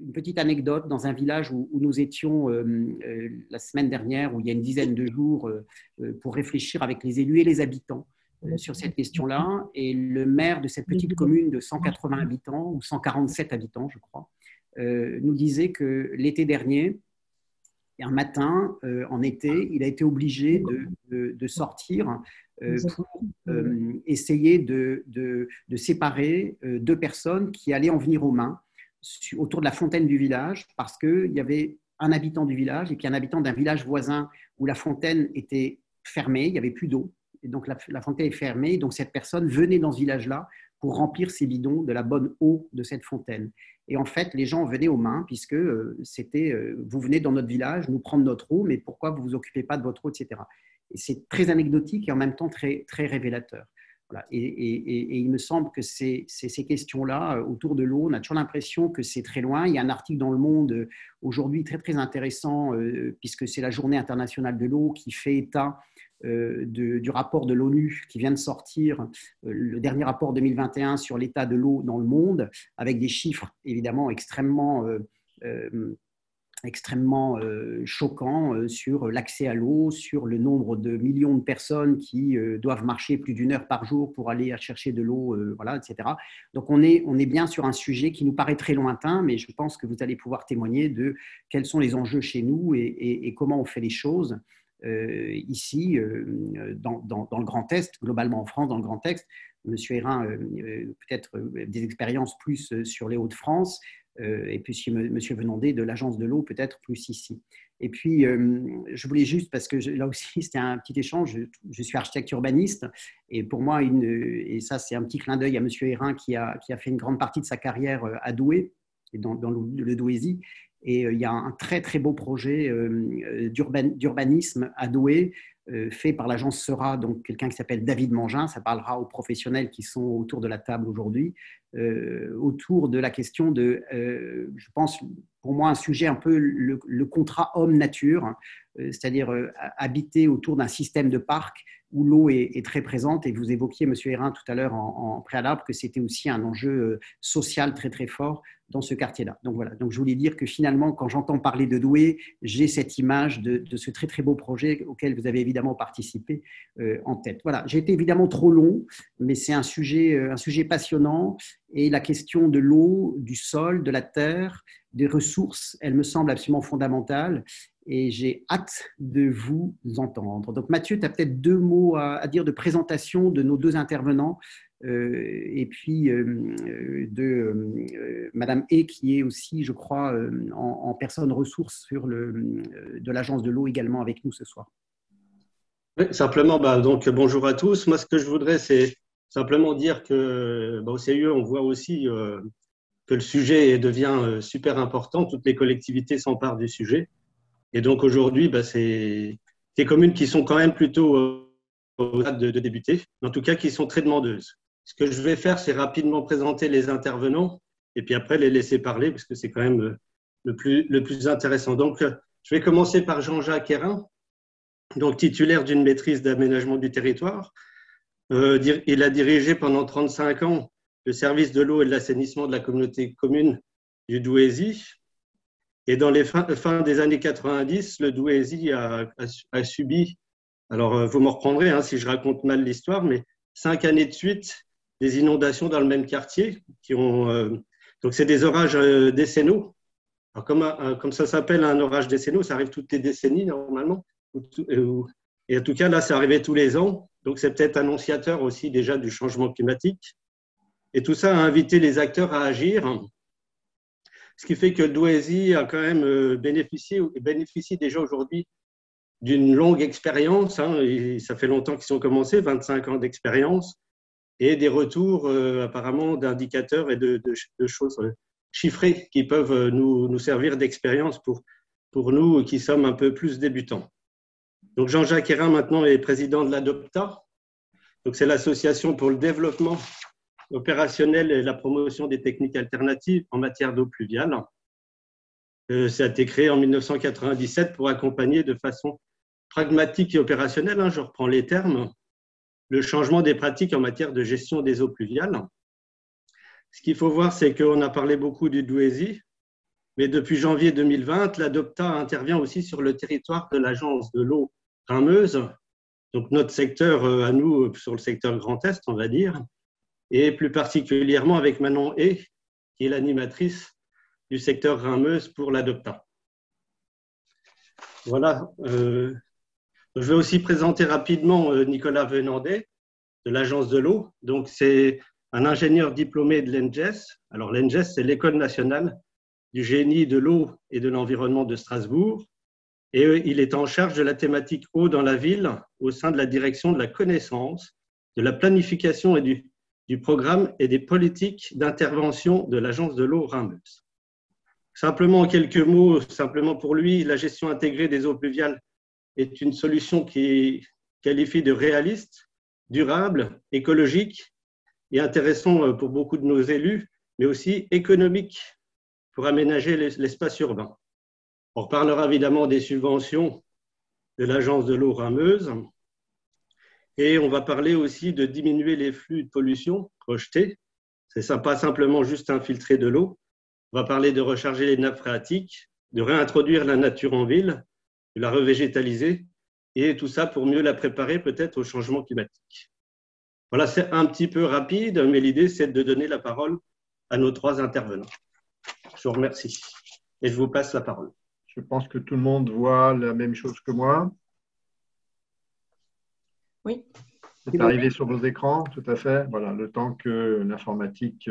une petite anecdote dans un village où nous étions la semaine dernière, où il y a une dizaine de jours, pour réfléchir avec les élus et les habitants sur cette question-là. Et le maire de cette petite commune de 180 habitants, ou 147 habitants, je crois, nous disait que l'été dernier, un matin, en été, il a été obligé de sortir pour essayer de séparer deux personnes qui allaient en venir aux mains autour de la fontaine du village, parce qu'il y avait un habitant du village et puis un habitant d'un village voisin où la fontaine était fermée, il n'y avait plus d'eau. Et donc la fontaine est fermée, donc cette personne venait dans ce village-là pour remplir ses bidons de la bonne eau de cette fontaine. Et en fait, les gens venaient aux mains, puisque c'était vous venez dans notre village, nous prendre notre eau, mais pourquoi vous ne vous occupez pas de votre eau, etc. Et c'est très anecdotique et en même temps très, très révélateur. Voilà. Et il me semble que ces questions-là, autour de l'eau, on a toujours l'impression que c'est très loin. Il y a un article dans Le Monde aujourd'hui très, très intéressant, puisque c'est la Journée internationale de l'eau qui fait état du rapport de l'ONU qui vient de sortir, le dernier rapport 2021 sur l'état de l'eau dans le monde, avec des chiffres évidemment extrêmement choquants sur l'accès à l'eau, sur le nombre de millions de personnes qui doivent marcher plus d'une heure par jour pour aller chercher de l'eau, voilà, etc. Donc on est bien sur un sujet qui nous paraît très lointain, mais je pense que vous allez pouvoir témoigner de quels sont les enjeux chez nous et comment on fait les choses. Ici, dans le Grand Est, globalement en France, dans le Grand Est, M. Hérin, peut-être des expériences plus sur les Hauts-de-France, et puis M. Venandé de l'Agence de l'eau, peut-être plus ici. Et puis, je voulais juste, parce que là aussi, c'était un petit échange, je suis architecte urbaniste, et pour moi, et ça, c'est un petit clin d'œil à M. Hérin qui a fait une grande partie de sa carrière à Douai, et dans le Douaisis. Et il y a un très, très beau projet d'urbanisme à Douai, fait par l'agence Sera, donc quelqu'un qui s'appelle David Mangin, ça parlera aux professionnels qui sont autour de la table aujourd'hui, autour de la question de, je pense, pour moi, un sujet un peu le contrat homme-nature, c'est-à-dire habiter autour d'un système de parc où l'eau est très présente. Et vous évoquiez, M. Hérin, tout à l'heure en préalable, que c'était aussi un enjeu social très, très fort dans ce quartier-là. Donc voilà, donc je voulais dire que finalement, quand j'entends parler de Douai, j'ai cette image de ce très, très beau projet auquel vous avez évidemment participé en tête. Voilà, j'ai été évidemment trop long, mais c'est un sujet passionnant. Et la question de l'eau, du sol, de la terre, des ressources, elle me semble absolument fondamentale. Et j'ai hâte de vous entendre. Donc Mathieu, tu as peut-être deux mots à dire de présentation de nos deux intervenants, et puis de Madame E, qui est aussi, je crois, en personne ressource de l'Agence de l'eau également avec nous ce soir. Oui, simplement, donc bonjour à tous. Moi, ce que je voudrais, c'est simplement dire que au CIE, on voit aussi que le sujet devient super important. Toutes les collectivités s'emparent du sujet. Et donc aujourd'hui, c'est des communes qui sont quand même plutôt au stade de débuter, en tout cas qui sont très demandeuses. Ce que je vais faire, c'est rapidement présenter les intervenants et puis après les laisser parler parce que c'est quand même le plus intéressant. Donc, je vais commencer par Jean-Jacques Hérin, donc titulaire d'une maîtrise d'aménagement du territoire. Il a dirigé pendant 35 ans le service de l'eau et de l'assainissement de la communauté commune du Douaisis. Et dans les fins des années 90, le Douaisis a subi, alors vous me reprendrez si je raconte mal l'histoire, mais 5 années de suite, des inondations dans le même quartier. Donc c'est des orages décennaux. Alors comme ça s'appelle un orage décennaux, ça arrive toutes les décennies normalement. Et en tout cas, là, ça arrivait tous les ans. Donc c'est peut-être annonciateur aussi déjà du changement climatique. Et tout ça a invité les acteurs à agir. Ce qui fait que Douaisis a quand même bénéficie déjà aujourd'hui d'une longue expérience. Ça fait longtemps qu'ils ont commencé, 25 ans d'expérience, et des retours apparemment d'indicateurs et de choses chiffrées qui peuvent nous servir d'expérience pour nous qui sommes un peu plus débutants. Donc Jean-Jacques Hérin maintenant est président de l'ADOPTA. Donc c'est l'association pour le développement opérationnel et la promotion des techniques alternatives en matière d'eau pluviale. Ça a été créé en 1997 pour accompagner de façon pragmatique et opérationnelle, je reprends les termes, le changement des pratiques en matière de gestion des eaux pluviales. Ce qu'il faut voir, c'est qu'on a parlé beaucoup du Douaisis, Mais depuis janvier 2020, l'ADOPTA intervient aussi sur le territoire de l'Agence de l'eau Rhin-Meuse, donc notre secteur à nous, sur le secteur Grand Est, on va dire, et plus particulièrement avec Manon Hay, qui est l'animatrice du secteur Rhin-Meuse pour l'ADOPTA. Voilà. Je vais aussi présenter rapidement Nicolas Venandet de l'Agence de l'eau. Donc, c'est un ingénieur diplômé de l'ENGES. Alors, l'ENGES, c'est l'École nationale du génie de l'eau et de l'environnement de Strasbourg. Et il est en charge de la thématique eau dans la ville au sein de la direction de la connaissance, de la planification et du programme et des politiques d'intervention de l'Agence de l'eau Rhin-Meuse. Simplement, en quelques mots, simplement pour lui, la gestion intégrée des eaux pluviales est une solution qui qualifie de réaliste, durable, écologique et intéressant pour beaucoup de nos élus, mais aussi économique pour aménager l'espace urbain. On reparlera évidemment des subventions de l'Agence de l'eau Rhin-Meuse et on va parler aussi de diminuer les flux de pollution rejetés. C'est pas simplement juste infiltrer de l'eau. On va parler de recharger les nappes phréatiques, de réintroduire la nature en ville, de la revégétaliser, et tout ça pour mieux la préparer peut-être au changement climatique. Voilà, c'est un petit peu rapide, mais l'idée, c'est de donner la parole à nos trois intervenants. Je vous remercie et je vous passe la parole. Je pense que tout le monde voit la même chose que moi. Oui. C'est arrivé sur vos écrans, tout à fait. Voilà, le temps que l'informatique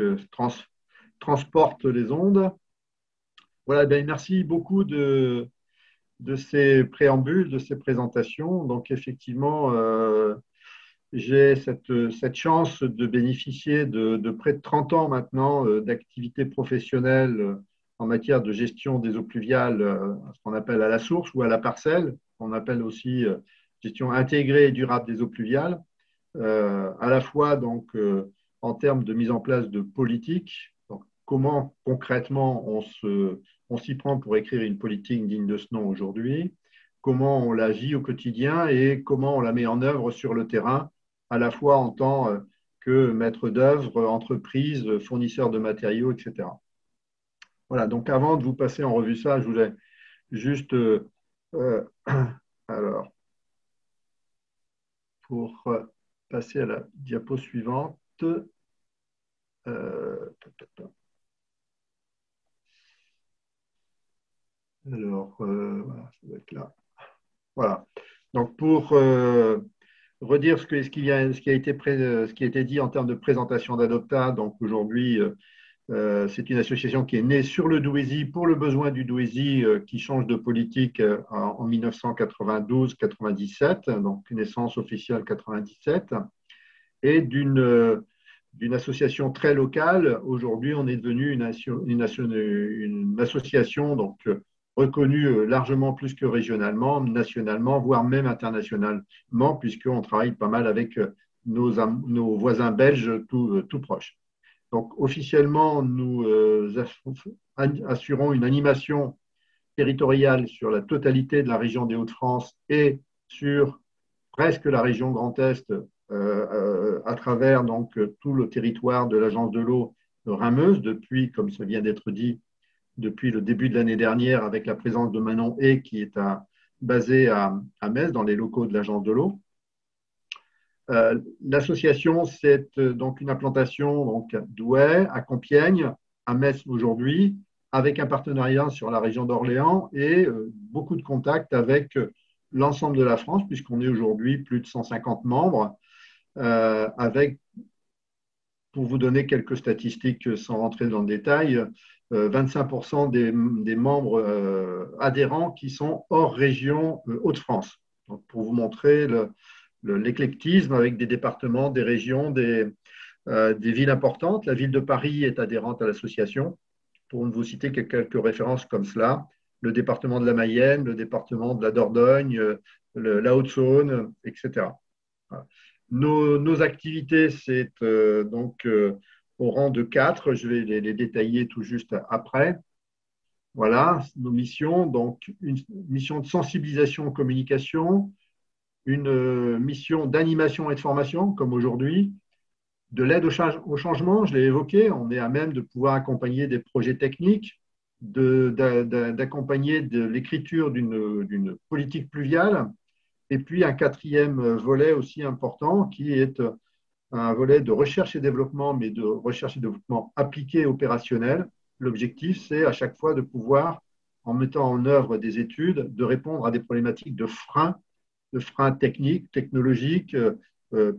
transporte les ondes. Voilà, bien, merci beaucoup de ces préambules, de ces présentations. Donc, effectivement, j'ai cette chance de bénéficier de près de 30 ans maintenant d'activité professionnelle en matière de gestion des eaux pluviales, ce qu'on appelle à la source ou à la parcelle, qu'on appelle aussi gestion intégrée et durable des eaux pluviales, à la fois donc, en termes de mise en place de politiques. Donc, comment concrètement on s'y prend pour écrire une politique digne de ce nom aujourd'hui, comment on la vit au quotidien et comment on la met en œuvre sur le terrain, à la fois en tant que maître d'œuvre, entreprise, fournisseur de matériaux, etc. Voilà, donc avant de vous passer en revue ça, je voulais juste, alors, pour passer à la diapo suivante, alors, voilà, ça va être là. Voilà, donc pour redire ce qui a été dit en termes de présentation d'Adopta, donc aujourd'hui, c'est une association qui est née sur le Douaisis pour le besoin du Douaisis qui change de politique en 1992-97, donc naissance officielle 97, et d'une association très locale. Aujourd'hui, on est devenu une association donc, reconnue largement plus que régionalement, nationalement, voire même internationalement, puisqu'on travaille pas mal avec nos voisins belges tout proches. Donc, officiellement, nous assurons une animation territoriale sur la totalité de la région des Hauts-de-France et sur presque la région Grand Est à travers donc, tout le territoire de l'Agence de l'eau de Rhin-Meuse depuis, comme ça vient d'être dit, depuis le début de l'année dernière avec la présence de Manon Hay qui est basée à Metz dans les locaux de l'Agence de l'eau. L'association, c'est donc une implantation donc, à Douai, à Compiègne, à Metz aujourd'hui, avec un partenariat sur la région d'Orléans et beaucoup de contacts avec l'ensemble de la France, puisqu'on est aujourd'hui plus de 150 membres, avec, pour vous donner quelques statistiques sans rentrer dans le détail, 25% des membres adhérents qui sont hors région Hauts-de-France. Donc, pour vous montrer l'éclectisme avec des départements, des régions, des villes importantes. La ville de Paris est adhérente à l'association. Pour ne vous citer que quelques références comme cela, le département de la Mayenne, le département de la Dordogne, la Haute-Saône, etc. Voilà. Nos activités, c'est donc au rang de 4. Je vais les détailler tout juste après. Voilà, nos missions. Donc, une mission de sensibilisation et communication, une mission d'animation et de formation, comme aujourd'hui, de l'aide au changement, je l'ai évoqué, on est à même de pouvoir accompagner des projets techniques, d'accompagner de l'écriture d'une politique pluviale. Et puis un quatrième volet aussi important qui est un volet de recherche et développement, mais de recherche et développement appliqué opérationnel. L'objectif, c'est à chaque fois de pouvoir, en mettant en œuvre des études, de répondre à des problématiques de freins techniques, technologiques,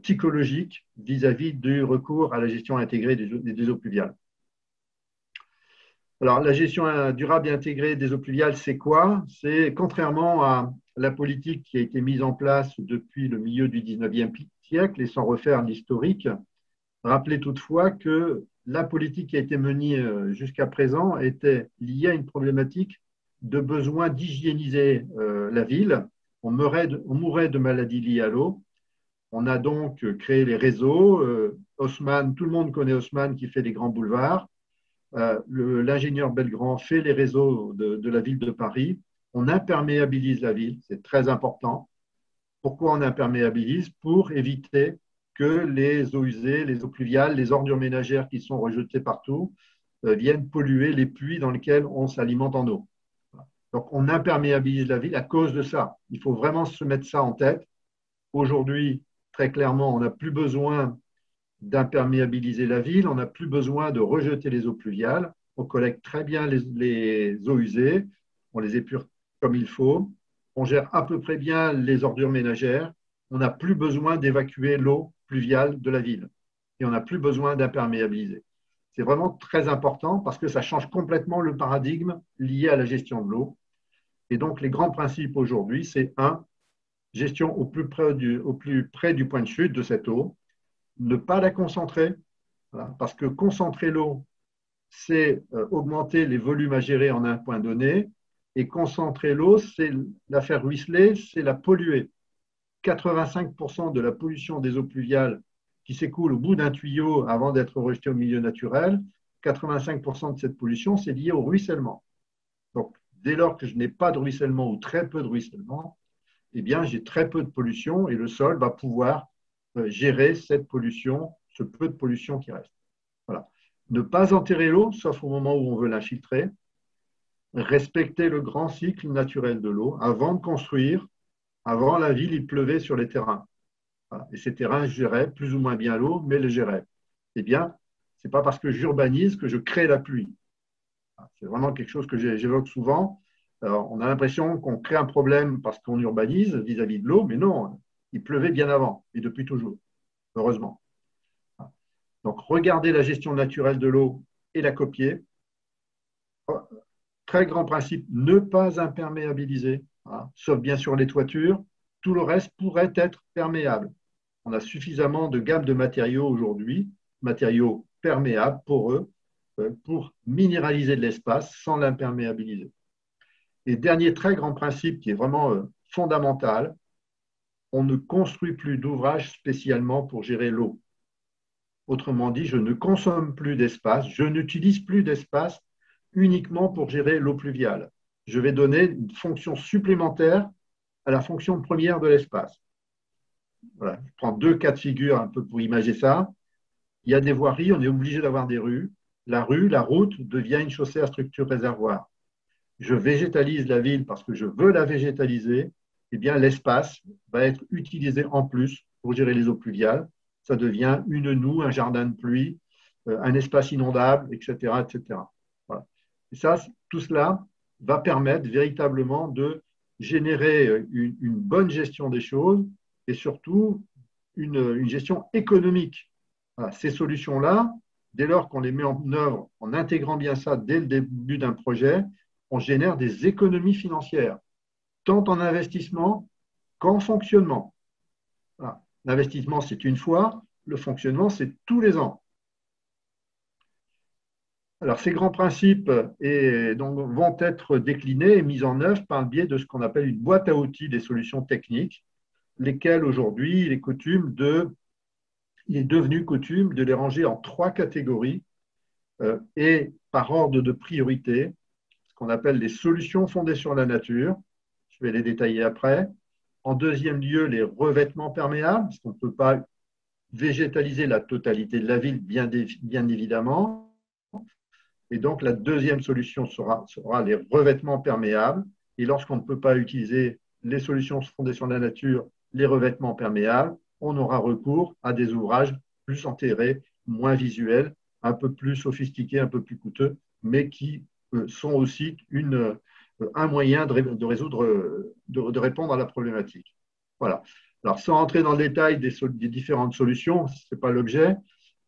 psychologiques vis-à-vis du recours à la gestion intégrée des eaux pluviales. Alors, la gestion durable et intégrée des eaux pluviales, c'est quoi? C'est, contrairement à la politique qui a été mise en place depuis le milieu du 19e siècle, et sans refaire l'historique, rappelez toutefois que la politique qui a été menée jusqu'à présent était liée à une problématique de besoin d'hygiéniser la ville. On mourait de maladies liées à l'eau. On a donc créé les réseaux. Haussmann, tout le monde connaît Haussmann qui fait les grands boulevards. L'ingénieur Belgrand fait les réseaux de la ville de Paris. On imperméabilise la ville, c'est très important. Pourquoi on imperméabilise? Pour éviter que les eaux usées, les eaux pluviales, les ordures ménagères qui sont rejetées partout viennent polluer les puits dans lesquels on s'alimente en eau. Donc on imperméabilise la ville à cause de ça. Il faut vraiment se mettre ça en tête. Aujourd'hui, très clairement, on n'a plus besoin d'imperméabiliser la ville, on n'a plus besoin de rejeter les eaux pluviales, on collecte très bien les eaux usées, on les épure comme il faut, on gère à peu près bien les ordures ménagères, on n'a plus besoin d'évacuer l'eau pluviale de la ville et on n'a plus besoin d'imperméabiliser. C'est vraiment très important parce que ça change complètement le paradigme lié à la gestion de l'eau. Et donc, les grands principes aujourd'hui, c'est gestion au plus près du point de chute de cette eau, ne pas la concentrer, voilà, parce que concentrer l'eau, c'est augmenter les volumes à gérer en un point donné, et concentrer l'eau, c'est la faire ruisseler, c'est la polluer. 85% de la pollution des eaux pluviales qui s'écoule au bout d'un tuyau avant d'être rejetée au milieu naturel, 85% de cette pollution, c'est lié au ruissellement. Donc, dès lors que je n'ai pas de ruissellement ou très peu de ruissellement, eh bien, j'ai très peu de pollution et le sol va pouvoir gérer cette pollution, ce peu de pollution qui reste. Voilà. Ne pas enterrer l'eau, sauf au moment où on veut l'infiltrer. Respecter le grand cycle naturel de l'eau. Avant de construire, avant la ville, il pleuvait sur les terrains. Voilà. Et ces terrains géraient plus ou moins bien l'eau, mais les géraient. Eh bien, ce n'est pas parce que j'urbanise que je crée la pluie. C'est vraiment quelque chose que j'évoque souvent. Alors, on a l'impression qu'on crée un problème parce qu'on urbanise vis-à-vis de l'eau, mais non, il pleuvait bien avant et depuis toujours, heureusement. Donc, regarder la gestion naturelle de l'eau et la copier. Très grand principe, ne pas imperméabiliser, sauf bien sûr les toitures. Tout le reste pourrait être perméable. On a suffisamment de gamme de matériaux aujourd'hui, matériaux perméables, poreux, pour minéraliser de l'espace sans l'imperméabiliser. Et dernier très grand principe qui est vraiment fondamental, on ne construit plus d'ouvrages spécialement pour gérer l'eau. Autrement dit, je ne consomme plus d'espace, je n'utilise plus d'espace uniquement pour gérer l'eau pluviale. Je vais donner une fonction supplémentaire à la fonction première de l'espace. Voilà. Je prends deux cas de figure un peu pour imaginer ça. Il y a des voiries, on est obligé d'avoir des rues. La route devient une chaussée à structure réservoir. Je végétalise la ville parce que je veux la végétaliser, eh bien l'espace va être utilisé en plus pour gérer les eaux pluviales. Ça devient une noue, un jardin de pluie, un espace inondable, etc. etc. Voilà. Et ça, tout cela va permettre véritablement de générer une bonne gestion des choses et surtout une gestion économique. Voilà. Ces solutions-là, dès lors qu'on les met en œuvre en intégrant bien ça dès le début d'un projet, on génère des économies financières, tant en investissement qu'en fonctionnement. Voilà. L'investissement, c'est une fois, le fonctionnement, c'est tous les ans. Alors, ces grands principes vont être déclinés et mis en œuvre par le biais de ce qu'on appelle une boîte à outils des solutions techniques, lesquelles aujourd'hui, il est devenu coutume de les ranger en 3 catégories et par ordre de priorité, ce qu'on appelle les solutions fondées sur la nature. Je vais les détailler après. En deuxième lieu, les revêtements perméables, parce qu'on ne peut pas végétaliser la totalité de la ville, bien évidemment. Et donc, la deuxième solution sera les revêtements perméables. Et lorsqu'on ne peut pas utiliser les solutions fondées sur la nature, les revêtements perméables, on aura recours à des ouvrages plus enterrés, moins visuels, un peu plus sophistiqués, un peu plus coûteux, mais qui sont aussi un moyen de résoudre, de répondre à la problématique. Voilà. Alors, sans entrer dans le détail des différentes solutions, ce n'est pas l'objet,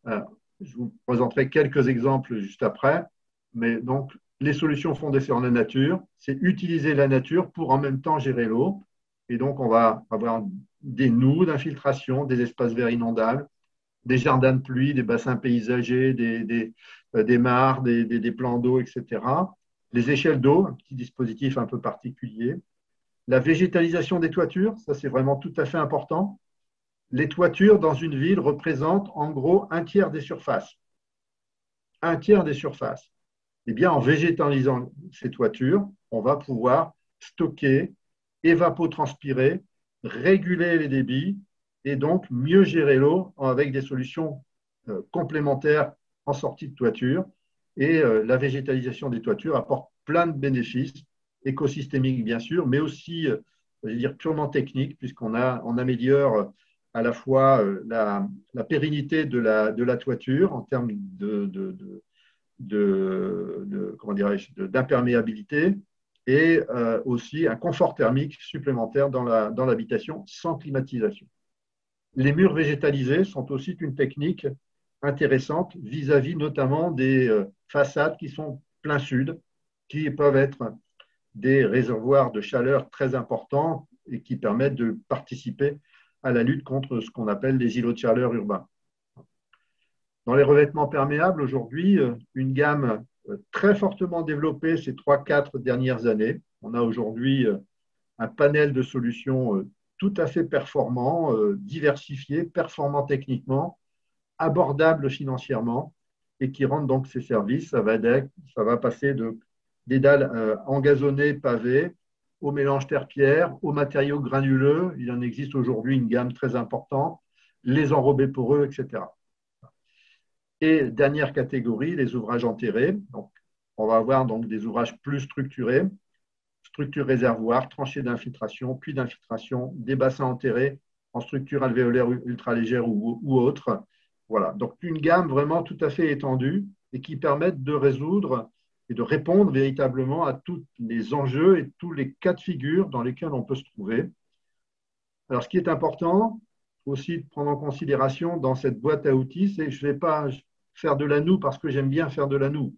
je vous présenterai quelques exemples juste après. Mais donc, les solutions fondées sur la nature, c'est utiliser la nature pour en même temps gérer l'eau. Et donc, on va avoir des noues d'infiltration, des espaces verts inondables, des jardins de pluie, des bassins paysagers, des mares, des plans d'eau, etc. Les échelles d'eau, un petit dispositif un peu particulier. La végétalisation des toitures, ça c'est vraiment tout à fait important. Les toitures dans une ville représentent en gros un tiers des surfaces. Un tiers des surfaces. Eh bien, en végétalisant ces toitures, on va pouvoir stocker, évapotranspirer, réguler les débits et donc mieux gérer l'eau avec des solutions complémentaires en sortie de toiture. Et la végétalisation des toitures apporte plein de bénéfices, écosystémiques bien sûr, mais aussi, je veux dire, purement techniques, puisqu'on améliore à la fois la pérennité de la toiture en termes d'imperméabilité et aussi un confort thermique supplémentaire dans l'habitation sans climatisation. Les murs végétalisés sont aussi une technique intéressante vis-à-vis notamment des façades qui sont plein sud, qui peuvent être des réservoirs de chaleur très importants et qui permettent de participer à la lutte contre ce qu'on appelle les îlots de chaleur urbains. Dans les revêtements perméables, aujourd'hui, une gamme très fortement développée ces 3-4 dernières années. On a aujourd'hui un panel de solutions tout à fait performants, diversifiés, performants techniquement, abordables financièrement et qui rendent donc ces services. Ça va passer des dalles engazonnées, pavées, au mélange terre-pierre, aux matériaux granuleux. Il en existe aujourd'hui une gamme très importante, les enrobés poreux, etc. Et dernière catégorie, les ouvrages enterrés. Donc, on va avoir donc des ouvrages plus structurés, structures réservoirs, tranchées d'infiltration, puits d'infiltration, des bassins enterrés en structure alvéolaire ultra légère ou autre. Voilà, donc une gamme vraiment tout à fait étendue et qui permettent de résoudre et de répondre véritablement à tous les enjeux et tous les cas de figure dans lesquels on peut se trouver. Alors, ce qui est important aussi de prendre en considération dans cette boîte à outils, c'est que je ne vais pas faire de la noue parce que j'aime bien faire de la noue.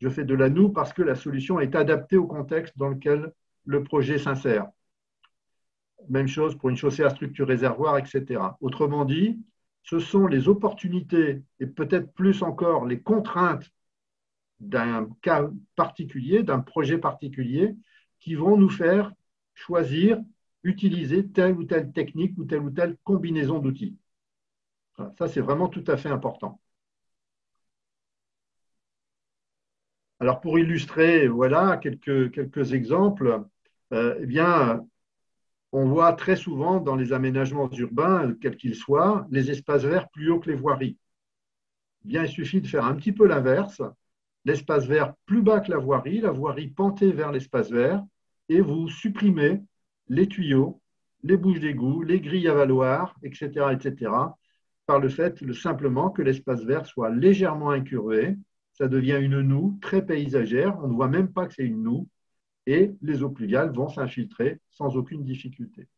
Je fais de la noue parce que la solution est adaptée au contexte dans lequel le projet s'insère. Même chose pour une chaussée à structure réservoir, etc. Autrement dit, ce sont les opportunités et peut-être plus encore les contraintes d'un cas particulier, d'un projet particulier, qui vont nous faire choisir, utiliser telle ou telle technique ou telle combinaison d'outils. Ça, c'est vraiment tout à fait important. Alors, pour illustrer, voilà quelques exemples. Eh bien, on voit très souvent dans les aménagements urbains, quels qu'ils soient, les espaces verts plus hauts que les voiries. Eh bien, il suffit de faire un petit peu l'inverse, l'espace vert plus bas que la voirie pentée vers l'espace vert, et vous supprimez les tuyaux, les bouches d'égout, les grilles à valoir, etc., par le fait simplement que l'espace vert soit légèrement incurvé. Ça devient une noue très paysagère, on ne voit même pas que c'est une noue, et les eaux pluviales vont s'infiltrer sans aucune difficulté.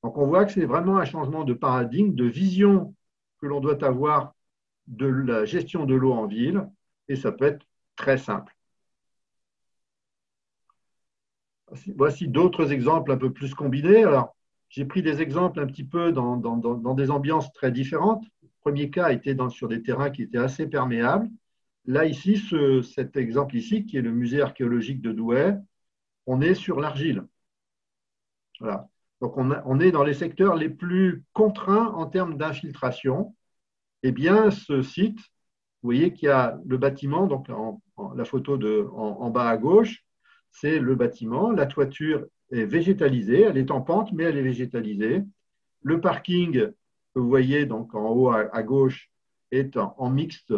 Donc on voit que c'est vraiment un changement de paradigme, de vision que l'on doit avoir de la gestion de l'eau en ville, et ça peut être très simple. Voici d'autres exemples un peu plus combinés. Alors, j'ai pris des exemples un petit peu dans des ambiances très différentes. Le premier cas était sur des terrains qui étaient assez perméables. Là, ici, cet exemple ici, qui est le musée archéologique de Douai, on est sur l'argile. Voilà. Donc, on est dans les secteurs les plus contraints en termes d'infiltration. Eh bien, ce site, vous voyez qu'il y a le bâtiment, donc la photo en bas à gauche, c'est le bâtiment. La toiture est végétalisée, elle est en pente, mais elle est végétalisée. Le parking, que vous voyez donc en haut à gauche, est en mixte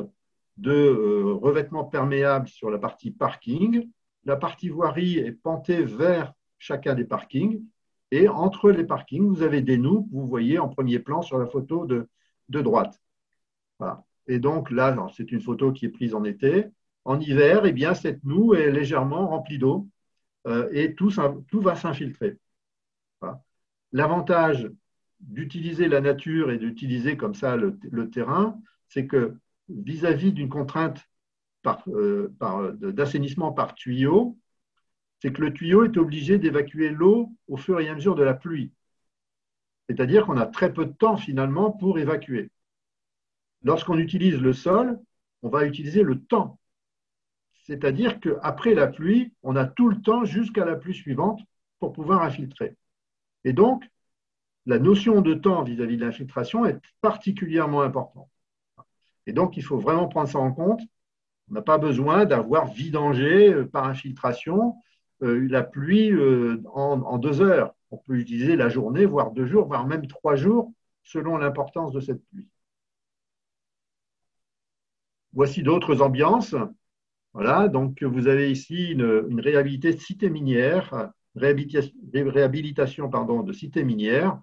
de revêtement perméable sur la partie parking. La partie voirie est pentée vers chacun des parkings. Et entre les parkings, vous avez des noues que vous voyez en premier plan sur la photo de droite. Voilà. Et donc là, c'est une photo qui est prise en été. En hiver, eh bien, cette noue est légèrement remplie d'eau et tout va s'infiltrer. Voilà. L'avantage d'utiliser la nature et d'utiliser comme ça le terrain, c'est que vis-à-vis d'une contrainte d'assainissement par tuyau, c'est que le tuyau est obligé d'évacuer l'eau au fur et à mesure de la pluie. C'est-à-dire qu'on a très peu de temps finalement pour évacuer. Lorsqu'on utilise le sol, on va utiliser le temps. C'est-à-dire qu'après la pluie, on a tout le temps jusqu'à la pluie suivante pour pouvoir infiltrer. Et donc, la notion de temps vis-à-vis de l'infiltration est particulièrement importante. Et donc, il faut vraiment prendre ça en compte. On n'a pas besoin d'avoir vidangé par infiltration la pluie en 2 heures. On peut utiliser la journée, voire 2 jours, voire même 3 jours, selon l'importance de cette pluie. Voici d'autres ambiances. Voilà, donc vous avez ici une réhabilitation de cité minière, réhabilitation de cité minière,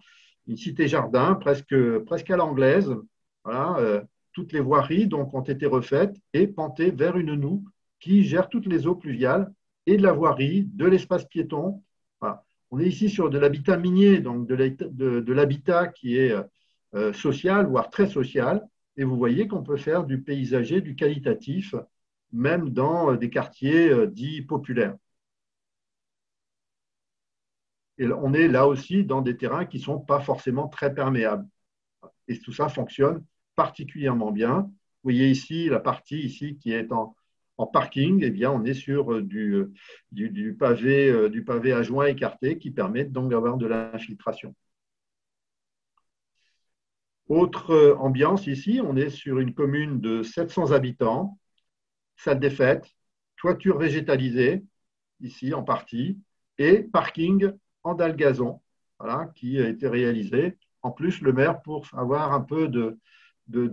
une cité-jardin presque à l'anglaise. Voilà, toutes les voiries donc, ont été refaites et pentées vers une noue qui gère toutes les eaux pluviales et de la voirie, de l'espace piéton. Voilà. On est ici sur de l'habitat minier, donc de l'habitat qui est social, voire très social. Et vous voyez qu'on peut faire du paysager, du qualitatif, même dans des quartiers dits populaires. Et on est là aussi dans des terrains qui ne sont pas forcément très perméables. Et tout ça fonctionne particulièrement bien. Vous voyez ici la partie ici qui est en parking. Eh bien, on est sur du pavé à joint écarté qui permet donc d'avoir de l'infiltration. Autre ambiance ici, on est sur une commune de 700 habitants, salle des fêtes, toiture végétalisée, ici en partie, et parking en dalle gazon, voilà, qui a été réalisé. En plus, le maire, pour avoir un peu de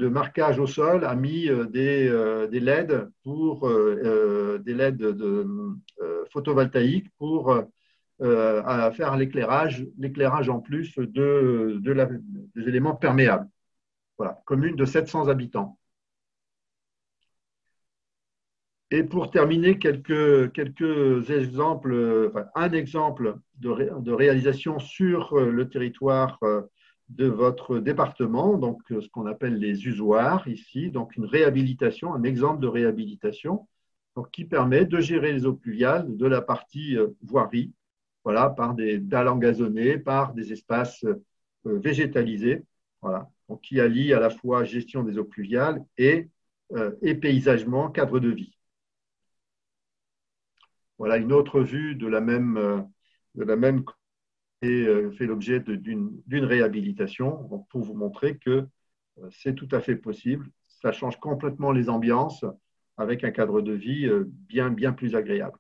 marquage au sol, a mis des LED des LED photovoltaïques pour faire l'éclairage en plus des éléments perméables. Voilà, commune de 700 habitants. Et pour terminer, quelques exemples, un exemple de réalisation sur le territoire de votre département, donc ce qu'on appelle les usoirs ici, donc une réhabilitation, un exemple de réhabilitation, donc qui permet de gérer les eaux pluviales de la partie voirie, voilà, par des dalles engazonnées, par des espaces végétalisés, voilà, donc qui allie à la fois gestion des eaux pluviales et paysagement, cadre de vie. Voilà une autre vue de la même et fait l'objet d'une réhabilitation pour vous montrer que c'est tout à fait possible. Ça change complètement les ambiances avec un cadre de vie bien plus agréable.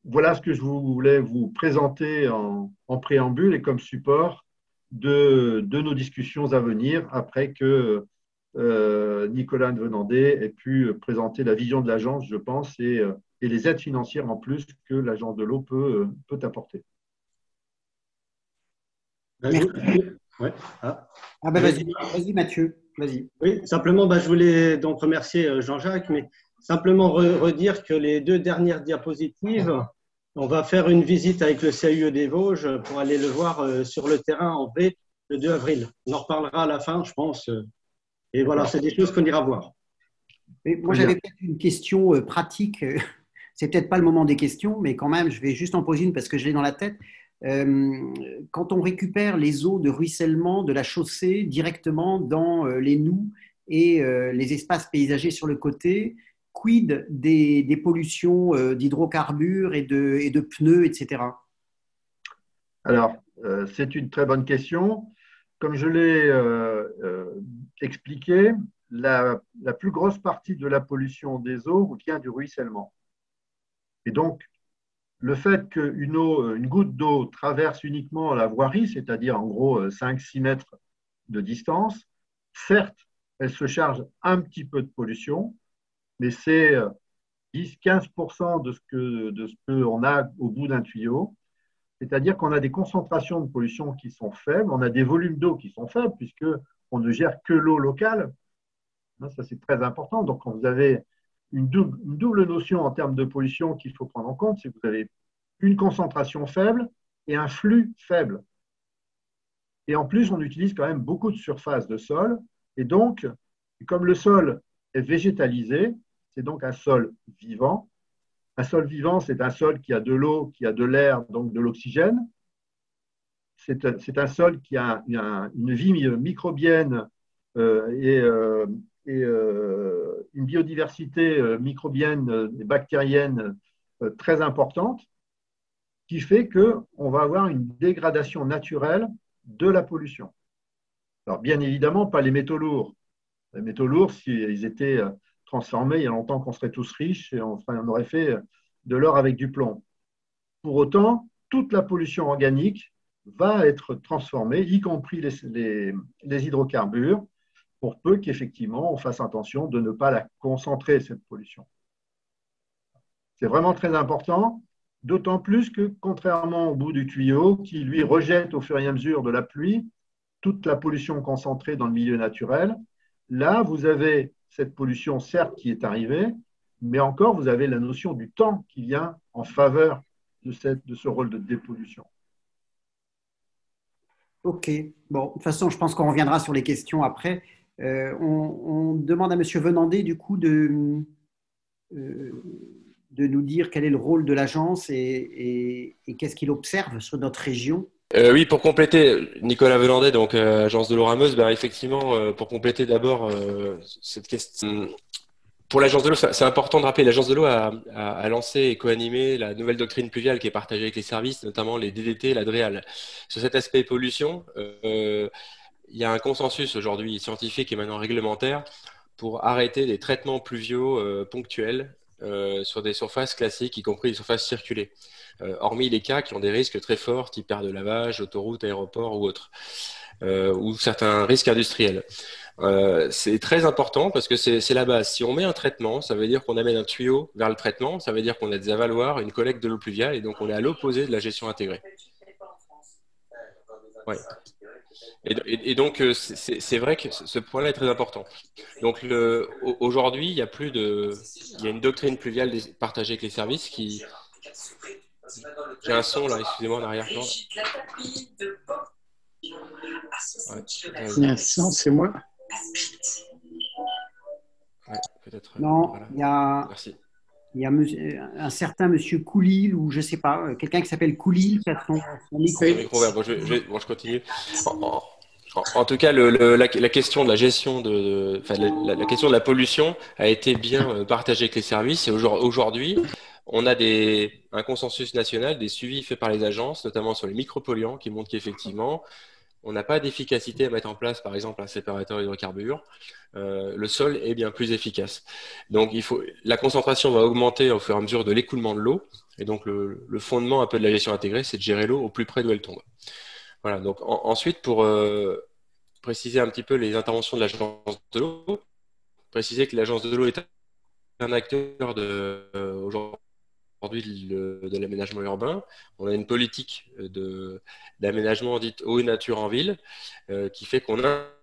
Voilà ce que je voulais vous présenter en préambule et comme support de nos discussions à venir après que Nicolas Venandé ait pu présenter la vision de l'agence, je pense, et les aides financières en plus que l'agence de l'eau peut apporter. Merci. Ouais. Vas-y Mathieu, vas-y. Oui, simplement, je voulais donc remercier Jean-Jacques, mais simplement redire que les 2 dernières diapositives, on va faire une visite avec le CAUE des Vosges pour aller le voir sur le terrain en vrai le 2 avril. On en reparlera à la fin, je pense. Et voilà, c'est des choses qu'on ira voir. Et moi, j'avais peut-être une question pratique. C'est peut-être pas le moment des questions, mais quand même, je vais juste en poser une parce que je l'ai dans la tête. Quand on récupère les eaux de ruissellement de la chaussée directement dans les noues et les espaces paysagers sur le côté, quid des pollutions d'hydrocarbures et de pneus, etc. Alors, c'est une très bonne question. Comme je l'ai expliqué, la plus grosse partie de la pollution des eaux vient du ruissellement. Et donc, le fait qu'une goutte d'eau traverse uniquement la voirie, c'est-à-dire en gros 5-6 mètres de distance, certes, elle se charge un petit peu de pollution, mais c'est 10-15% de ce qu'on a au bout d'un tuyau. C'est-à-dire qu'on a des concentrations de pollution qui sont faibles, on a des volumes d'eau qui sont faibles, puisqu'on ne gère que l'eau locale. Ça, c'est très important. Donc, quand vous avez une double notion en termes de pollution qu'il faut prendre en compte, c'est que vous avez une concentration faible et un flux faible. Et en plus, on utilise quand même beaucoup de surface de sol. Et donc, comme le sol est végétalisé, c'est donc un sol vivant. Un sol vivant, c'est un sol qui a de l'eau, qui a de l'air, donc de l'oxygène. C'est un sol qui a une vie microbienne et une biodiversité microbienne et bactérienne très importante, qui fait qu'on va avoir une dégradation naturelle de la pollution. Alors, bien évidemment, pas les métaux lourds. Les métaux lourds, s'ils étaient transformés, il y a longtemps qu'on serait tous riches et on aurait fait de l'or avec du plomb. Pour autant, toute la pollution organique va être transformée, y compris les hydrocarbures, pour peu qu'effectivement on fasse attention de ne pas la concentrer, cette pollution. C'est vraiment très important, d'autant plus que, contrairement au bout du tuyau, qui lui rejette au fur et à mesure de la pluie toute la pollution concentrée dans le milieu naturel, là, vous avez cette pollution, certes, qui est arrivée, mais encore, vous avez la notion du temps qui vient en faveur de ce rôle de dépollution. Ok. Bon, de toute façon, je pense qu'on reviendra sur les questions après. On demande à M. Venandé, du coup, de nous dire quel est le rôle de l'agence et qu'est-ce qu'il observe sur notre région. Oui, pour compléter, Nicolas Velandet, donc agence de l'eau rameuse, ben, effectivement, pour compléter d'abord cette question. Pour l'agence de l'eau, c'est important de rappeler, l'agence de l'eau a lancé et co-animé la nouvelle doctrine pluviale qui est partagée avec les services, notamment les DDT et la DREAL. Sur cet aspect pollution, il y a un consensus aujourd'hui scientifique et maintenant réglementaire pour arrêter les traitements pluviaux ponctuels sur des surfaces classiques, y compris des surfaces circulées, hormis les cas qui ont des risques très forts, type aire de lavage, autoroute, aéroport ou autres, ou certains risques industriels. C'est très important parce que c'est la base. Si on met un traitement, ça veut dire qu'on amène un tuyau vers le traitement, ça veut dire qu'on a des avaloirs, une collecte de l'eau pluviale, et donc on est à l'opposé de la gestion intégrée. Ouais. Et donc, c'est vrai que ce point-là est très important. Donc, aujourd'hui, il y a une doctrine pluviale partagée avec les services qui. J'ai un son là, excusez-moi en arrière-plan. Ouais. Non, c'est moi. Ouais, peut-être. Non, voilà. Merci. Il y a un certain monsieur Koulil, ou je ne sais pas, quelqu'un qui s'appelle Koulil, qui a son micro. Bon, je continue. En tout cas, la question de la gestion la question de la pollution a été bien partagée avec les services. Et aujourd'hui, on a un consensus national, des suivis faits par les agences, notamment sur les micropolluants, qui montrent qu'effectivement, on n'a pas d'efficacité à mettre en place, par exemple, un séparateur hydrocarbures. Le sol est bien plus efficace. Donc, la concentration va augmenter au fur et à mesure de l'écoulement de l'eau. Et donc, le fondement un peu de la gestion intégrée, c'est de gérer l'eau au plus près d'où elle tombe. Voilà. Donc, ensuite, pour préciser un petit peu les interventions de l'agence de l'eau, préciser que l'agence de l'eau est un acteur aujourd'hui de l'aménagement urbain. On a une politique d'aménagement dite eau et nature en ville qui fait qu'on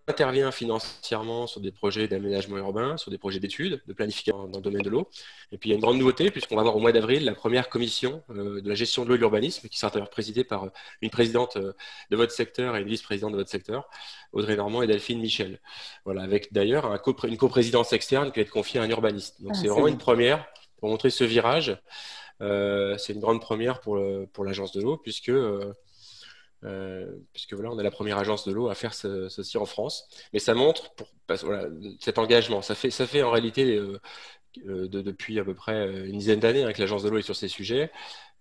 intervient financièrement sur des projets d'aménagement urbain, sur des projets d'études, de planification dans le domaine de l'eau. Et puis il y a une grande nouveauté puisqu'on va avoir au mois d'avril la première commission de la gestion de l'eau et de l'urbanisme qui sera présidée par une présidente de votre secteur et une vice-présidente de votre secteur, Audrey Normand et Delphine Michel. Voilà, avec d'ailleurs une coprésidence externe qui va être confiée à un urbaniste. Donc c'est vraiment une première pour montrer ce virage. C'est une grande première pour l'agence de l'eau puisque voilà, on est la première agence de l'eau à faire ceci en France. Mais ça montre voilà, cet engagement. Ça fait en réalité depuis à peu près une dizaine d'années que l'agence de l'eau est sur ces sujets.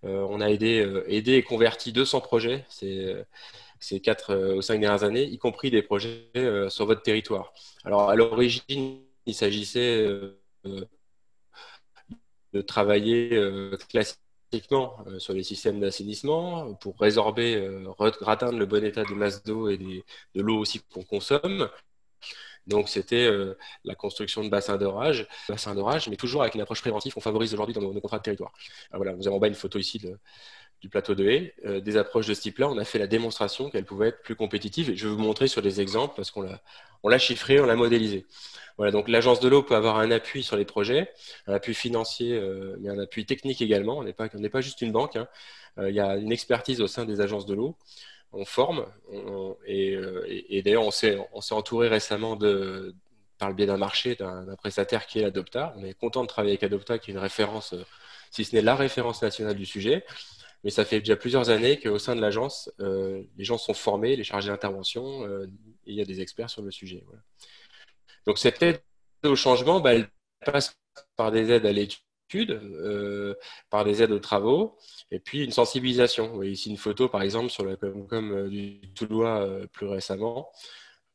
On a aidé et converti 200 projets ces 4 ou 5 dernières années, y compris des projets sur votre territoire. Alors à l'origine, il s'agissait de travailler classiquement sur les systèmes d'assainissement pour résorber, atteindre le bon état des masses d'eau et de l'eau aussi qu'on consomme. Donc c'était la construction de bassins d'orage, mais toujours avec une approche préventive qu'on favorise aujourd'hui dans nos contrats de territoire. Alors voilà, vous avez en bas une photo ici du plateau de haies. Des approches de ce type-là, on a fait la démonstration qu'elles pouvaient être plus compétitives. Et je vais vous montrer sur des exemples parce qu'on l'a chiffré, on l'a modélisé. Voilà, donc l'agence de l'eau peut avoir un appui sur les projets, un appui financier, mais un appui technique également. On n'est pas juste une banque, hein. Il y a une expertise au sein des agences de l'eau. On forme, et d'ailleurs on s'est entouré récemment par le biais d'un marché, d'un prestataire qui est Adopta. On est content de travailler avec Adopta, qui est une référence, si ce n'est la référence nationale du sujet. Mais ça fait déjà plusieurs années qu'au sein de l'agence, les gens sont formés, les chargés d'intervention, et il y a des experts sur le sujet. Voilà. Donc cette aide au changement, bah, elle passe par des aides à l'étude, par des aides aux travaux, et puis une sensibilisation. Vous voyez ici une photo, par exemple, sur la Comcom du Toulois plus récemment.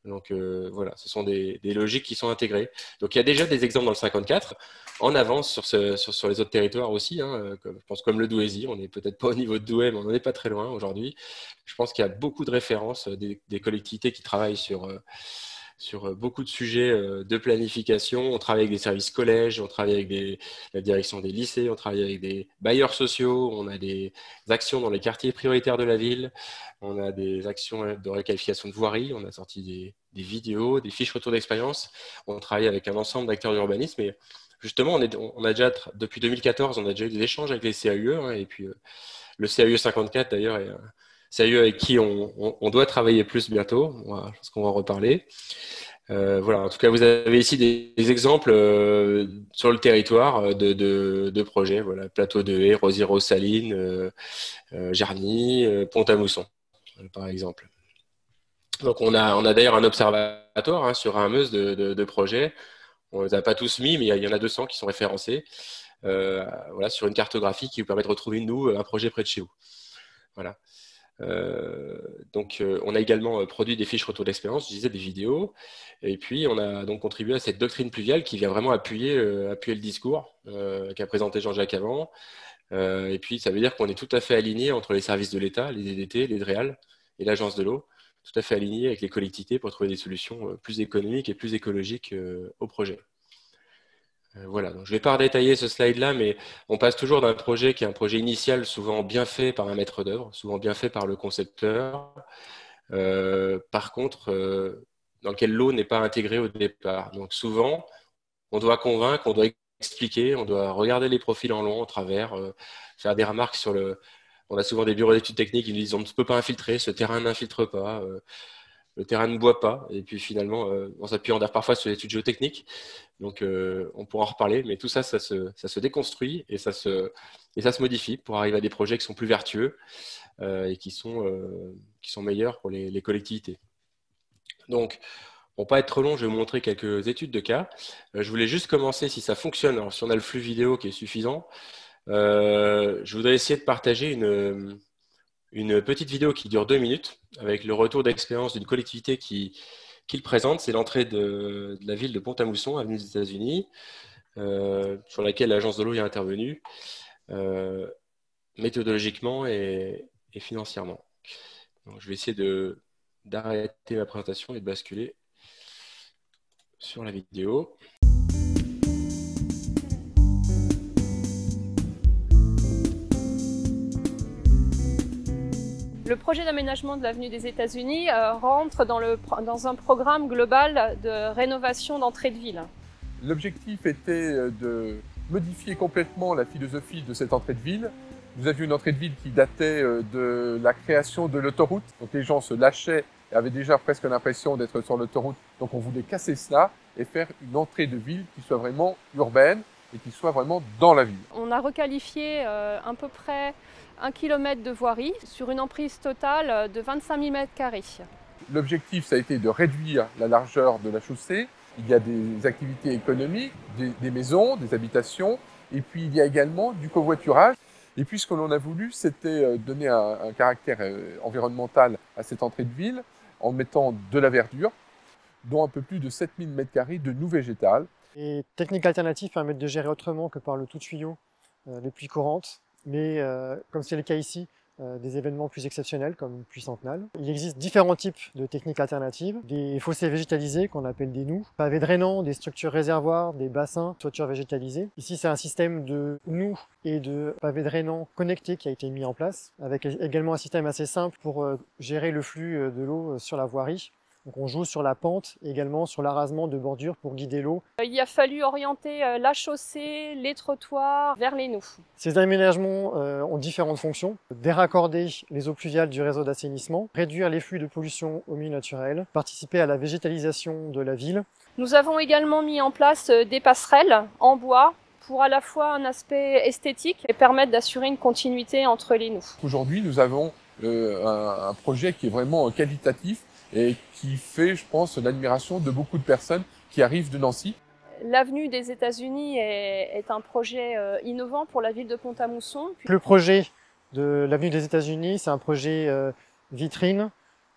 Donc voilà, ce sont des logiques qui sont intégrées. Donc il y a déjà des exemples dans le 54, en avance sur les autres territoires aussi, hein, je pense comme le Douaisis. On n'est peut-être pas au niveau de Douai, mais on n'en est pas très loin aujourd'hui. Je pense qu'il y a beaucoup de références des collectivités qui travaillent sur beaucoup de sujets de planification. On travaille avec des services collèges, on travaille avec la direction des lycées, on travaille avec des bailleurs sociaux, on a des actions dans les quartiers prioritaires de la ville, on a des actions de requalification de voirie, on a sorti des vidéos, des fiches retour d'expérience. On travaille avec un ensemble d'acteurs d'urbanisme et justement, on a déjà, depuis 2014, on a déjà eu des échanges avec les CAUE, hein, et puis le CAUE 54 d'ailleurs est un CAUE avec qui on doit travailler plus bientôt. Voilà, je pense qu'on va en reparler. Voilà, en tout cas, vous avez ici des exemples sur le territoire de projets. Voilà, Plateau de Haies, Rosières-aux-Salines, Jarny, Pont-à-Mousson, par exemple. Donc, on a d'ailleurs un observatoire, hein, sur un meuse de projets. On ne les a pas tous mis, mais il y en a 200 qui sont référencés, voilà, sur une cartographie qui vous permet de retrouver, nous, un projet près de chez vous. Voilà. Donc, on a également produit des fiches retour d'expérience, je disais, des vidéos, et puis on a donc contribué à cette doctrine pluviale qui vient vraiment appuyer le discours qu'a présenté Jean-Jacques avant. Et puis, ça veut dire qu'on est tout à fait aligné entre les services de l'État, les DDT, les DREAL et l'Agence de l'eau, tout à fait aligné avec les collectivités pour trouver des solutions plus économiques et plus écologiques au projet. Voilà, donc je ne vais pas redétailler ce slide-là, mais on passe toujours d'un projet qui est un projet initial, souvent bien fait par un maître d'œuvre, souvent bien fait par le concepteur, par contre, dans lequel l'eau n'est pas intégrée au départ. Donc souvent, on doit convaincre, on doit expliquer, on doit regarder les profils en long, en travers, faire des remarques sur le... On a souvent des bureaux d'études techniques qui nous disent on ne peut pas infiltrer, ce terrain n'infiltre pas. Le terrain ne boit pas, et puis finalement, en s'appuyant parfois sur l'étude géotechnique. Donc, on pourra en reparler, mais tout ça, ça se déconstruit et ça se modifie pour arriver à des projets qui sont plus vertueux et qui sont meilleurs pour les collectivités. Donc, pour ne pas être trop long, je vais vous montrer quelques études de cas. Je voulais juste commencer si ça fonctionne. Alors, si on a le flux vidéo qui est suffisant, je voudrais essayer de partager une petite vidéo qui dure 2 minutes avec le retour d'expérience d'une collectivité qui le présente. C'est l'entrée de la ville de Pont-à-Mousson, avenue des États-Unis, sur laquelle l'agence de l'eau est intervenue, méthodologiquement et financièrement. Donc, je vais essayer d'arrêter ma présentation et de basculer sur la vidéo. Le projet d'aménagement de l'avenue des États-Unis rentre dans un programme global de rénovation d'entrée de ville. L'objectif était de modifier complètement la philosophie de cette entrée de ville. Nous avions une entrée de ville qui datait de la création de l'autoroute. Donc les gens se lâchaient et avaient déjà presque l'impression d'être sur l'autoroute. Donc on voulait casser cela et faire une entrée de ville qui soit vraiment urbaine et qui soit vraiment dans la ville. On a requalifié à peu près 1 km de voirie sur une emprise totale de 25 000 m². L'objectif, ça a été de réduire la largeur de la chaussée. Il y a des activités économiques, des maisons, des habitations, et puis il y a également du covoiturage. Et puis ce que l'on a voulu, c'était donner un caractère environnemental à cette entrée de ville en mettant de la verdure, dont un peu plus de 7 000 m² de noues végétales. Les techniques alternatives permettent de gérer autrement que par le tout tuyau, les pluies courantes. Mais comme c'est le cas ici, des événements plus exceptionnels comme une pluie centenale. Il existe différents types de techniques alternatives, des fossés végétalisés qu'on appelle des noues, pavés drainants, des structures réservoirs, des bassins, toitures végétalisées. Ici, c'est un système de noues et de pavés drainants connectés qui a été mis en place, avec également un système assez simple pour gérer le flux de l'eau sur la voirie. Donc on joue sur la pente, également sur l'arasement de bordures pour guider l'eau. Il a fallu orienter la chaussée, les trottoirs vers les noues. Ces aménagements ont différentes fonctions. Déraccorder les eaux pluviales du réseau d'assainissement, réduire les flux de pollution au milieu naturel, participer à la végétalisation de la ville. Nous avons également mis en place des passerelles en bois pour à la fois un aspect esthétique et permettre d'assurer une continuité entre les noues. Aujourd'hui, nous avons un projet qui est vraiment qualitatif et qui fait, je pense, l'admiration de beaucoup de personnes qui arrivent de Nancy. L'avenue des États-Unis est un projet innovant pour la ville de Pont-à-Mousson. Le projet de l'avenue des États-Unis, c'est un projet vitrine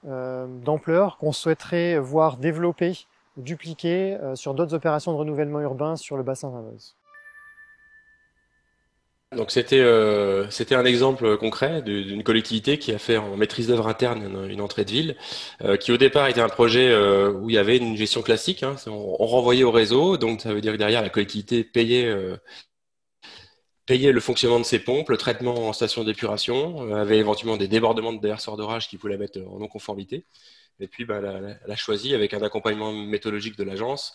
d'ampleur qu'on souhaiterait voir développer, dupliquer sur d'autres opérations de renouvellement urbain sur le bassin Rameuse. Donc c'était un exemple concret d'une collectivité qui a fait en maîtrise d'œuvre interne une entrée de ville, qui au départ était un projet où il y avait une gestion classique, hein, on renvoyait au réseau, donc ça veut dire que derrière la collectivité payait le fonctionnement de ses pompes, le traitement en station d'épuration, avait éventuellement des débordements de déversoirs d'orage qui pouvaient la mettre en non-conformité, et puis elle a choisi avec un accompagnement méthodologique de l'agence,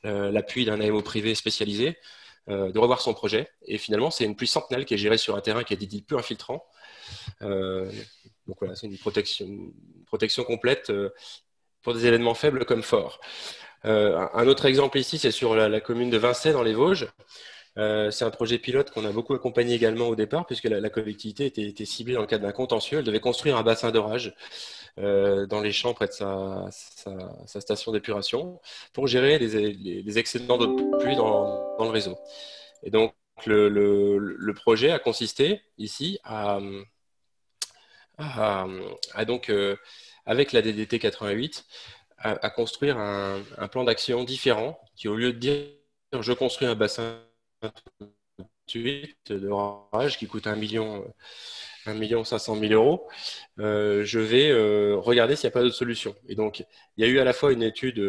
l'appui d'un AMO privé spécialisé, de revoir son projet. Et finalement, c'est une pluie centenale qui est gérée sur un terrain qui est dit peu infiltrant. Donc voilà, c'est une protection complète pour des événements faibles comme forts. Un autre exemple ici, c'est sur la commune de Vincennes dans les Vosges. C'est un projet pilote qu'on a beaucoup accompagné également au départ, puisque la collectivité était ciblée dans le cadre d'un contentieux. Elle devait construire un bassin d'orage dans les champs près de sa station d'épuration pour gérer les excédents d'eau de pluie dans le réseau. Et donc, le projet a consisté ici donc, avec la DDT 88, à construire un plan d'action différent qui, au lieu de dire « je construis un bassin d'orage qui coûte 1 500 000 euros, je vais regarder s'il n'y a pas d'autre solution. » Et donc, il y a eu à la fois une étude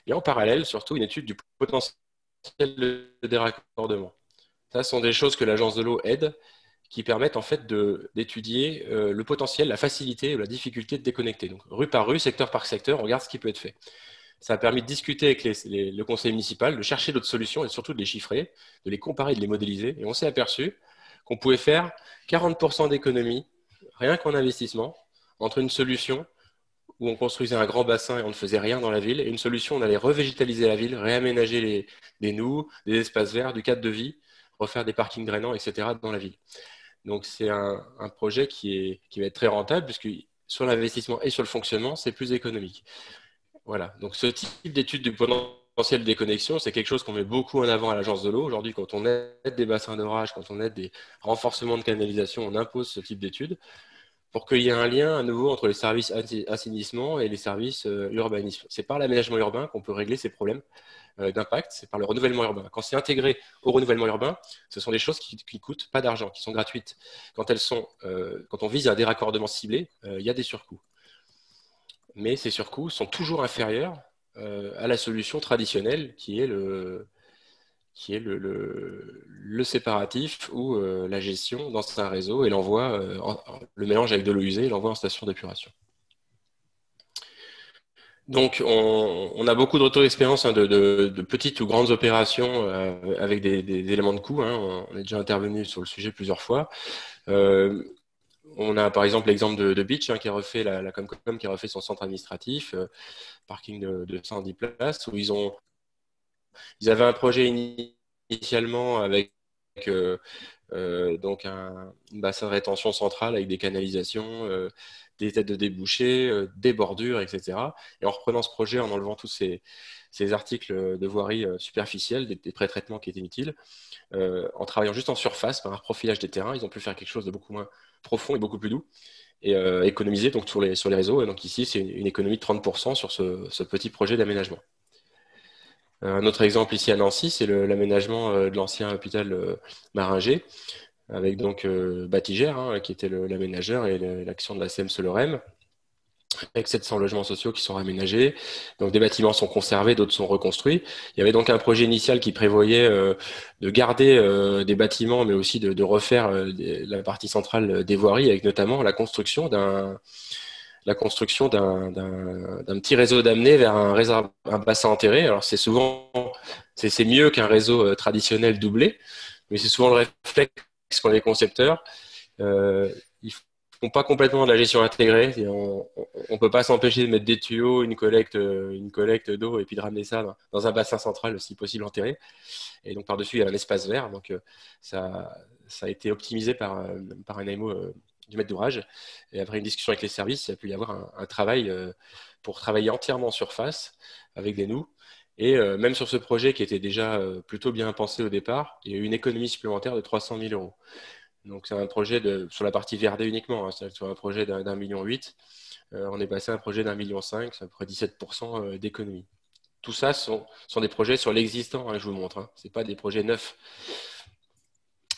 et en parallèle, surtout, une étude du potentiel de déraccordement. Ça, ce sont des choses que l'agence de l'eau aide, qui permettent en fait d'étudier le potentiel, la facilité ou la difficulté de déconnecter. Donc, rue par rue, secteur par secteur, on regarde ce qui peut être fait. Ça a permis de discuter avec le conseil municipal, de chercher d'autres solutions et surtout de les chiffrer, de les comparer, de les modéliser. Et on s'est aperçu qu'on pouvait faire 40% d'économie, rien qu'en investissement, entre une solution où on construisait un grand bassin et on ne faisait rien dans la ville, et une solution où on allait revégétaliser la ville, réaménager des noues, des espaces verts, du cadre de vie, refaire des parkings drainants, etc. dans la ville. Donc c'est un projet qui va être très rentable, puisque sur l'investissement et sur le fonctionnement, c'est plus économique. Voilà, donc ce type d'étude du potentiel de déconnexion, c'est quelque chose qu'on met beaucoup en avant à l'agence de l'eau. Aujourd'hui, quand on aide des bassins d'orage, quand on aide des renforcements de canalisation, on impose ce type d'études pour qu'il y ait un lien à nouveau entre les services assainissement et les services urbanisme. C'est par l'aménagement urbain qu'on peut régler ces problèmes d'impact, c'est par le renouvellement urbain. Quand c'est intégré au renouvellement urbain, ce sont des choses qui ne coûtent pas d'argent, qui sont gratuites. Quand on vise un déraccordement ciblé, il y a des surcoûts. Mais ces surcoûts sont toujours inférieurs à la solution traditionnelle qui est le séparatif ou la gestion dans un réseau et l'envoi, le mélange avec de l'eau usée et l'envoi en station d'épuration. Donc, on a beaucoup de retours d'expérience de petites ou grandes opérations avec des éléments de coût. Hein. On est déjà intervenu sur le sujet plusieurs fois. On a par exemple l'exemple de Beach qui a refait la Comcom qui a refait son centre administratif, parking de 110 places, où ils avaient un projet initialement avec donc un bassin de rétention central avec des canalisations, des têtes de débouchés, des bordures, etc. Et en reprenant ce projet, en enlevant tous ces articles de voirie superficielle, des pré-traitements qui étaient inutiles, en travaillant juste en surface par un profilage des terrains, ils ont pu faire quelque chose de beaucoup moins profond et beaucoup plus doux et économiser donc sur les réseaux. Et donc ici, c'est une économie de 30% sur ce petit projet d'aménagement. Un autre exemple ici à Nancy, c'est l'aménagement de l'ancien hôpital Maringer, avec donc Batigère, hein, qui était l'aménageur, et l'action de la CMC Lorem, avec 700 logements sociaux qui sont aménagés. Donc des bâtiments sont conservés, d'autres sont reconstruits. Il y avait donc un projet initial qui prévoyait de garder des bâtiments, mais aussi de refaire la partie centrale des voiries, avec notamment la construction d'un petit réseau d'amener vers un bassin enterré. Alors c'est mieux qu'un réseau traditionnel doublé, mais c'est souvent le réflexe qu'ont les concepteurs. Ils font pas complètement de la gestion intégrée. On peut pas s'empêcher de mettre des tuyaux, une collecte d'eau, et puis de ramener ça dans un bassin central, si possible enterré. Et donc par-dessus, il y a un espace vert. Donc ça a été optimisé par un AMO du maître d'ouvrage. Et après une discussion avec les services, il y a pu y avoir un travail pour travailler entièrement en surface avec des nous. Et même sur ce projet qui était déjà plutôt bien pensé au départ, il y a eu une économie supplémentaire de 300 000 €. Donc c'est un projet sur la partie VRD uniquement, hein, c'est-à-dire sur un projet d'1,8 million, on est passé à un projet d'1,5 million, c'est à peu près 17% d'économie. Tout ça sont des projets sur l'existant, hein, je vous montre, hein. Ce n'est pas des projets neufs.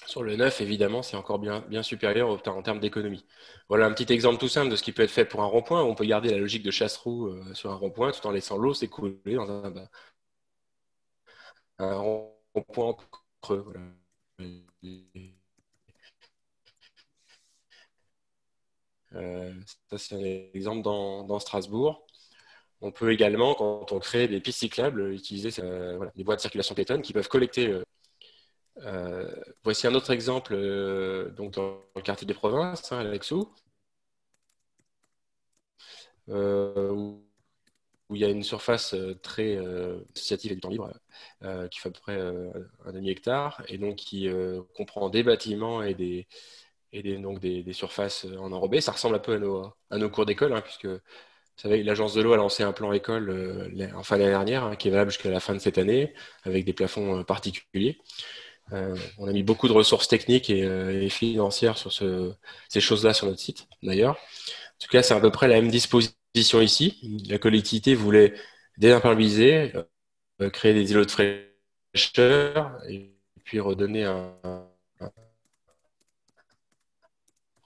Sur le neuf, évidemment, c'est encore bien supérieur en termes d'économie. Voilà un petit exemple tout simple de ce qui peut être fait pour un rond-point. On peut garder la logique de chasse-roue sur un rond-point tout en laissant l'eau s'écouler dans un rond-point creux. Voilà. Ça, c'est un exemple dans Strasbourg. On peut également, quand on crée des pistes cyclables, utiliser des voies de circulation piétonne qui peuvent collecter. Voici un autre exemple donc dans le quartier des Provinces, hein, à Lexou, où il y a une surface très associative et du temps libre qui fait à peu près un demi-hectare, et donc qui comprend des bâtiments et donc des surfaces en enrobé. Ça ressemble un peu à nos cours d'école, hein, puisque vous savez, l'agence de l'eau a lancé un plan école en fin d'année dernière, hein, qui est valable jusqu'à la fin de cette année, avec des plafonds particuliers. On a mis beaucoup de ressources techniques et financières sur ces choses-là sur notre site, d'ailleurs. En tout cas, c'est à peu près la même disposition ici. La collectivité voulait désimperméabiliser, créer des îlots de fraîcheur, et puis redonner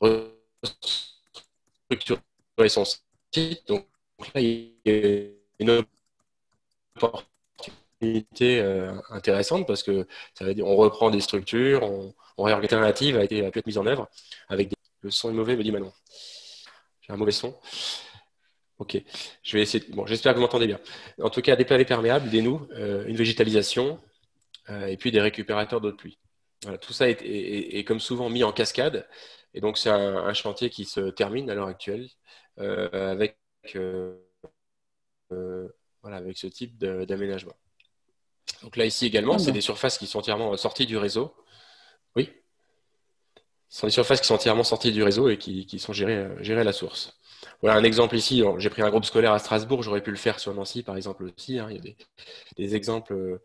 restructurer son site. Donc là, il y a une opportunité intéressante, parce que ça veut dire on reprend des structures, on réorganise. Alternative a pu être mise en œuvre avec le son est mauvais, me dit Manon. J'ai un mauvais son. Ok, je vais essayer. Bon, j'espère que vous m'entendez bien. En tout cas, des pavés perméables, des noues, une végétalisation et puis des récupérateurs d'eau de pluie. Voilà, tout ça est comme souvent mis en cascade, et donc c'est un chantier qui se termine à l'heure actuelle avec ce type d'aménagement. Donc là, ici également, c'est des surfaces qui sont entièrement sorties du réseau. Oui, ce sont des surfaces qui sont entièrement sorties du réseau et qui sont gérées à la source. Voilà un exemple ici. J'ai pris un groupe scolaire à Strasbourg, j'aurais pu le faire sur Nancy, par exemple, aussi, hein. Il y a des exemples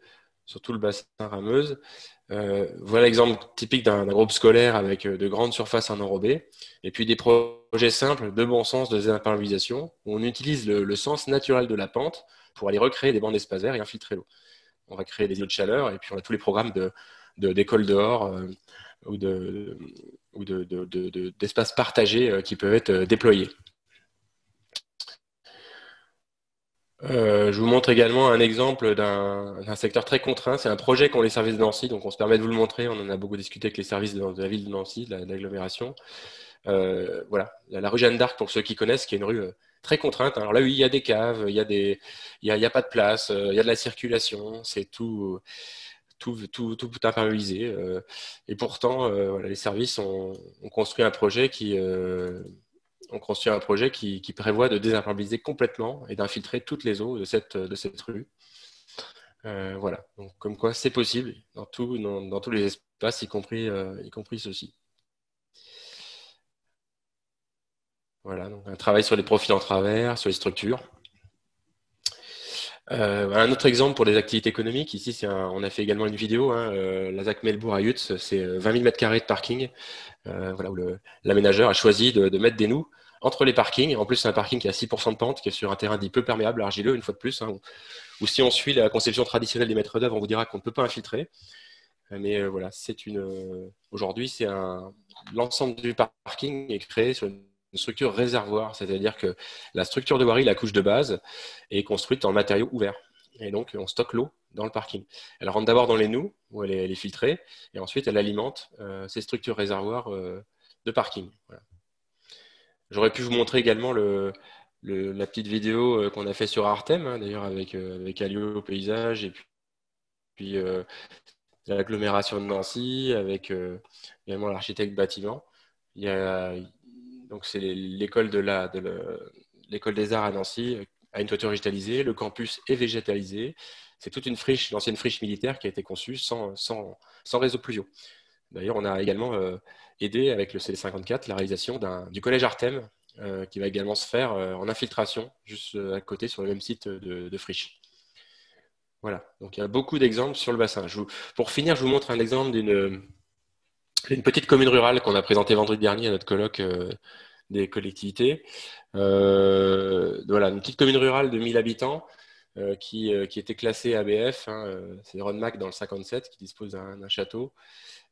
sur tout le bassin Rameuse. Voilà l'exemple typique d'un groupe scolaire avec de grandes surfaces en enrobé, et puis des projets simples de bon sens de désimperméabilisation, où on utilise le sens naturel de la pente pour aller recréer des bancs d'espace vert et infiltrer l'eau. On va créer des îlots de chaleur, et puis on a tous les programmes d'école dehors ou d'espaces partagés qui peuvent être déployés. Je vous montre également un exemple d'un secteur très contraint. C'est un projet qu'ont les services de Nancy, donc on se permet de vous le montrer. On en a beaucoup discuté avec les services de la ville de Nancy, de l'agglomération. Voilà, la rue Jeanne d'Arc, pour ceux qui connaissent, qui est une rue très contrainte. Alors là, oui, il y a des caves, il y a pas de place, il y a de la circulation, c'est tout imperméabilisé. Et pourtant, voilà, les services ont construit un projet qui prévoit de désimperméabiliser complètement et d'infiltrer toutes les eaux de cette rue. Voilà, donc comme quoi c'est possible dans tous les espaces, y compris ceux-ci. Voilà, donc un travail sur les profils en travers, sur les structures. Un autre exemple pour les activités économiques, ici on a fait également une vidéo, hein, la ZAC Melbourg à Yutz, c'est 20 000 m² de parking, voilà, où l'aménageur a choisi de mettre des nous entre les parkings. En plus, c'est un parking qui a 6% de pente, qui est sur un terrain dit peu perméable, argileux, une fois de plus, hein, où si on suit la conception traditionnelle des maîtres d'œuvre, on vous dira qu'on ne peut pas infiltrer. Mais voilà, aujourd'hui, l'ensemble du parking est créé sur une structure réservoir, c'est-à-dire que la structure de voirie, la couche de base, est construite en matériaux ouverts. Et donc, on stocke l'eau dans le parking. Elle rentre d'abord dans les noues, où elle est filtrée, et ensuite, elle alimente ces structures réservoirs de parking. Voilà. J'aurais pu vous montrer également la petite vidéo qu'on a fait sur Artem, hein, d'ailleurs avec Alio au paysage, et puis l'agglomération de Nancy, avec également l'architecte bâtiment. Donc c'est l'école l'école des arts à Nancy a une toiture végétalisée, le campus est végétalisé. C'est toute l'ancienne friche militaire qui a été conçue sans réseau pluviaux. D'ailleurs, on a également aidé avec le CD54 la réalisation du collège Artem qui va également se faire en infiltration, juste à côté sur le même site de friche. Voilà, donc il y a beaucoup d'exemples sur le bassin. Pour finir, je vous montre un exemple d'une petite commune rurale qu'on a présentée vendredi dernier à notre colloque des collectivités. Voilà, une petite commune rurale de 1000 habitants qui était classée ABF, hein, c'est Rodmac dans le 57 qui dispose d'un château,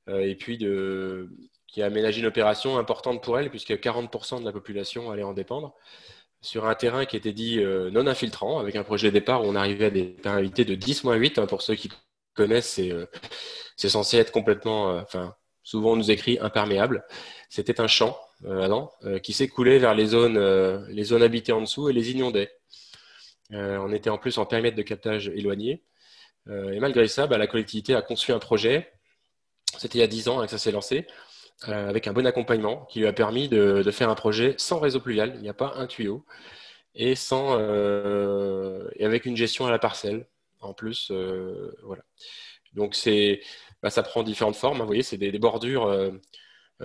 et puis qui a aménagé une opération importante pour elle, puisque 40% de la population allait en dépendre, sur un terrain qui était dit non infiltrant, avec un projet de départ où on arrivait à des terrains habités de 10-8. Hein, pour ceux qui connaissent, c'est censé être complètement, souvent on nous écrit imperméable. C'était un champ qui s'écoulait vers les zones habitées en dessous et les inondait. On était en plus en périmètre de captage éloigné. Et malgré ça, la collectivité a conçu un projet. C'était il y a 10 ans que ça s'est lancé, avec un bon accompagnement qui lui a permis de faire un projet sans réseau pluvial. Il n'y a pas un tuyau et avec une gestion à la parcelle en plus. Voilà. Donc ça prend différentes formes. Hein, vous voyez, c'est des bordures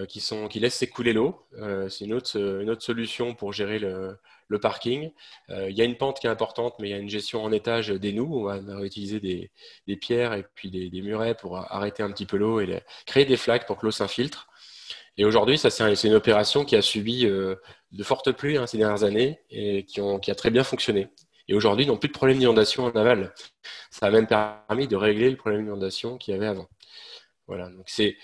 qui laissent s'écouler l'eau. C'est une autre solution pour gérer le parking. Il y a une pente qui est importante, mais il y a une gestion en étage des noues. On va utiliser des pierres et puis des murets pour arrêter un petit peu l'eau et créer des flaques pour que l'eau s'infiltre. Et aujourd'hui, c'est une opération qui a subi de fortes pluies ces dernières années et qui a très bien fonctionné. Et aujourd'hui, ils n'ont plus de problème d'inondation en aval. Ça a même permis de régler le problème d'inondation qu'il y avait avant. Voilà, donc c'est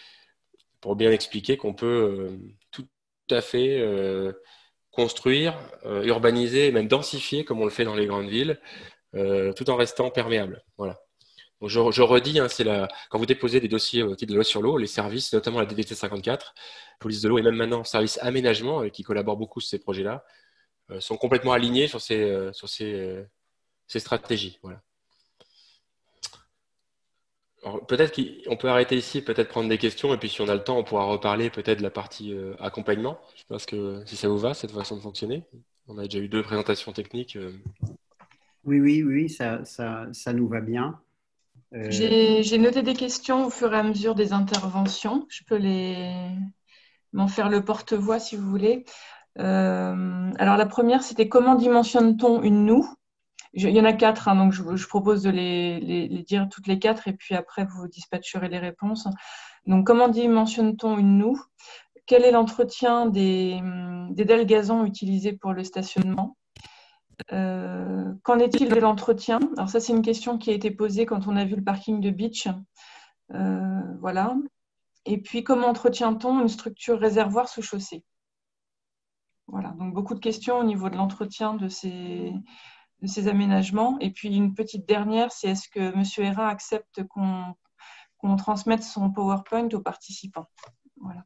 pour bien expliquer qu'on peut tout à fait construire, urbaniser et même densifier comme on le fait dans les grandes villes, tout en restant perméable. Voilà. Donc je redis, hein, quand vous déposez des dossiers au titre de la loi sur l'eau, les services, notamment la DDT 54, police de l'eau et même maintenant service aménagement, qui collaborent beaucoup sur ces projets-là, sont complètement alignés sur ces stratégies. Voilà. Alors, peut-être qu'on peut arrêter ici, peut-être prendre des questions, et puis si on a le temps, on pourra reparler peut-être de la partie accompagnement. Je pense que si ça vous va, cette façon de fonctionner. On a déjà eu 2 présentations techniques. Oui, ça nous va bien. J'ai noté des questions au fur et à mesure des interventions. Je peux m'en faire le porte-voix si vous voulez. Alors la première, c'était comment dimensionne-t-on une noue? Il y en a 4, hein, donc je propose de les dire toutes les 4 et puis après vous dispatcherez les réponses. Donc comment dimensionne-t-on une noue? Quel est l'entretien des dalles gazon utilisées pour le stationnement? Qu'en est-il de l'entretien? Alors ça, c'est une question qui a été posée quand on a vu le parking de Beach. Voilà. Et puis, comment entretient-on une structure réservoir sous chaussée? Voilà, donc beaucoup de questions au niveau de l'entretien de ces aménagements. Et puis, une petite dernière, c'est est-ce que M. Hérin accepte qu'on transmette son PowerPoint aux participants? Voilà.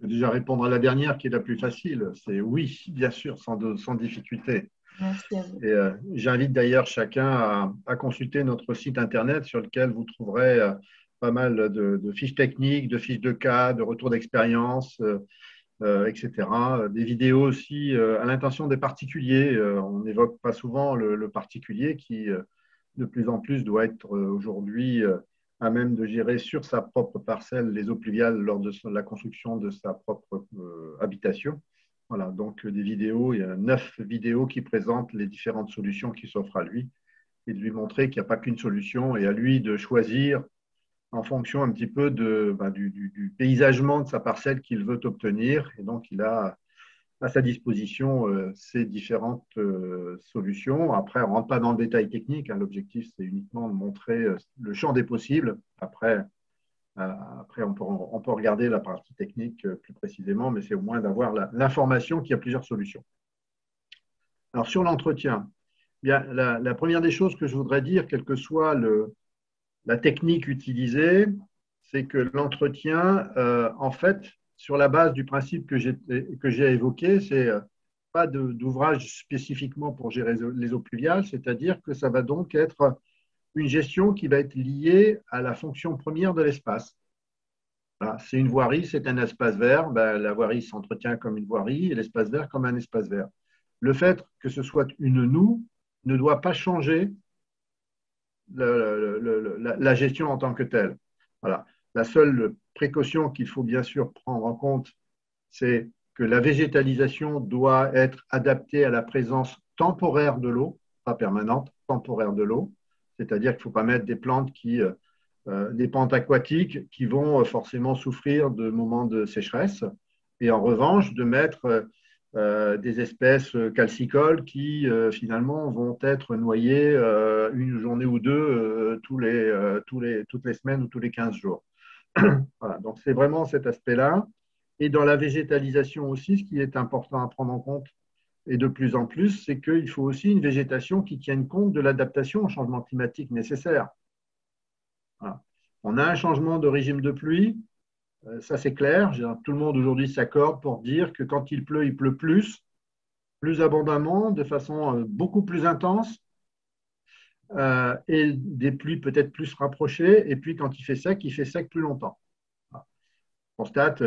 Je vais déjà répondre à la dernière qui est la plus facile. C'est oui, bien sûr, sans difficulté. Merci à vous. Et j'invite d'ailleurs chacun à consulter notre site internet sur lequel vous trouverez pas mal de fiches techniques, de fiches de cas, de retours d'expérience, etc. Des vidéos aussi à l'intention des particuliers. On n'évoque pas souvent le particulier qui, de plus en plus, doit être aujourd'hui à même de gérer sur sa propre parcelle les eaux pluviales lors de la construction de sa propre habitation. Voilà, donc des vidéos, il y a 9 vidéos qui présentent les différentes solutions qui s'offrent à lui et de lui montrer qu'il n'y a pas qu'une solution et à lui de choisir en fonction un petit peu du paysagement de sa parcelle qu'il veut obtenir. Et donc, il a à sa disposition ces différentes solutions. Après, on ne rentre pas dans le détail technique. Hein. L'objectif, c'est uniquement de montrer le champ des possibles. Après, on peut regarder la partie technique plus précisément, mais c'est au moins d'avoir l'information qu'il y a plusieurs solutions. Alors, sur l'entretien, bien, la première des choses que je voudrais dire, quelle que soit la technique utilisée, c'est que l'entretien, en fait, sur la base du principe que j'ai évoqué, c'est pas d'ouvrage spécifiquement pour gérer les eaux pluviales, c'est-à-dire que ça va donc être une gestion qui va être liée à la fonction première de l'espace. Voilà, c'est une voirie, c'est un espace vert, ben, la voirie s'entretient comme une voirie et l'espace vert comme un espace vert. Le fait que ce soit une noue ne doit pas changer la gestion en tant que telle. Voilà. La seule précaution qu'il faut bien sûr prendre en compte, c'est que la végétalisation doit être adaptée à la présence temporaire de l'eau, pas permanente, temporaire de l'eau. C'est-à-dire qu'il ne faut pas mettre des plantes des plantes aquatiques qui vont forcément souffrir de moments de sécheresse. Et en revanche, de mettre des espèces calcicoles qui finalement vont être noyées une journée ou deux toutes les semaines ou tous les 15 jours. Voilà, donc c'est vraiment cet aspect-là. Et dans la végétalisation aussi, ce qui est important à prendre en compte, et de plus en plus, c'est qu'il faut aussi une végétation qui tienne compte de l'adaptation au changement climatique nécessaire. Voilà. On a un changement de régime de pluie, ça c'est clair. Tout le monde aujourd'hui s'accorde pour dire que quand il pleut plus abondamment, de façon beaucoup plus intense, et des pluies peut-être plus rapprochées. Et puis quand il fait sec la longtemps. Voilà. On constate,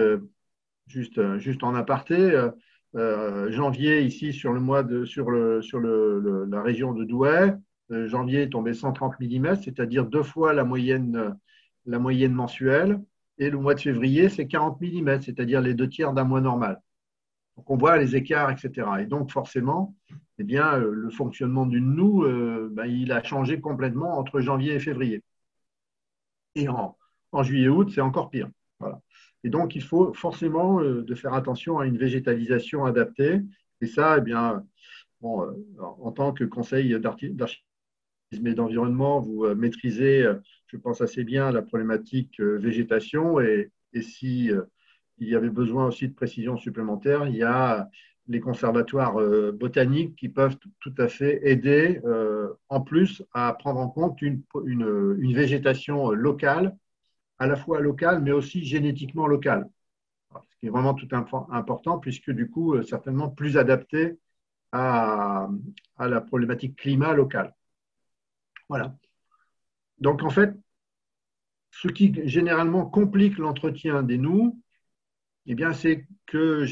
juste en aparté, janvier ici sur la région de Douai, janvier est tombé 130 mm, c'est-à-dire 2 fois la moyenne mensuelle. Et le mois de février, c'est 40 mm, c'est-à-dire les 2/3 d'un mois normal. Donc, on voit les écarts, etc. Et donc, forcément, eh bien, le fonctionnement d'une noue, il a changé complètement entre janvier et février. Et en juillet-août, c'est encore pire. Voilà. Et donc, il faut forcément de faire attention à une végétalisation adaptée. Et ça, eh bien, bon, en tant que conseil d'architecture et d'environnement, vous maîtrisez, je pense, assez bien la problématique végétation. Et si il y avait besoin aussi de précision supplémentaire, il y a les conservatoires botaniques qui peuvent tout à fait aider, en plus, à prendre en compte une végétation locale, à la fois locale, mais aussi génétiquement locale. Ce qui est vraiment tout important, puisque du coup, certainement plus adapté à la problématique climat locale. Voilà. Donc, en fait, ce qui généralement complique l'entretien des noues, eh bien, c'est que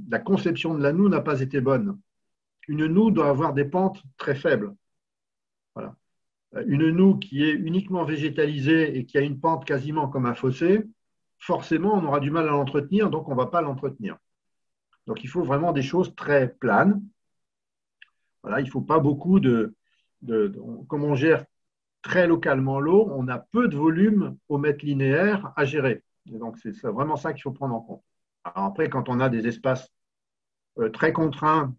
la conception de la noue n'a pas été bonne. Une noue doit avoir des pentes très faibles. Voilà. Une noue qui est uniquement végétalisée et qui a une pente quasiment comme un fossé, forcément, on aura du mal à l'entretenir, donc on ne va pas l'entretenir. Donc, il faut vraiment des choses très planes. Voilà, il ne faut pas beaucoup comme on gère très localement l'eau, on a peu de volume au mètre linéaire à gérer. Et donc, c'est vraiment ça qu'il faut prendre en compte. Alors après, quand on a des espaces très contraints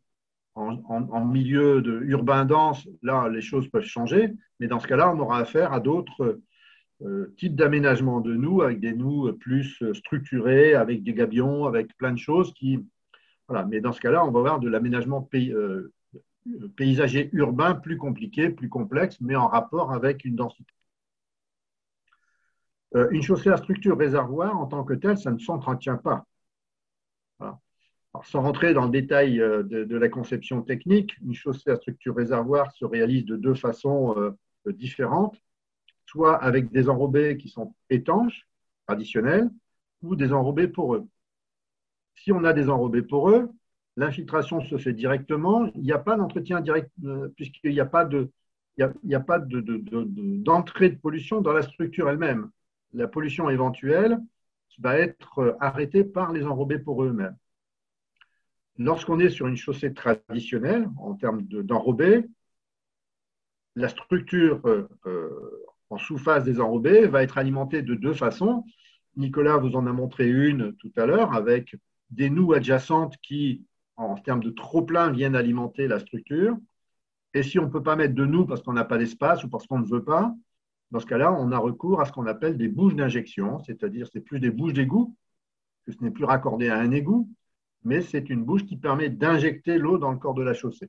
en milieu urbain dense, là, les choses peuvent changer. Mais dans ce cas-là, on aura affaire à d'autres types d'aménagement de noues, avec des noues plus structurées, avec des gabions, avec plein de choses Voilà. Mais dans ce cas-là, on va avoir de l'aménagement paysager urbain plus compliqué, plus complexe, mais en rapport avec une densité. Une chaussée à structure réservoir, en tant que telle, ça ne s'entretient pas. Voilà. Alors, sans rentrer dans le détail de la conception technique, une chaussée à structure réservoir se réalise de 2 façons différentes, soit avec des enrobés qui sont étanches, traditionnels, ou des enrobés poreux. Si on a des enrobés poreux, l'infiltration se fait directement, il n'y a pas d'entretien direct, puisqu'il n'y a pas d'entrée de pollution dans la structure elle-même. La pollution éventuelle va être arrêtée par les enrobés pour eux-mêmes. Lorsqu'on est sur une chaussée traditionnelle, en termes d'enrobés, la structure en sous-face des enrobés va être alimentée de 2 façons. Nicolas vous en a montré une tout à l'heure avec des noues adjacentes qui, en termes de trop-plein, viennent alimenter la structure. Et si on ne peut pas mettre de noues parce qu'on n'a pas d'espace ou parce qu'on ne veut pas, dans ce cas-là, on a recours à ce qu'on appelle des bouches d'injection, c'est-à-dire c'est plus des bouches d'égout, que ce n'est plus raccordé à un égout, mais c'est une bouche qui permet d'injecter l'eau dans le corps de la chaussée.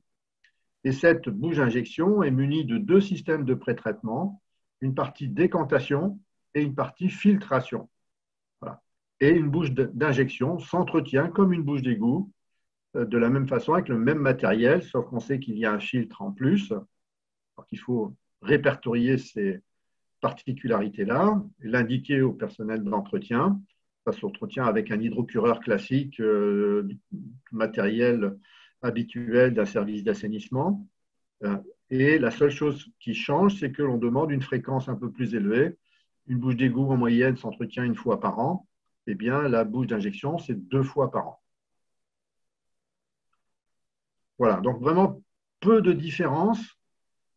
Et cette bouche d'injection est munie de 2 systèmes de pré-traitement, une partie décantation et une partie filtration. Voilà. Et une bouche d'injection s'entretient comme une bouche d'égout, de la même façon, avec le même matériel, sauf qu'on sait qu'il y a un filtre en plus. Donc, il faut répertorier ces particularités-là et l'indiquer au personnel d'entretien. Ça s'entretient avec un hydrocureur classique, matériel habituel d'un service d'assainissement. Et la seule chose qui change, c'est que l'on demande une fréquence un peu plus élevée. Une bouche d'égout en moyenne s'entretient 1 fois par an. Eh bien, la bouche d'injection, c'est 2 fois par an. Voilà, donc vraiment peu de différence.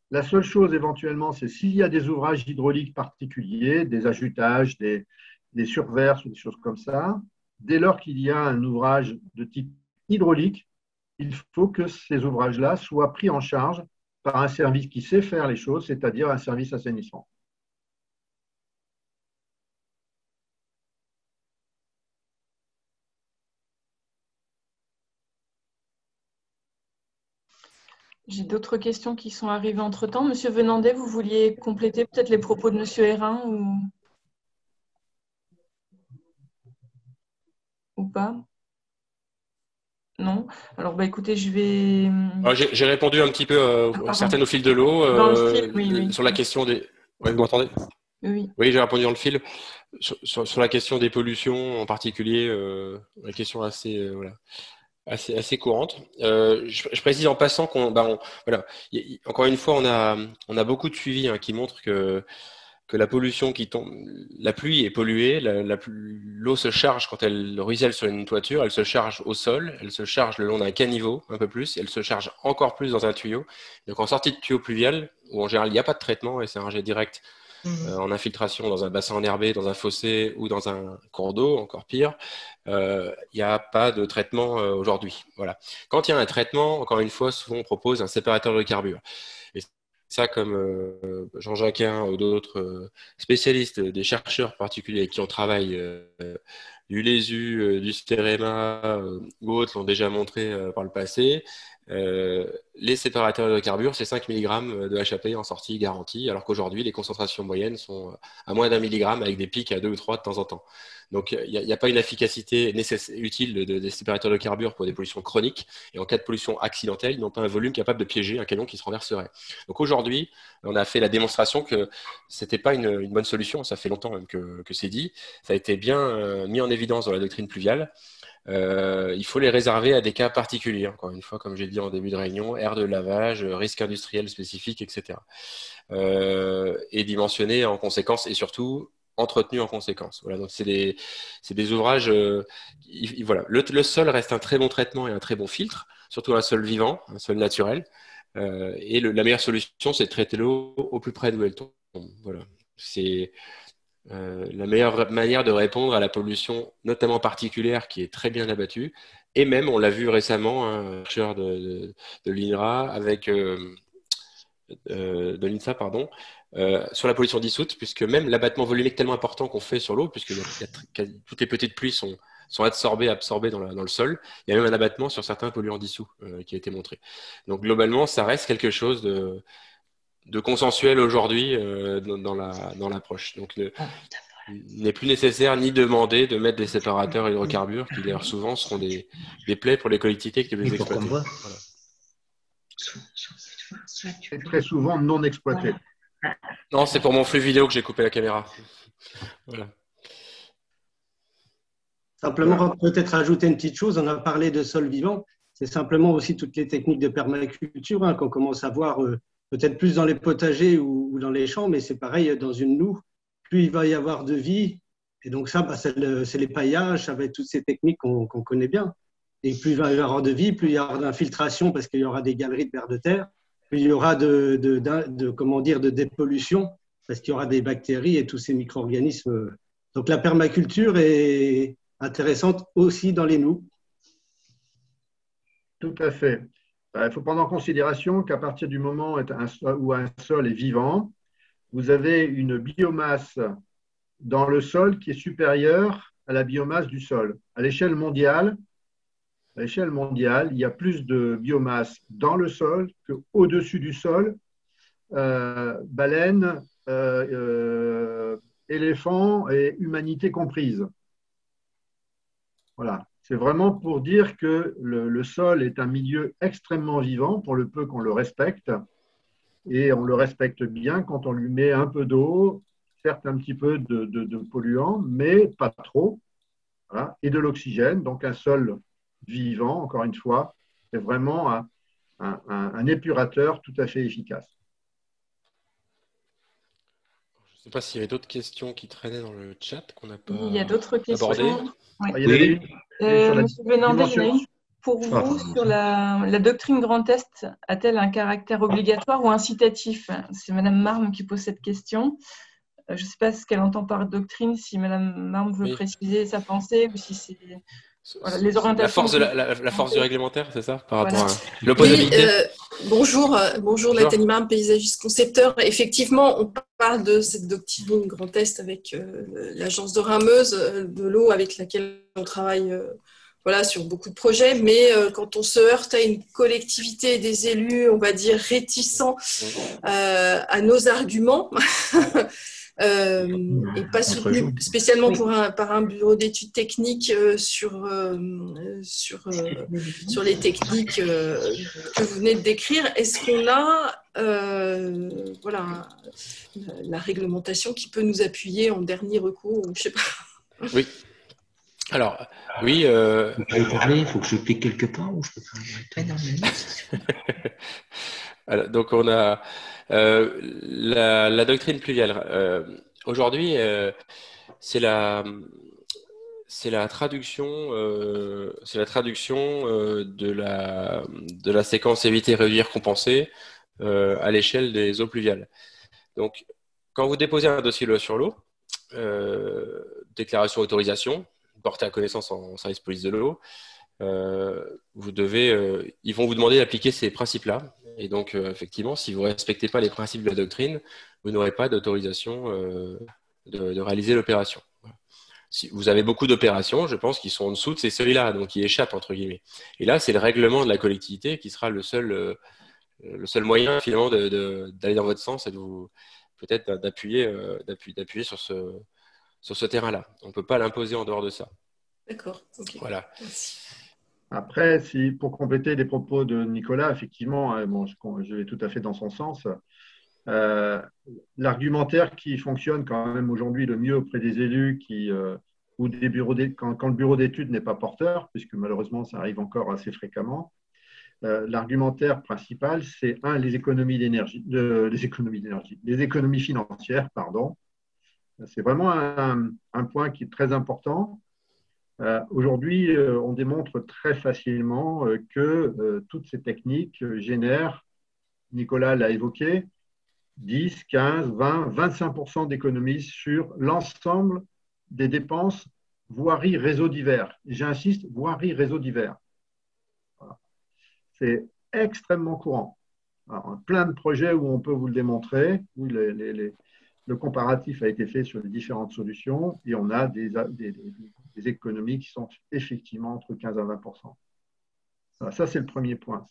La seule chose éventuellement, c'est s'il y a des ouvrages hydrauliques particuliers, des ajutages, des surverses ou des choses comme ça, dès lors qu'il y a un ouvrage de type hydraulique, il faut que ces ouvrages-là soient pris en charge par un service qui sait faire les choses, c'est-à-dire un service assainissement. J'ai d'autres questions qui sont arrivées entre-temps. Monsieur Venandet, vous vouliez compléter peut-être les propos de Monsieur Hérin ou pas? Non. Alors, écoutez, je vais… J'ai répondu un petit peu certaines au fil de l'eau sur la question des… Ouais, vous m'entendez? Oui. Oui, j'ai répondu dans le fil. Sur la question des pollutions en particulier, la question assez… assez courante. Je précise en passant voilà, encore une fois, on a beaucoup de suivi qui montre que la pollution qui tombe, la pluie est polluée, l'eau se charge quand elle ruisselle sur une toiture, elle se charge au sol, elle se charge le long d'un caniveau un peu plus, elle se charge encore plus dans un tuyau. Donc en sortie de tuyau pluvial, où en général il n'y a pas de traitement et c'est un jet direct en infiltration dans un bassin enherbé, dans un fossé ou dans un cours d'eau, encore pire, il n'y a pas de traitement aujourd'hui. Voilà. Quand il y a un traitement, encore une fois, souvent on propose un séparateur de carbure. Et ça, comme Jean Jacquin ou d'autres spécialistes, des chercheurs particuliers qui ont travaillé du LESU, du Sterema ou autres l'ont déjà montré par le passé, les séparateurs de carbure, c'est 5 mg de HAP en sortie garantie, alors qu'aujourd'hui, les concentrations moyennes sont à moins d'1 milligramme avec des pics à 2 ou 3 de temps en temps. Donc, il n'y a pas une efficacité utile des séparateurs de carbure pour des pollutions chroniques. Et en cas de pollution accidentelle, ils n'ont pas un volume capable de piéger un camion qui se renverserait. Donc, aujourd'hui, on a fait la démonstration que ce n'était pas une bonne solution. Ça fait longtemps même que c'est dit. Ça a été bien mis en évidence dans la doctrine pluviale. Il faut les réserver à des cas particuliers, encore une fois, comme j'ai dit en début de réunion, aire de lavage, risque industriel spécifique, etc. Et dimensionner en conséquence et surtout entretenu en conséquence. Voilà, donc c'est des ouvrages. Voilà, le sol reste un très bon traitement et un très bon filtre, surtout un sol vivant, un sol naturel. Et la meilleure solution, c'est de traiter l'eau au plus près d'où elle tombe. Voilà, c'est la meilleure manière de répondre à la pollution, notamment particulière, qui est très bien abattue. Et même, on l'a vu récemment, un chercheur de l'INRA avec de l'INSA, pardon, sur la pollution dissoute, puisque même l'abattement volumique tellement important qu'on fait sur l'eau, puisque toutes les petites pluies sont absorbées dans le sol, il y a même un abattement sur certains polluants dissous qui a été montré. Donc globalement, ça reste quelque chose de consensuel aujourd'hui dans l'approche. Donc, il n'est plus nécessaire ni demander de mettre des séparateurs hydrocarbures qui d'ailleurs souvent seront des plaies pour les collectivités qui les exploiter. Voilà. C'est très souvent non exploité. Non, c'est pour mon flux vidéo que j'ai coupé la caméra. Voilà. Simplement, peut-être ajouter une petite chose, on a parlé de sol vivant, c'est simplement aussi toutes les techniques de permaculture qu'on commence à voir peut-être plus dans les potagers ou dans les champs, mais c'est pareil dans une noue. Plus il va y avoir de vie, et donc ça, c'est les paillages, ça va être toutes ces techniques qu'on connaît bien. Et plus il va y avoir de vie, plus il y aura d'infiltration parce qu'il y aura des galeries de vers de terre, plus il y aura de dépollution parce qu'il y aura des bactéries et tous ces micro-organismes. Donc la permaculture est intéressante aussi dans les noues. Tout à fait. Il faut prendre en considération qu'à partir du moment où un sol est vivant, vous avez une biomasse dans le sol qui est supérieure à la biomasse du sol. À l'échelle mondiale, il y a plus de biomasse dans le sol qu'au-dessus du sol. Baleines, éléphants et humanité comprise. Voilà. C'est vraiment pour dire que le sol est un milieu extrêmement vivant, pour le peu qu'on le respecte. Et on le respecte bien quand on lui met un peu d'eau, certes un petit peu de polluants, mais pas trop. Voilà. Et de l'oxygène. Donc un sol vivant, encore une fois, c'est vraiment un épurateur tout à fait efficace. Je ne sais pas s'il y avait d'autres questions qui traînaient dans le chat qu'on n'a pas Il y a d'autres questions. abordées. Ouais. Il y en avait une sur la Monsieur Benandé, il y en a dimension. une pour vous sur la doctrine Grand Est. A-t-elle un caractère obligatoire ou incitatif? C'est Madame Marme qui pose cette question. Je ne sais pas ce qu'elle entend par doctrine, si Madame Marme veut préciser sa pensée ou si c'est voilà, les orientations. La force du réglementaire, c'est ça, par rapport à Oui, l'opposabilité. bonjour, Nathalie Marme, paysagiste concepteur. Effectivement, on parle de cette doctrine Grand Est avec l'agence de Rhin-Meuse de l'eau avec laquelle on travaille voilà, sur beaucoup de projets, mais quand on se heurte à une collectivité des élus, on va dire, réticents à nos arguments, et pas soutenu spécialement par un bureau d'études techniques sur les techniques que vous venez de décrire. Est-ce qu'on a voilà, la réglementation qui peut nous appuyer en dernier recours, je sais pas. Oui. Alors, oui. Vous pouvez parler, il faut que je clique quelque part ou je peux pas dans la liste. Alors, donc, on a la doctrine pluviale. Aujourd'hui, c'est la traduction, de la séquence éviter, réduire, compenser à l'échelle des eaux pluviales. Donc, quand vous déposez un dossier loi sur l'eau, déclaration autorisation, portée à connaissance en service police de l'eau, ils vont vous demander d'appliquer ces principes-là. Et donc, effectivement, si vous ne respectez pas les principes de la doctrine, vous n'aurez pas d'autorisation de réaliser l'opération. Si vous avez beaucoup d'opérations, je pense, qui sont en dessous de ces seuils-là, donc qui échappent, entre guillemets. Et là, c'est le règlement de la collectivité qui sera le seul moyen, finalement, d'aller dans votre sens et de vous peut-être d'appuyer sur ce terrain-là. On ne peut pas l'imposer en dehors de ça. D'accord. Okay. Voilà. Merci. Après, pour compléter les propos de Nicolas, effectivement, bon, je vais tout à fait dans son sens. L'argumentaire qui fonctionne quand même aujourd'hui le mieux auprès des élus ou des bureaux quand le bureau d'études n'est pas porteur, puisque malheureusement ça arrive encore assez fréquemment, l'argumentaire principal, c'est les économies financières, pardon. C'est vraiment un point qui est très important. Aujourd'hui, on démontre très facilement que toutes ces techniques génèrent, Nicolas l'a évoqué, 10, 15, 20, 25% d'économies sur l'ensemble des dépenses voirie réseau divers. J'insiste, voirie réseau divers. Voilà. C'est extrêmement courant. Alors, plein de projets où on peut vous le démontrer, où le comparatif a été fait sur les différentes solutions et on a des économies qui sont effectivement entre 15 à 20%. Ça, c'est le premier point.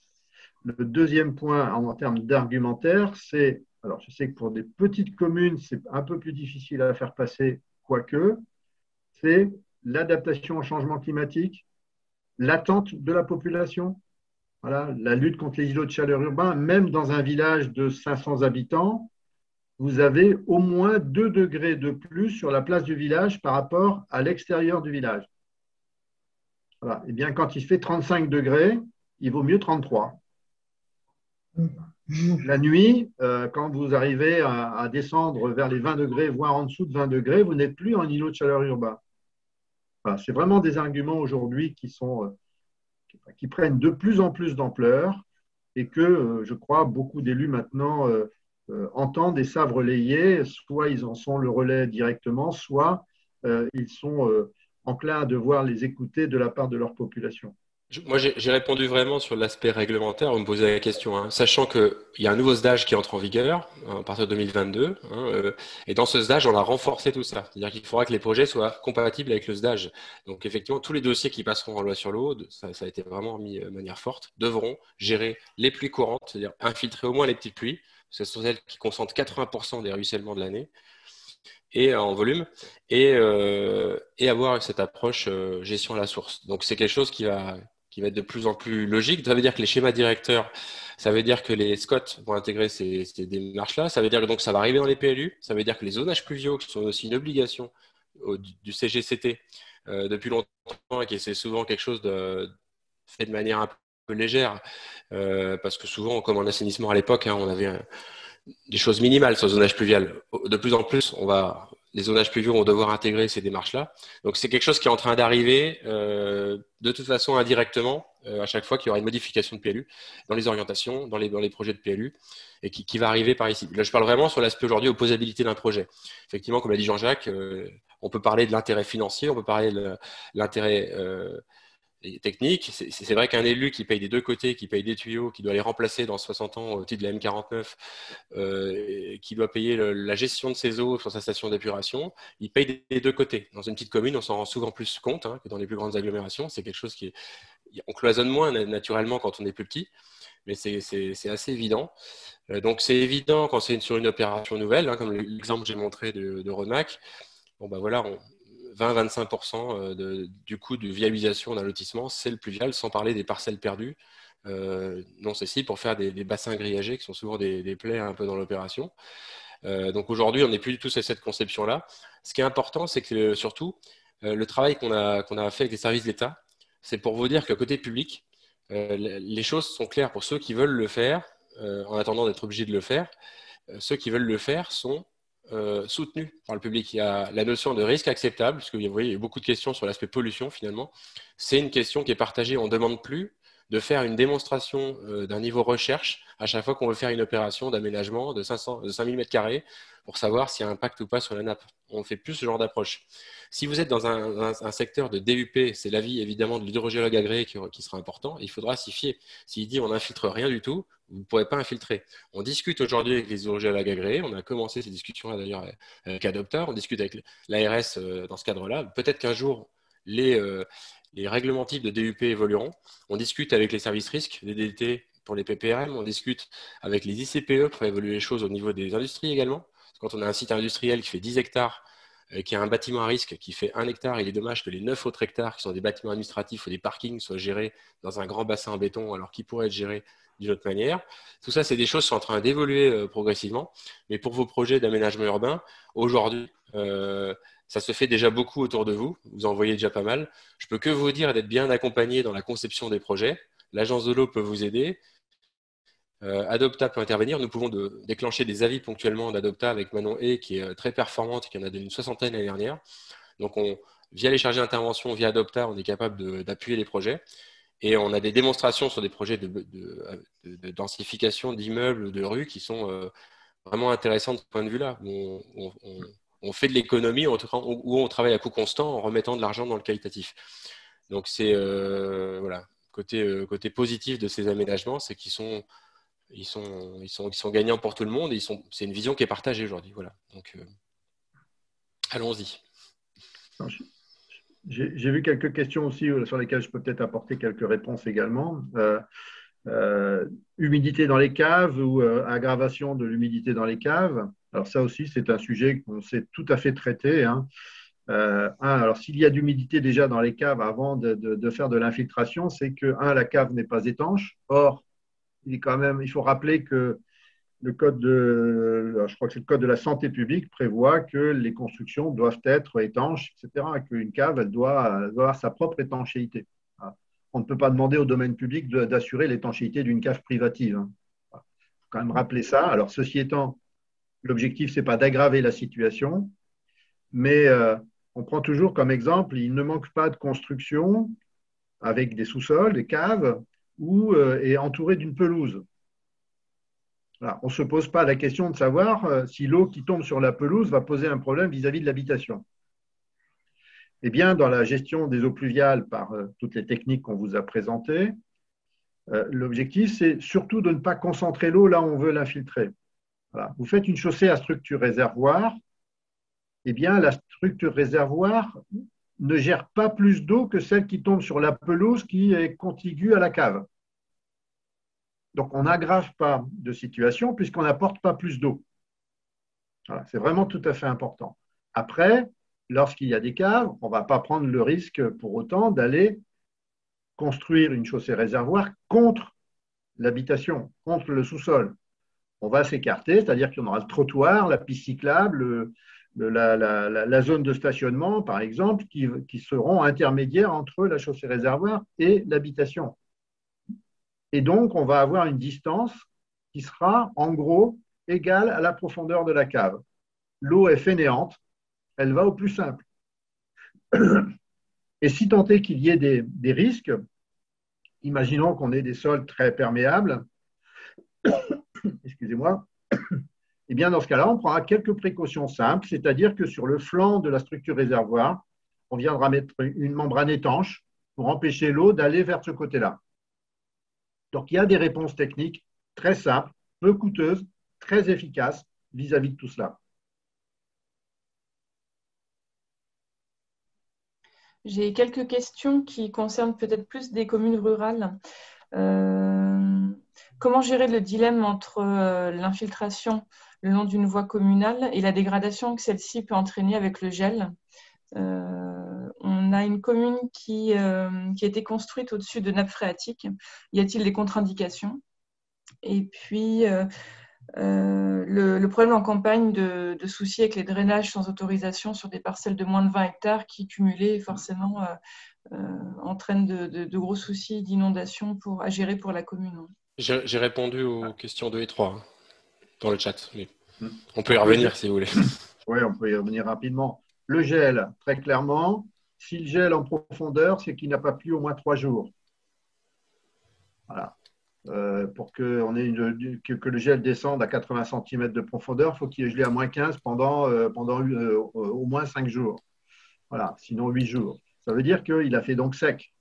Le deuxième point en termes d'argumentaire, c'est, alors je sais que pour des petites communes, c'est un peu plus difficile à faire passer, quoique, c'est l'adaptation au changement climatique, l'attente de la population, voilà, la lutte contre les îlots de chaleur urbains, même dans un village de 500 habitants, vous avez au moins 2 degrés de plus sur la place du village par rapport à l'extérieur du village. Voilà. Et bien, quand il fait 35 degrés, il vaut mieux 33. La nuit, quand vous arrivez à descendre vers les 20 degrés, voire en dessous de 20 degrés, vous n'êtes plus en îlot de chaleur urbain. Voilà. C'est vraiment des arguments aujourd'hui qui prennent de plus en plus d'ampleur et que, je crois, beaucoup d'élus maintenant entendent et savent relayer, soit ils en sont le relais directement, soit ils sont enclins à devoir les écouter de la part de leur population. Moi, j'ai répondu vraiment sur l'aspect réglementaire. Vous me posez la question, hein. Sachant qu'il y a un nouveau SDAGE qui entre en vigueur à partir de 2022. Et dans ce SDAGE, on a renforcé tout ça. C'est-à-dire qu'il faudra que les projets soient compatibles avec le SDAGE. Donc, effectivement, tous les dossiers qui passeront en loi sur l'eau, ça a été vraiment mis de manière forte, devront gérer les pluies courantes, c'est-à-dire infiltrer au moins les petites pluies. Ce sont celles qui concentrent 80% des ruissellements de l'année et en volume, et avoir cette approche gestion à la source. Donc, c'est quelque chose qui va être de plus en plus logique. Ça veut dire que les schémas directeurs, ça veut dire que les SCOT vont intégrer ces démarches-là. Ça veut dire que donc, ça va arriver dans les PLU. Ça veut dire que les zonages pluviaux, qui sont aussi une obligation du CGCT depuis longtemps, et qui c'est souvent quelque chose fait de manière un peu légère, parce que souvent, comme en assainissement à l'époque, on avait des choses minimales sur le zonage pluvial. De plus en plus, les zonages pluviaux vont devoir intégrer ces démarches-là. Donc, c'est quelque chose qui est en train d'arriver de toute façon indirectement à chaque fois qu'il y aura une modification de PLU dans les orientations, dans les projets de PLU, et qui va arriver par ici. Là, je parle vraiment sur l'aspect aujourd'hui opposabilité d'un projet. Effectivement, comme l'a dit Jean-Jacques, on peut parler de l'intérêt financier, on peut parler de l'intérêt technique. C'est vrai qu'un élu qui paye des deux côtés, qui paye des tuyaux, qui doit les remplacer dans 60 ans au titre de la M49, qui doit payer la gestion de ses eaux sur sa station d'épuration, il paye des deux côtés. Dans une petite commune, on s'en rend souvent plus compte que dans les plus grandes agglomérations. C'est quelque chose on cloisonne moins naturellement quand on est plus petit, mais c'est assez évident. Donc c'est évident quand c'est sur une opération nouvelle, comme l'exemple que j'ai montré de Ronac. Bon, ben voilà, 20-25% du coût de viabilisation d'un lotissement, c'est le pluvial, sans parler des parcelles perdues non cessibles pour faire des bassins grillagés qui sont souvent des plaies un peu dans l'opération. Donc aujourd'hui, on n'est plus du tout sur cette conception-là. Ce qui est important, c'est que surtout, le travail qu'on a fait avec les services de l'État, c'est pour vous dire que côté public, les choses sont claires pour ceux qui veulent le faire, en attendant d'être obligés de le faire. Ceux qui veulent le faire sont soutenus par le public. Il y a la notion de risque acceptable, parce que vous voyez, il y a beaucoup de questions sur l'aspect pollution finalement. C'est une question qui est partagée. On ne demande plus de faire une démonstration d'un niveau recherche à chaque fois qu'on veut faire une opération d'aménagement de 5000 m² pour savoir s'il y a un impact ou pas sur la nappe. On fait plus ce genre d'approche. Si vous êtes dans un secteur de DUP, c'est l'avis évidemment de l'hydrogéologue agréé qui sera important. Il faudra s'y fier. S'il dit on n'infiltre rien du tout, vous ne pourrez pas infiltrer. On discute aujourd'hui avec les hydrogéologues agréés. On a commencé ces discussions-là d'ailleurs avec Adopta. On discute avec l'ARS dans ce cadre-là. Peut-être qu'un jour, les règlements types de DUP évolueront. On discute avec les services risques, les DDT pour les PPRM. On discute avec les ICPE pour évoluer les choses au niveau des industries également. Quand on a un site industriel qui fait 10 hectares, qui a un bâtiment à risque qui fait 1 hectare, il est dommage que les 9 autres hectares, qui sont des bâtiments administratifs ou des parkings, soient gérés dans un grand bassin en béton, alors qu'ils pourraient être gérés d'une autre manière. Tout ça, c'est des choses qui sont en train d'évoluer progressivement. Mais pour vos projets d'aménagement urbain, aujourd'hui, ça se fait déjà beaucoup autour de vous. Vous en voyez déjà pas mal. Je peux que vous dire d'être bien accompagné dans la conception des projets. L'agence de l'eau peut vous aider. Adopta peut intervenir. Nous pouvons déclencher des avis ponctuellement d'Adopta avec Manon E, qui est très performante et qui en a donné une 60aine l'année dernière. Donc, via les chargés d'intervention, via Adopta, on est capable d'appuyer les projets. Et on a des démonstrations sur des projets de densification d'immeubles ou de rues qui sont vraiment intéressants de ce point de vue-là. On fait de l'économie où on travaille à coût constant en remettant de l'argent dans le qualitatif. Donc, c'est voilà, côté positif de ces aménagements, c'est qu'ils sont gagnants pour tout le monde et c'est une vision qui est partagée aujourd'hui. Voilà. Donc, allons-y. J'ai vu quelques questions aussi sur lesquelles je peux peut-être apporter quelques réponses également. Humidité dans les caves ou aggravation de l'humidité dans les caves. Alors ça aussi, c'est un sujet qu'on sait tout à fait traiter. Alors s'il y a d'humidité déjà dans les caves avant de faire de l'infiltration, c'est que, la cave n'est pas étanche. Or, il faut rappeler que je crois que c'est le code de la santé publique prévoit que les constructions doivent être étanches, etc. Qu'une cave, elle doit avoir sa propre étanchéité. On ne peut pas demander au domaine public d'assurer l'étanchéité d'une cave privative. Il faut quand même rappeler ça. Alors, ceci étant, l'objectif, ce n'est pas d'aggraver la situation, mais on prend toujours comme exemple, il ne manque pas de construction avec des sous-sols, des caves, est entouré d'une pelouse. Voilà. On ne se pose pas la question de savoir si l'eau qui tombe sur la pelouse va poser un problème vis-à-vis de l'habitation. Eh bien, dans la gestion des eaux pluviales par toutes les techniques qu'on vous a présentées, l'objectif, c'est surtout de ne pas concentrer l'eau là où on veut l'infiltrer. Voilà. Vous faites une chaussée à structure réservoir, eh bien, la structure réservoir ne gère pas plus d'eau que celle qui tombe sur la pelouse qui est contiguë à la cave. Donc, on n'aggrave pas de situation puisqu'on n'apporte pas plus d'eau. Voilà, c'est vraiment tout à fait important. Après, lorsqu'il y a des caves, on ne va pas prendre le risque pour autant d'aller construire une chaussée réservoir contre l'habitation, contre le sous-sol. On va s'écarter, c'est-à-dire qu'on aura le trottoir, la piste cyclable, la zone de stationnement, par exemple, qui seront intermédiaires entre la chaussée réservoir et l'habitation. Et donc, on va avoir une distance qui sera, en gros, égale à la profondeur de la cave. L'eau est fainéante, elle va au plus simple. Et si tant est qu'il y ait des risques, imaginons qu'on ait des sols très perméables, excusez-moi, eh bien, dans ce cas-là, on prendra quelques précautions simples, c'est-à-dire que sur le flanc de la structure réservoir, on viendra mettre une membrane étanche pour empêcher l'eau d'aller vers ce côté-là. Donc, il y a des réponses techniques très simples, peu coûteuses, très efficaces vis-à-vis de tout cela. J'ai quelques questions qui concernent peut-être plus des communes rurales. Comment gérer le dilemme entre l'infiltration le long d'une voie communale et la dégradation que celle-ci peut entraîner avec le gel? On a une commune qui a été construite au-dessus de nappes phréatiques. Y a-t-il des contre-indications? Et puis, le problème en campagne de soucis avec les drainages sans autorisation sur des parcelles de moins de 20 hectares qui, cumulés, forcément, entraînent de gros soucis d'inondation à gérer pour la commune. J'ai répondu aux questions 2 et 3 hein, dans le chat. Mais on peut y revenir si vous voulez. Oui, on peut y revenir rapidement. Le gel, très clairement, s'il gèle en profondeur, c'est qu'il n'a pas plu au moins 3 jours. Voilà. Pour que le gel descende à 80 cm de profondeur, il faut qu'il ait gelé à moins 15 pendant au moins 5 jours. Voilà, sinon 8 jours. Ça veut dire qu'il a fait donc sec.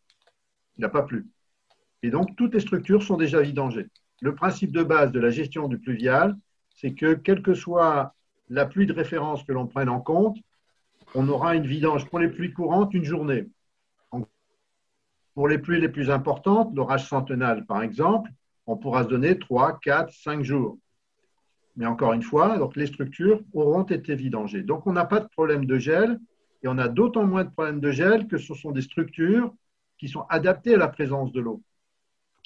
Il n'a pas plu. Et donc, toutes les structures sont déjà vidangées. Le principe de base de la gestion du pluvial, c'est que, quelle que soit la pluie de référence que l'on prenne en compte, on aura une vidange pour les pluies courantes une journée. Pour les pluies les plus importantes, l'orage centenal par exemple, on pourra se donner 3, 4, 5 jours. Mais encore une fois, donc les structures auront été vidangées. Donc on n'a pas de problème de gel et on a d'autant moins de problèmes de gel que ce sont des structures qui sont adaptées à la présence de l'eau.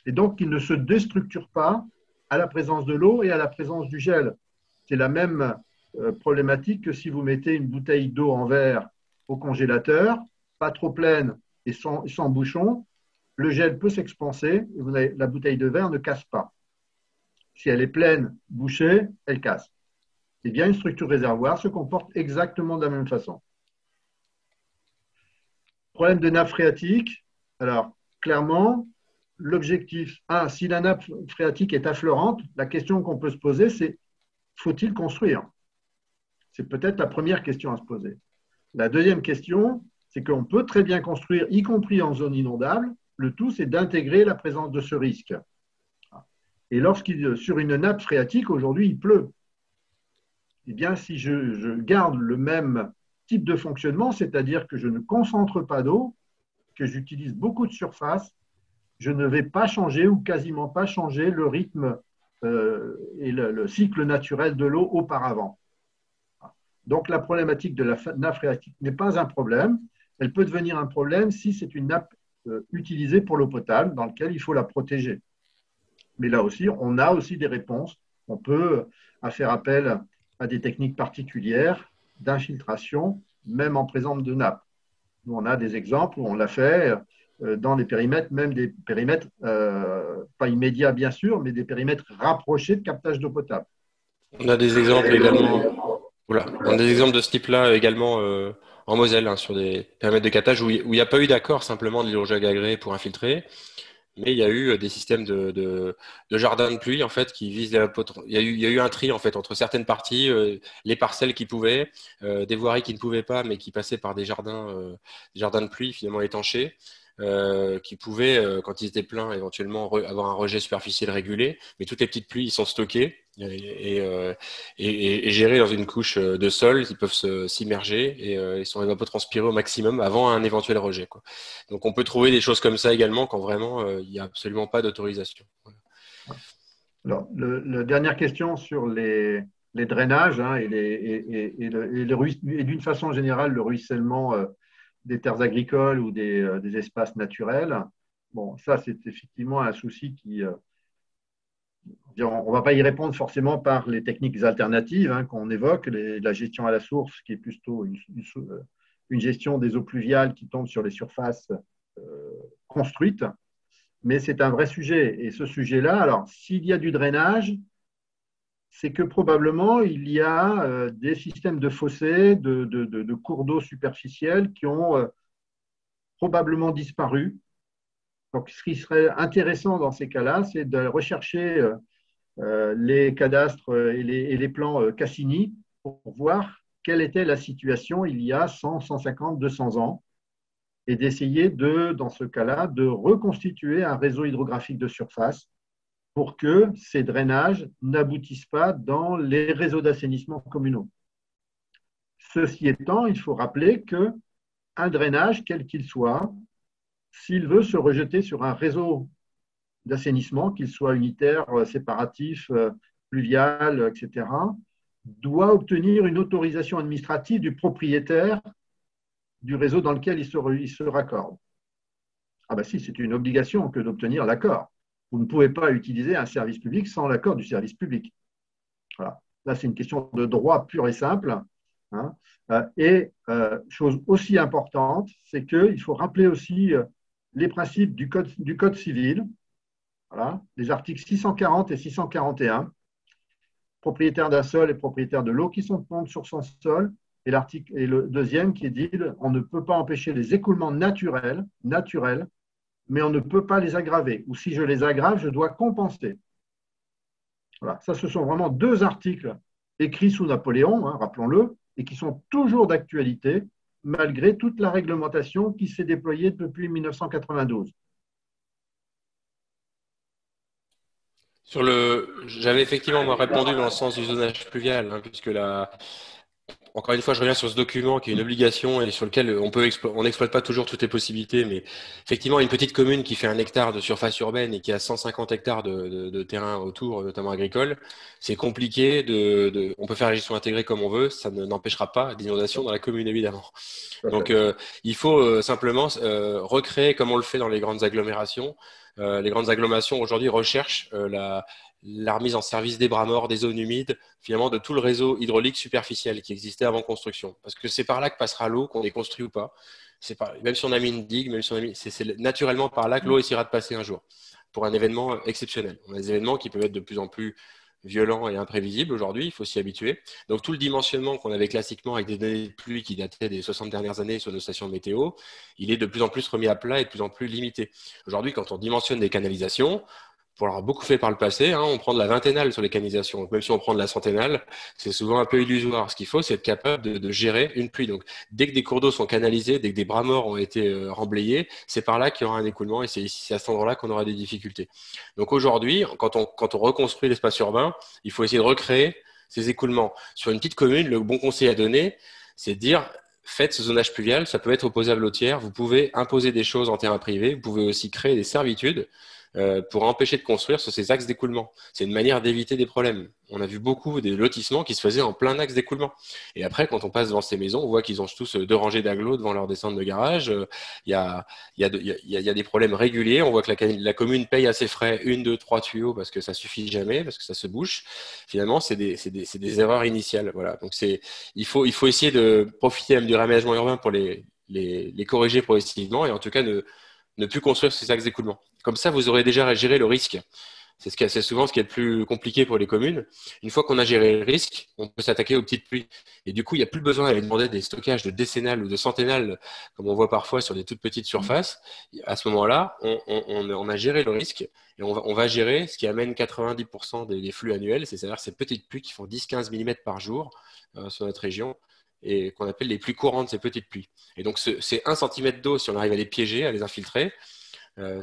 Et donc qui ne se déstructurent pas à la présence de l'eau et à la présence du gel. C'est la même problématique que si vous mettez une bouteille d'eau en verre au congélateur, pas trop pleine et sans bouchon, le gel peut s'expanser et la bouteille de verre ne casse pas. Si elle est pleine, bouchée, elle casse. Eh bien, une structure réservoir se comporte exactement de la même façon. Problème de nappe phréatique. Alors, clairement, l'objectif, si la nappe phréatique est affleurante, la question qu'on peut se poser, c'est faut-il construire? C'est peut-être la première question à se poser. La deuxième question, c'est qu'on peut très bien construire, y compris en zone inondable. Le tout, c'est d'intégrer la présence de ce risque. Et sur une nappe phréatique, aujourd'hui, il pleut. Eh bien, si je garde le même type de fonctionnement, c'est-à-dire que je ne concentre pas d'eau, que j'utilise beaucoup de surface, je ne vais pas changer ou quasiment pas changer le rythme et le cycle naturel de l'eau auparavant. Donc, la problématique de la nappe phréatique n'est pas un problème. Elle peut devenir un problème si c'est une nappe utilisée pour l'eau potable, dans laquelle il faut la protéger. Mais là aussi, on a aussi des réponses. On peut faire appel à des techniques particulières d'infiltration, même en présence de nappe. Nous, on a des exemples où on l'a fait dans des périmètres, même des périmètres, pas immédiats bien sûr, mais des périmètres rapprochés de captage d'eau potable. On a des exemples également. Voilà. On a des exemples de ce type-là également en Moselle, hein, sur des périmètres de captage où il n'y a pas eu d'accord simplement de l'hydrogène agréé pour infiltrer. Mais il y a eu des systèmes de jardins de pluie en fait qui visent il y a eu un tri en fait entre certaines parties, les parcelles qui pouvaient, des voiries qui ne pouvaient pas, mais qui passaient par des jardins de pluie finalement étanchés. Qui pouvaient, quand ils étaient pleins, éventuellement avoir un rejet superficiel régulé, mais toutes les petites pluies, ils sont stockées et gérées dans une couche de sol, ils peuvent s'immerger et ils sont évapotranspirés au maximum avant un éventuel rejet, quoi. Donc on peut trouver des choses comme ça également quand vraiment il n'y a absolument pas d'autorisation. Voilà. Alors, la dernière question sur les drainages hein, et d'une façon générale le ruissellement des terres agricoles ou des espaces naturels. Bon, ça, c'est effectivement un souci qui… on ne va pas y répondre forcément par les techniques alternatives hein, qu'on évoque, la gestion à la source, qui est plutôt une gestion des eaux pluviales qui tombent sur les surfaces construites. Mais c'est un vrai sujet. Et ce sujet-là, alors, s'il y a du drainage, c'est que probablement il y a des systèmes de fossés, de cours d'eau superficiels qui ont probablement disparu. Donc, ce qui serait intéressant dans ces cas-là, c'est de rechercher les cadastres et les plans Cassini pour voir quelle était la situation il y a 100, 150, 200 ans et d'essayer dans ce cas-là, de reconstituer un réseau hydrographique de surface pour que ces drainages n'aboutissent pas dans les réseaux d'assainissement communaux. Ceci étant, il faut rappeler qu'un drainage, quel qu'il soit, s'il veut se rejeter sur un réseau d'assainissement, qu'il soit unitaire, séparatif, pluvial, etc., doit obtenir une autorisation administrative du propriétaire du réseau dans lequel il se raccorde. Ah ben si, c'est une obligation que d'obtenir l'accord. Vous ne pouvez pas utiliser un service public sans l'accord du service public. Voilà. Là, c'est une question de droit pur et simple. Hein. Chose aussi importante, c'est qu'il faut rappeler aussi les principes du code civil, voilà, les articles 640 et 641, propriétaire d'un sol et propriétaire de l'eau qui sont sur son sol, et le deuxième qui dit on ne peut pas empêcher les écoulements naturels, mais on ne peut pas les aggraver. Ou si je les aggrave, je dois compenser. Voilà. Ça, ce sont vraiment deux articles écrits sous Napoléon, hein, rappelons-le, et qui sont toujours d'actualité, malgré toute la réglementation qui s'est déployée depuis 1992. J'avais effectivement répondu dans le sens du zonage pluvial, hein, puisque encore une fois, je reviens sur ce document qui est une obligation et sur lequel on n'exploite pas toujours toutes les possibilités, mais effectivement, une petite commune qui fait 1 hectare de surface urbaine et qui a 150 hectares de terrain autour, notamment agricole, c'est compliqué. On peut faire la gestion intégrée comme on veut, ça n'empêchera pas d'inondation dans la commune, évidemment. Donc, il faut simplement recréer comme on le fait dans les grandes agglomérations. Les grandes agglomérations aujourd'hui recherchent la remise en service des bras morts, des zones humides, finalement de tout le réseau hydraulique superficiel qui existait avant construction. Parce que c'est par là que passera l'eau, qu'on ait construit ou pas. Même si on a mis une digue, c'est naturellement par là que l'eau essaiera de passer un jour, pour un événement exceptionnel. On a des événements qui peuvent être de plus en plus violents et imprévisibles aujourd'hui, il faut s'y habituer. Donc tout le dimensionnement qu'on avait classiquement avec des données de pluie qui dataient des 60 dernières années sur nos stations météo, il est de plus en plus remis à plat et de plus en plus limité. Aujourd'hui, quand on dimensionne des canalisations, pour l'avoir beaucoup fait par le passé, hein, on prend de la vingtainale sur les canalisations. Donc, même si on prend de la centennale, c'est souvent un peu illusoire. Ce qu'il faut, c'est être capable de gérer une pluie. Donc, dès que des cours d'eau sont canalisés, dès que des bras morts ont été remblayés, c'est par là qu'il y aura un écoulement et c'est à cet endroit-là qu'on aura des difficultés. Donc, aujourd'hui, quand on reconstruit l'espace urbain, il faut essayer de recréer ces écoulements. Sur une petite commune, le bon conseil à donner, c'est de dire… Faites ce zonage pluvial, ça peut être opposable au tiers. Vous pouvez imposer des choses en terrain privé. Vous pouvez aussi créer des servitudes pour empêcher de construire sur ces axes d'écoulement. C'est une manière d'éviter des problèmes. On a vu beaucoup des lotissements qui se faisaient en plein axe d'écoulement. Et après, quand on passe devant ces maisons, on voit qu'ils ont tous 2 rangées d'agglos devant leur descente de garage. Il y a des problèmes réguliers. On voit que la commune paye à ses frais 1, 2, 3 tuyaux parce que ça suffit jamais, parce que ça se bouche. Finalement, c'est des erreurs initiales. Voilà. Donc il faut essayer de profiter même du réaménagement urbain pour les corriger progressivement et en tout cas ne plus construire ces axes d'écoulement. Comme ça, vous aurez déjà géré le risque C'est c'est souvent ce qui est le plus compliqué pour les communes. Une fois qu'on a géré le risque, on peut s'attaquer aux petites pluies. Et du coup, il n'y a plus besoin d'aller demander des stockages de décennales ou de centennales, comme on voit parfois sur des toutes petites surfaces. À ce moment-là, on a géré le risque et on va gérer ce qui amène 90% des flux annuels, c'est-à-dire ces petites pluies qui font 10-15 mm par jour sur notre région et qu'on appelle les pluies courantes, ces petites pluies. Et donc, c'est 1 cm d'eau, si on arrive à les piéger, à les infiltrer,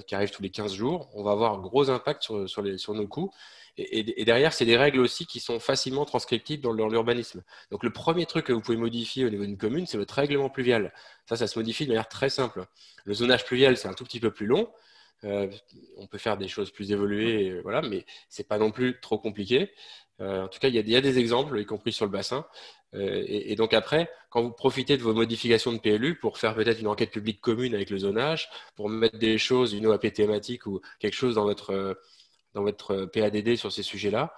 qui arrivent tous les 15 jours, on va avoir un gros impact sur nos coûts. Et derrière, c'est des règles aussi qui sont facilement transcriptibles dans l'urbanisme. Donc, le premier truc que vous pouvez modifier au niveau d'une commune, c'est votre règlement pluvial. Ça se modifie de manière très simple. Le zonage pluvial, c'est un tout petit peu plus long. On peut faire des choses plus évoluées, voilà, mais c'est pas non plus trop compliqué. En tout cas, il y a des exemples, y compris sur le bassin. Et donc après, quand vous profitez de vos modifications de PLU pour faire peut-être une enquête publique commune avec le zonage, pour mettre des choses, une OAP thématique ou quelque chose dans votre PADD sur ces sujets-là,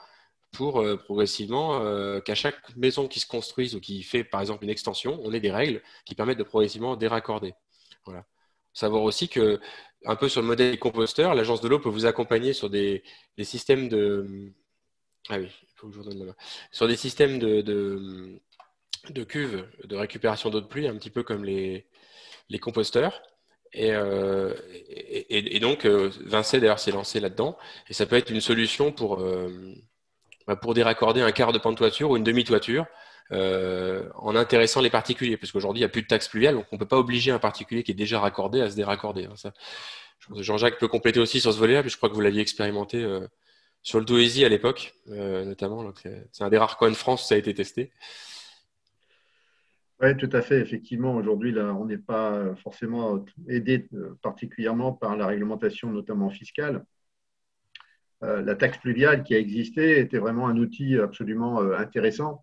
pour progressivement qu'à chaque maison qui se construise ou qui fait par exemple une extension, on ait des règles qui permettent de progressivement déraccorder. Voilà. Savoir aussi que, un peu sur le modèle des composteurs, l'agence de l'eau peut vous accompagner sur des systèmes de... Ah oui, il faut que je vous donne la main. Sur des systèmes de cuves de récupération d'eau de pluie, un petit peu comme les composteurs. Et donc, Vincey, d'ailleurs, s'est lancé là-dedans. Et ça peut être une solution pour déraccorder un quart de pan de toiture ou une demi-toiture en intéressant les particuliers. Parce qu'aujourd'hui, il n'y a plus de taxe pluviale, donc on ne peut pas obliger un particulier qui est déjà raccordé à se déraccorder. Hein, ça. Jean-Jacques peut compléter aussi sur ce volet-là, mais je crois que vous l'aviez expérimenté sur le Douaisis à l'époque, notamment. C'est un des rares coins de France où ça a été testé. Oui, tout à fait. Effectivement, aujourd'hui, là, on n'est pas forcément aidé particulièrement par la réglementation, notamment fiscale. La taxe pluviale qui a existé était vraiment un outil absolument intéressant.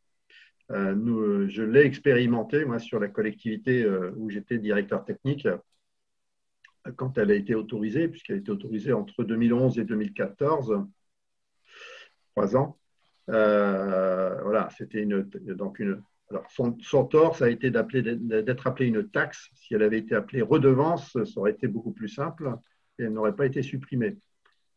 Je l'ai expérimenté, moi, sur la collectivité où j'étais directeur technique, quand elle a été autorisée, puisqu'elle a été autorisée entre 2011 et 2014, 3 ans. Voilà, c'était alors, son tort, ça a été d'être appelé une taxe. Si elle avait été appelée redevance, ça aurait été beaucoup plus simple et elle n'aurait pas été supprimée.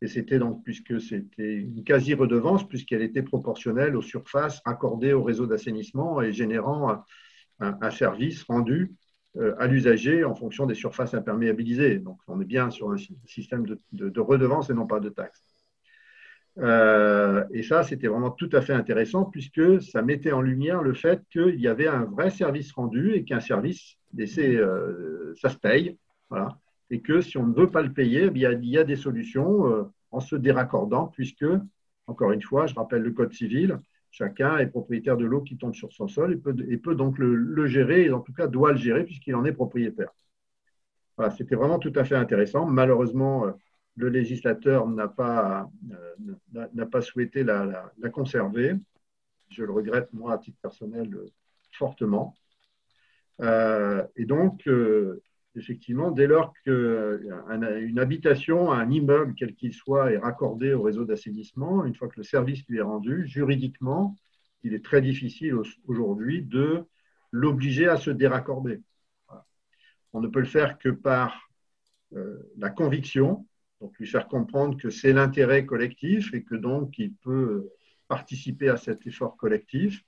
Et c'était donc, puisque c'était une quasi-redevance, puisqu'elle était proportionnelle aux surfaces accordées au réseau d'assainissement et générant un service rendu à l'usager en fonction des surfaces imperméabilisées. Donc, on est bien sur un système de redevance et non pas de taxe. Et ça, c'était vraiment tout à fait intéressant puisque ça mettait en lumière le fait qu'il y avait un vrai service rendu et qu'un service, ça se paye. Voilà. Et que si on ne veut pas le payer, il y a des solutions en se déraccordant puisque, encore une fois, je rappelle le Code civil, chacun est propriétaire de l'eau qui tombe sur son sol et peut donc le gérer, et en tout cas doit le gérer puisqu'il en est propriétaire. Voilà, c'était vraiment tout à fait intéressant. Malheureusement, le législateur n'a pas souhaité la conserver. Je le regrette, moi, à titre personnel, fortement. Et donc, effectivement, dès lors qu'une habitation, un immeuble, quel qu'il soit, est raccordé au réseau d'assainissement, une fois que le service lui est rendu, juridiquement, il est très difficile aujourd'hui de l'obliger à se déraccorder. Voilà. On ne peut le faire que par la conviction, donc lui faire comprendre que c'est l'intérêt collectif et que donc il peut participer à cet effort collectif,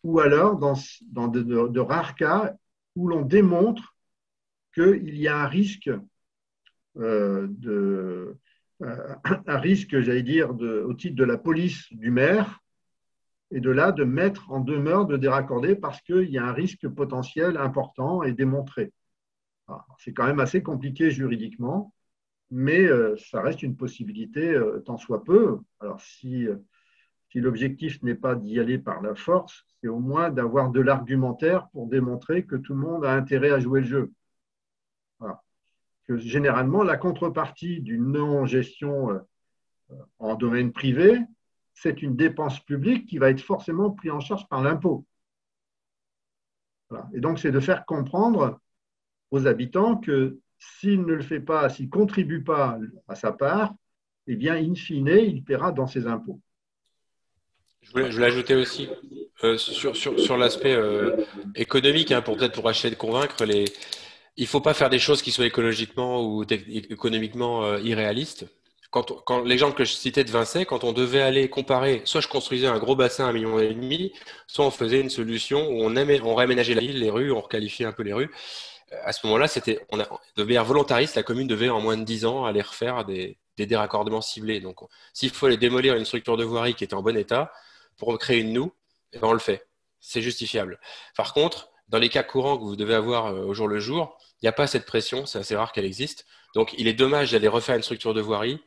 ou alors dans de rares cas où l'on démontre qu'il y a un risque, j'allais dire, au titre de la police du maire, et de là de mettre en demeure de déraccorder parce qu'il y a un risque potentiel important et démontré. C'est quand même assez compliqué juridiquement, mais ça reste une possibilité tant soit peu. Alors si l'objectif n'est pas d'y aller par la force, c'est au moins d'avoir de l'argumentaire pour démontrer que tout le monde a intérêt à jouer le jeu. Voilà. Que généralement, la contrepartie d'une non-gestion en domaine privé, c'est une dépense publique qui va être forcément prise en charge par l'impôt. Voilà. Et donc, c'est de faire comprendre aux habitants que s'il ne le fait pas, s'il ne contribue pas à sa part, eh bien, in fine, il paiera dans ses impôts. Je voulais ajouter aussi sur l'aspect économique, hein, peut-être pour acheter de convaincre il ne faut pas faire des choses qui soient écologiquement ou économiquement irréalistes. quand l'exemple que je citais de Vincey, quand on devait aller comparer, soit je construisais un gros bassin à 1,5 million, soit on faisait une solution où on réaménageait la ville, les rues, on requalifiait un peu les rues. À ce moment-là, de manière volontariste, la commune devait en moins de 10 ans aller refaire des déraccordements ciblés. Donc, s'il faut aller démolir une structure de voirie qui était en bon état pour créer une noue, eh ben, on le fait. C'est justifiable. Par contre, dans les cas courants que vous devez avoir au jour le jour, il n'y a pas cette pression, c'est assez rare qu'elle existe. Donc, il est dommage d'aller refaire une structure de voirie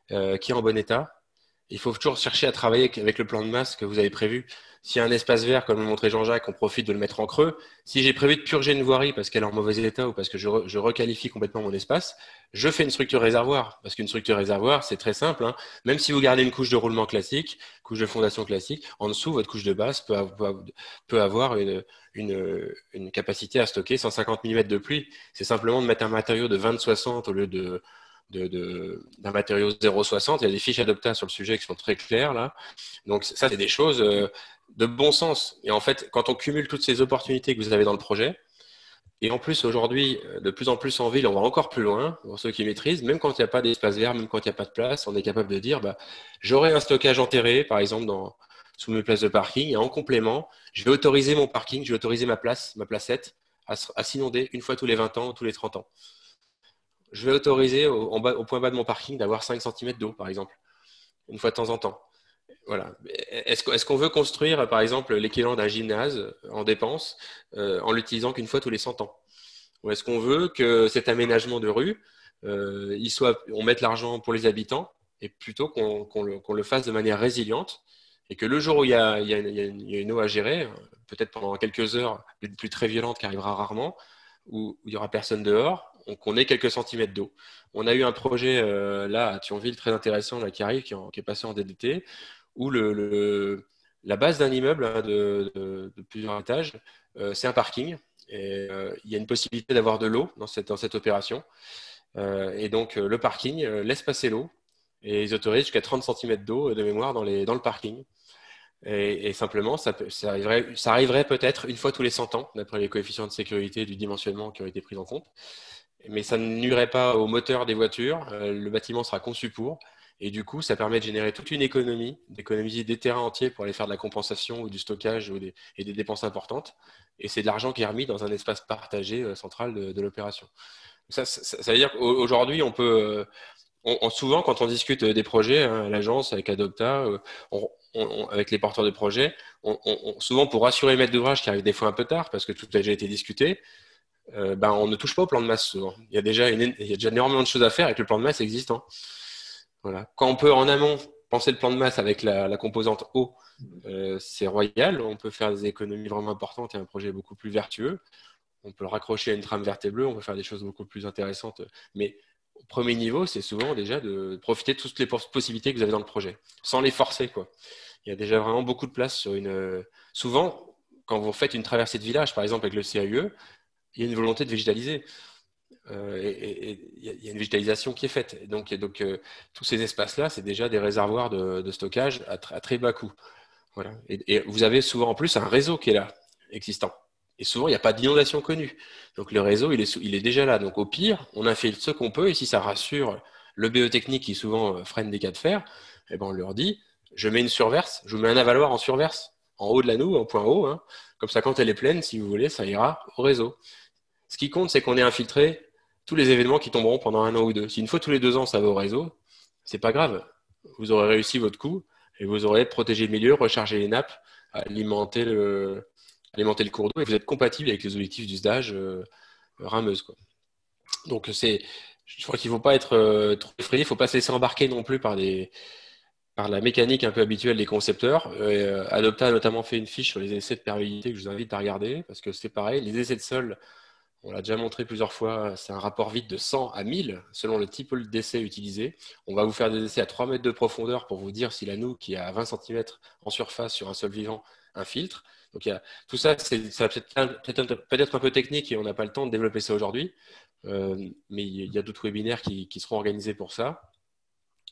qui est en bon état. Il faut toujours chercher à travailler avec le plan de masse que vous avez prévu. S'il y a un espace vert, comme le montrait Jean-Jacques, on profite de le mettre en creux. Si j'ai prévu de purger une voirie parce qu'elle est en mauvais état ou parce que je requalifie complètement mon espace, je fais une structure réservoir. Parce qu'une structure réservoir, c'est très simple, hein. Même si vous gardez une couche de roulement classique, couche de fondation classique, en dessous, votre couche de base peut avoir une capacité à stocker 150 mm de pluie. C'est simplement de mettre un matériau de 20-60 au lieu d'un matériau 0,60. Il y a des fiches Adopta sur le sujet qui sont très claires là. Donc ça, c'est des choses de bon sens. Et en fait, quand on cumule toutes ces opportunités que vous avez dans le projet, et en plus aujourd'hui, de plus en plus en ville, on va encore plus loin, pour ceux qui maîtrisent, même quand il n'y a pas d'espace vert, même quand il n'y a pas de place, on est capable de dire, j'aurai un stockage enterré, par exemple, sous mes places de parking, et en complément, je vais autoriser mon parking, je vais autoriser ma placette à s'inonder une fois tous les 20 ans ou tous les 30 ans. Je vais autoriser au point bas de mon parking d'avoir 5 cm d'eau, par exemple, une fois de temps en temps. Voilà. Est-ce qu'on veut construire, par exemple, l'équivalent d'un gymnase en dépenses en l'utilisant qu'une fois tous les 100 ans? Ou est-ce qu'on veut que cet aménagement de rue, on mette l'argent pour les habitants et plutôt qu'on le fasse de manière résiliente et que le jour où il y a une eau à gérer, peut-être pendant quelques heures, une pluie très violente qui arrivera rarement, où il n'y aura personne dehors, qu'on ait quelques centimètres d'eau. On a eu un projet là à Thionville très intéressant là, qui arrive, qui est passé en DDT, où la base d'un immeuble de plusieurs étages, c'est un parking. Et il y a une possibilité d'avoir de l'eau dans cette opération. Et donc, le parking laisse passer l'eau et ils autorisent jusqu'à 30 cm d'eau de mémoire dans le parking. Et simplement, ça arriverait peut-être une fois tous les 100 ans, d'après les coefficients de sécurité du dimensionnement qui ont été pris en compte. Mais ça ne nuirait pas au moteur des voitures. Le bâtiment sera conçu pour. Et du coup, ça permet de générer toute une économie, d'économiser des terrains entiers pour aller faire de la compensation ou du stockage et des dépenses importantes. Et c'est de l'argent qui est remis dans un espace partagé central de l'opération. Ça veut dire qu'aujourd'hui, on peut... souvent, quand on discute des projets, à l'agence, avec Adopta, avec les porteurs de projets, souvent pour rassurer les maîtres d'ouvrage qui arrivent des fois un peu tard, parce que tout a déjà été discuté, on ne touche pas au plan de masse souvent. Il y a déjà énormément de choses à faire avec le plan de masse existant. Voilà. Quand on peut en amont penser le plan de masse avec la composante eau, c'est royal. On peut faire des économies vraiment importantes et un projet beaucoup plus vertueux. On peut le raccrocher à une trame verte et bleue, on peut faire des choses beaucoup plus intéressantes. Mais au premier niveau, c'est souvent déjà de profiter de toutes les possibilités que vous avez dans le projet, sans les forcer, quoi. Il y a déjà vraiment beaucoup de place sur Souvent, quand vous faites une traversée de village, par exemple avec le CAUE, il y a une volonté de végétaliser. Et il y a une végétalisation qui est faite. Et donc tous ces espaces-là, c'est déjà des réservoirs de stockage à très bas coût. Voilà. Et vous avez souvent en plus un réseau qui est là, existant. Et souvent, il n'y a pas d'inondation connue. Donc le réseau, il est déjà là. Donc au pire, on infiltre ce qu'on peut. Et si ça rassure le BE technique qui souvent freine des cas de fer, eh ben, on leur dit, je mets une surverse, je vous mets un avaloir en surverse, en haut de la noue, en point haut. Hein. Comme ça, quand elle est pleine, si vous voulez, ça ira au réseau. Ce qui compte, c'est qu'on ait infiltré tous les événements qui tomberont pendant 1 an ou 2. Si une fois tous les 2 ans, ça va au réseau, c'est pas grave. Vous aurez réussi votre coup et vous aurez protégé le milieu, rechargé les nappes, alimenter le cours d'eau et vous êtes compatible avec les objectifs d'usage rameuse, quoi. Donc, je crois qu'il ne faut pas être trop effrayé, il ne faut pas se laisser embarquer non plus par la mécanique un peu habituelle des concepteurs. Adopta a notamment fait une fiche sur les essais de perméabilité que je vous invite à regarder parce que c'est pareil, les essais de sol, on l'a déjà montré plusieurs fois, c'est un rapport vide de 100 à 1000 selon le type d'essai utilisé. On va vous faire des essais à 3 mètres de profondeur pour vous dire si la noue qui est à 20 cm en surface sur un sol vivant infiltre. Donc tout ça, ça va peut-être un peu technique et on n'a pas le temps de développer ça aujourd'hui. Mais il y a d'autres webinaires qui seront organisés pour ça.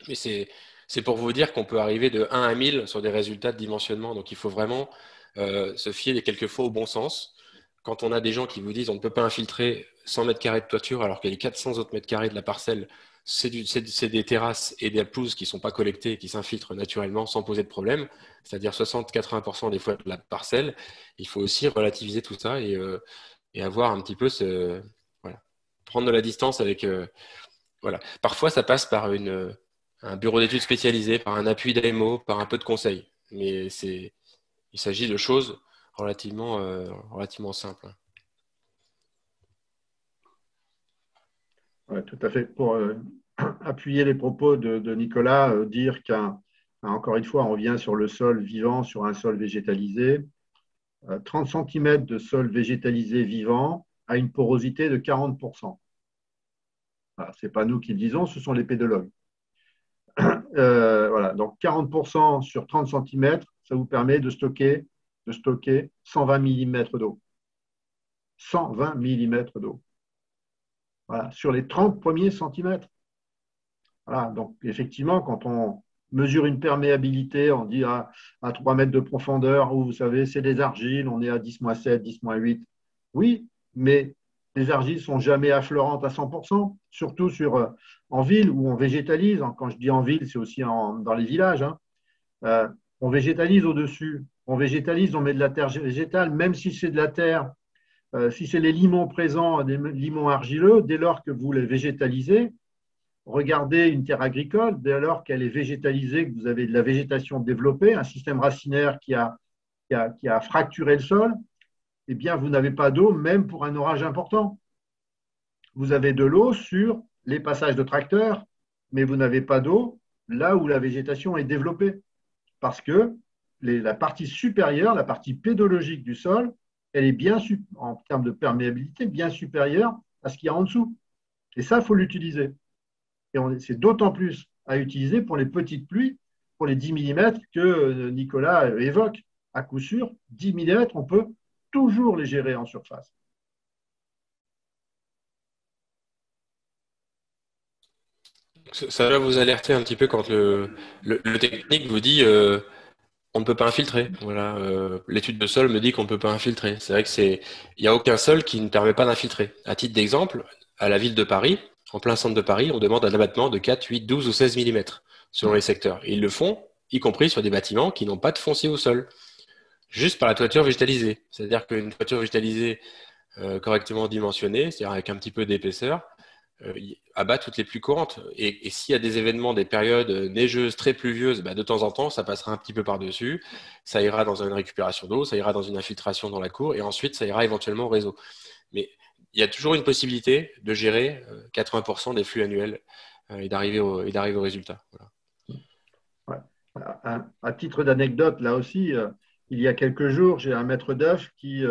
Mais c'est pour vous dire qu'on peut arriver de 1 à 1000 sur des résultats de dimensionnement. Donc il faut vraiment se fier quelquefois au bon sens. quand on a des gens qui vous disent on ne peut pas infiltrer 100 mètres carrés de toiture alors que les 400 autres mètres carrés de la parcelle, c'est des terrasses et des pelouses qui ne sont pas collectées et qui s'infiltrent naturellement sans poser de problème, c'est-à-dire 60-80% des fois de la parcelle, il faut aussi relativiser tout ça et avoir un petit peu voilà, prendre de la distance avec... voilà. Parfois, ça passe par un bureau d'études spécialisé, par un appui d'AMO, par un peu de conseil. Mais il s'agit de choses relativement simples. Ouais, tout à fait. Pour appuyer les propos de Nicolas, dire qu'encore une fois, on vient sur le sol vivant, sur un sol végétalisé. 30 cm de sol végétalisé vivant a une porosité de 40%. Voilà, ce n'est pas nous qui le disons, ce sont les pédologues. Voilà, donc 40% sur 30 cm, ça vous permet de stocker 120 mm d'eau. 120 mm d'eau. Voilà, sur les 30 premiers centimètres. Voilà, donc effectivement, quand on mesure une perméabilité, on dit à 3 mètres de profondeur, où vous savez, c'est des argiles, on est à 10-7, 10-8. Oui, mais les argiles ne sont jamais affleurantes à 100%, surtout en ville où on végétalise. Quand je dis en ville, c'est aussi dans les villages. Hein. On végétalise au-dessus. On végétalise, on met de la terre végétale, même si c'est de la terre, si c'est les limons présents, des limons argileux, dès lors que vous les végétalisez, regardez une terre agricole, dès lors qu'elle est végétalisée, que vous avez de la végétation développée, un système racinaire qui a fracturé le sol, eh bien, vous n'avez pas d'eau, même pour un orage important. Vous avez de l'eau sur les passages de tracteurs, mais vous n'avez pas d'eau là où la végétation est développée. Parce que la partie supérieure, la partie pédologique du sol, elle est bien, en termes de perméabilité, bien supérieure à ce qu'il y a en dessous. Et ça, il faut l'utiliser. Et c'est d'autant plus à utiliser pour les petites pluies, pour les 10 mm que Nicolas évoque. À coup sûr, 10 mm, on peut toujours les gérer en surface. Ça va vous alerter un petit peu quand le technique vous dit on ne peut pas infiltrer. Voilà, l'étude de sol me dit qu'on ne peut pas infiltrer. C'est vrai que il n'y a aucun sol qui ne permet pas d'infiltrer. À titre d'exemple, à la ville de Paris, en plein centre de Paris, on demande un abattement de 4, 8, 12 ou 16 mm selon les secteurs. Et ils le font, y compris sur des bâtiments qui n'ont pas de foncier au sol, juste par la toiture végétalisée. C'est-à-dire qu'une toiture végétalisée correctement dimensionnée, c'est-à-dire avec un petit peu d'épaisseur, abat toutes les plus courantes. Et s'il y a des événements, des périodes neigeuses, très pluvieuses, de temps en temps, ça passera un petit peu par-dessus. Ça ira dans une récupération d'eau, ça ira dans une infiltration dans la cour, et ensuite, ça ira éventuellement au réseau. Mais il y a toujours une possibilité de gérer 80% des flux annuels et d'arriver au résultat. Voilà. Ouais. À titre d'anecdote, là aussi, il y a quelques jours, j'ai un maître d'œuvre qui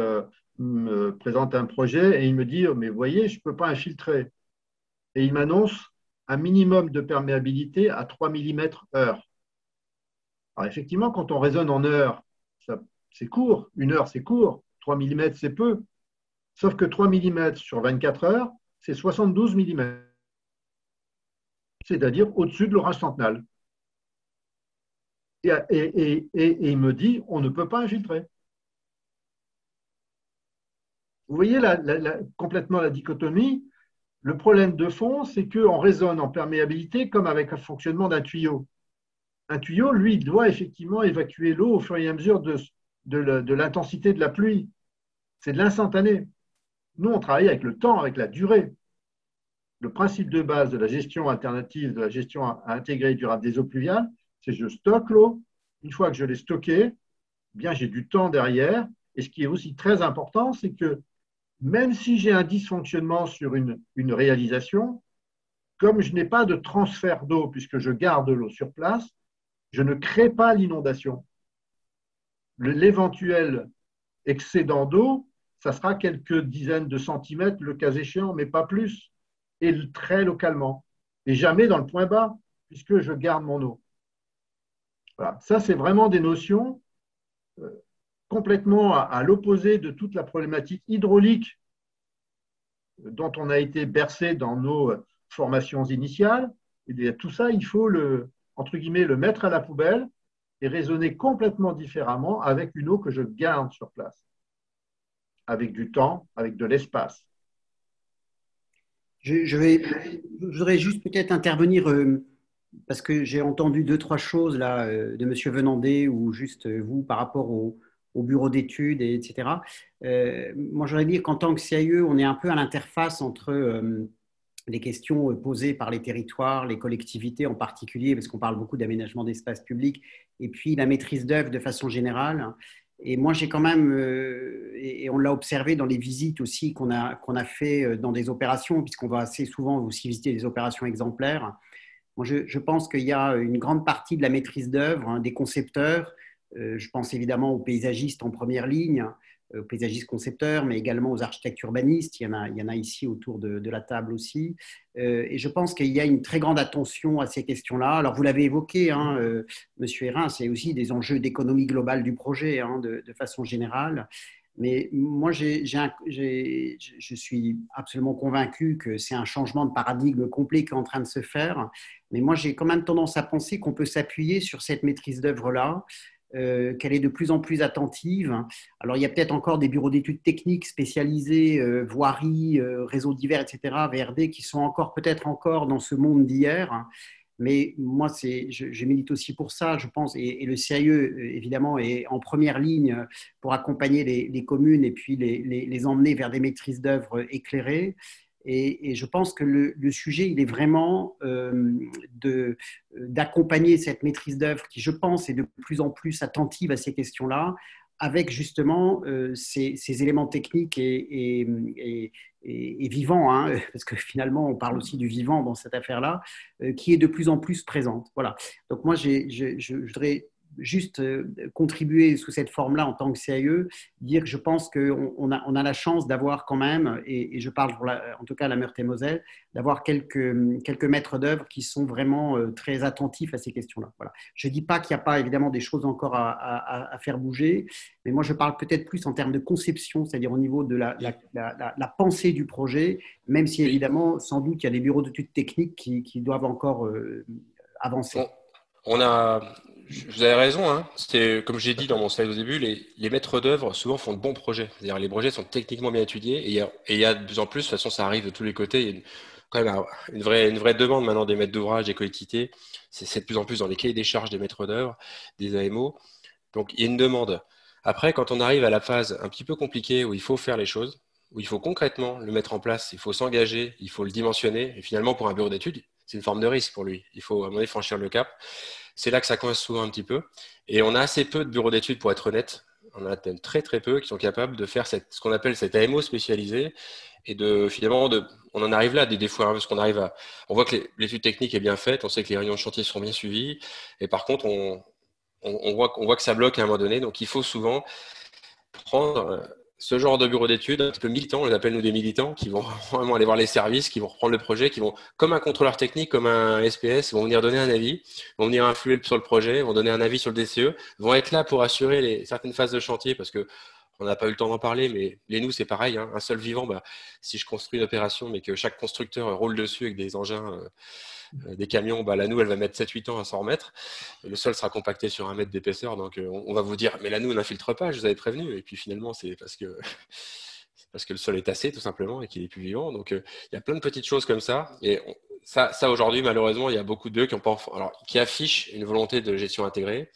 me présente un projet et il me dit « Mais vous voyez, je ne peux pas infiltrer ». Et il m'annonce un minimum de perméabilité à 3 mm/h. Alors effectivement, quand on raisonne en heures, c'est court. 1 heure, c'est court. 3 mm, c'est peu. Sauf que 3 mm sur 24 heures, c'est 72 mm. C'est-à-dire au-dessus de l'orage centenal. Et il me dit, on ne peut pas infiltrer. Vous voyez complètement la dichotomie. Le problème de fond, c'est qu'on raisonne en perméabilité comme avec un fonctionnement d'un tuyau. Un tuyau, lui, il doit effectivement évacuer l'eau au fur et à mesure de l'intensité de la pluie. C'est de l'instantané. Nous, on travaille avec le temps, avec la durée. Le principe de base de la gestion alternative, de la gestion intégrée et durable des eaux pluviales, c'est que je stocke l'eau. Une fois que je l'ai stockée, bien, j'ai du temps derrière. Et ce qui est aussi très important, c'est que même si j'ai un dysfonctionnement sur une réalisation, comme je n'ai pas de transfert d'eau puisque je garde l'eau sur place, je ne crée pas l'inondation. L'éventuel excédent d'eau, ça sera quelques dizaines de centimètres le cas échéant, mais pas plus, et très localement. Et jamais dans le point bas, puisque je garde mon eau. Voilà. Ça, c'est vraiment des notions complètement à l'opposé de toute la problématique hydraulique dont on a été bercé dans nos formations initiales. Et tout ça, il faut entre guillemets, le mettre à la poubelle et raisonner complètement différemment avec une eau que je garde sur place. avec du temps, avec de l'espace. Je voudrais juste peut-être intervenir parce que j'ai entendu deux, trois choses là de Monsieur Venandé ou juste vous par rapport au bureau d'études, etc. Moi, j'aurais dire qu'en tant que CIE, on est un peu à l'interface entre les questions posées par les territoires, les collectivités en particulier, parce qu'on parle beaucoup d'aménagement d'espace public, et puis la maîtrise d'œuvre de façon générale. Et moi, j'ai quand même, et on l'a observé dans les visites aussi qu'on a fait dans des opérations, puisqu'on va assez souvent aussi visiter des opérations exemplaires. Moi, je pense qu'il y a une grande partie de la maîtrise d'œuvre, hein, des concepteurs. Je pense évidemment aux paysagistes en première ligne, aux paysagistes concepteurs, mais également aux architectes urbanistes. Il y en a ici autour de la table aussi. Et je pense qu'il y a une très grande attention à ces questions-là. Alors, vous l'avez évoqué, hein, Monsieur Hérin, c'est aussi des enjeux d'économie globale du projet, hein, de façon générale. Mais moi, je suis absolument convaincu que c'est un changement de paradigme complet qui est en train de se faire. Mais moi, j'ai quand même tendance à penser qu'on peut s'appuyer sur cette maîtrise d'œuvre-là, qu'elle est de plus en plus attentive. Alors, il y a peut-être encore des bureaux d'études techniques spécialisés, voirie, réseaux divers, etc., VRD, qui sont peut-être encore dans ce monde d'hier. Mais moi, je milite aussi pour ça, je pense, et le CIE, évidemment, est en première ligne pour accompagner les communes et puis les emmener vers des maîtrises d'œuvre éclairées. Et je pense que le sujet, il est vraiment d'accompagner cette maîtrise d'œuvre qui, je pense, est de plus en plus attentive à ces questions-là, avec justement ces éléments techniques et vivants, hein, parce que finalement, on parle aussi du vivant dans cette affaire-là, qui est de plus en plus présente. Voilà. Donc moi, je voudrais juste contribuer sous cette forme-là en tant que CIE, dire que je pense qu'on a la chance d'avoir quand même, et je parle pour en tout cas la Meurthe-et-Moselle, d'avoir quelques maîtres d'œuvre qui sont vraiment très attentifs à ces questions-là. Voilà. Je ne dis pas qu'il n'y a pas évidemment des choses encore à faire bouger, mais moi je parle peut-être plus en termes de conception, c'est-à-dire au niveau de la pensée du projet, même si évidemment, sans doute, il y a des bureaux d'études techniques qui doivent encore avancer. Vous avez raison, hein. C'est, comme j'ai dit dans mon slide au début, les maîtres d'œuvre souvent font de bons projets. C'est-à-dire les projets sont techniquement bien étudiés et il y a de plus en plus, de toute façon ça arrive de tous les côtés, il y a quand même une vraie demande maintenant des maîtres d'ouvrage, des collectivités. C'est de plus en plus dans les cahiers des charges des maîtres d'œuvre, des AMO. Donc il y a une demande. Après, quand on arrive à la phase un petit peu compliquée où il faut faire les choses, où il faut concrètement le mettre en place, il faut s'engager, il faut le dimensionner, et finalement pour un bureau d'études, c'est une forme de risque pour lui. Il faut à un moment donné franchir le cap. C'est là que ça coince souvent un petit peu. Et on a assez peu de bureaux d'études, pour être honnête. On en a très très peu qui sont capables de faire ce qu'on appelle cette AMO spécialisée. Et finalement, on en arrive là des fois, hein, parce qu'on on voit que l'étude technique est bien faite, on sait que les réunions de chantier sont bien suivies. Et par contre, on voit que ça bloque à un moment donné. Donc il faut souvent prendre ce genre de bureau d'études, un petit peu militants, on les appelle nous des militants, qui vont vraiment aller voir les services, qui vont reprendre le projet, qui vont, comme un contrôleur technique, comme un SPS, vont venir donner un avis, vont venir influer sur le projet, vont donner un avis sur le DCE, vont être là pour assurer certaines phases de chantier, parce que on n'a pas eu le temps d'en parler, mais nous, c'est pareil, hein, un seul vivant, si je construis une opération, mais que chaque constructeur roule dessus avec des engins, des camions, la noue, elle va mettre 7-8 ans à s'en remettre. Le sol sera compacté sur 1 mètre d'épaisseur, donc on va vous dire, mais la noue n'infiltre pas, je vous avais prévenu. Et puis finalement, c'est parce que le sol est tassé, tout simplement, et qu'il est plus vivant. Donc il y a plein de petites choses comme ça. Et ça aujourd'hui, malheureusement, il y a beaucoup d'eux qui affichent une volonté de gestion intégrée,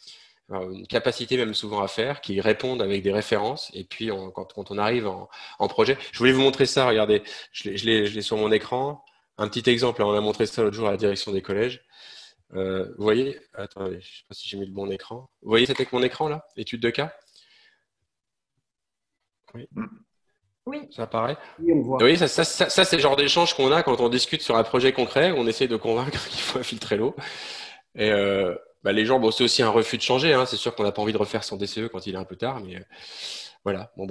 une capacité même souvent à faire, qui répondent avec des références. Et puis quand on arrive en projet, je voulais vous montrer ça, regardez, je l'ai sur mon écran. Un petit exemple, on a montré ça l'autre jour à la direction des collèges. Vous voyez, attendez, je ne sais pas si j'ai mis le bon écran. Vous voyez, c'était avec mon écran là, étude de cas. Oui. Ça apparaît. Oui, on voit. Oui, ça c'est le genre d'échange qu'on a quand on discute sur un projet concret, où on essaie de convaincre qu'il faut infiltrer l'eau. Et les gens, c'est aussi un refus de changer. Hein. C'est sûr qu'on n'a pas envie de refaire son DCE quand il est un peu tard, mais voilà. On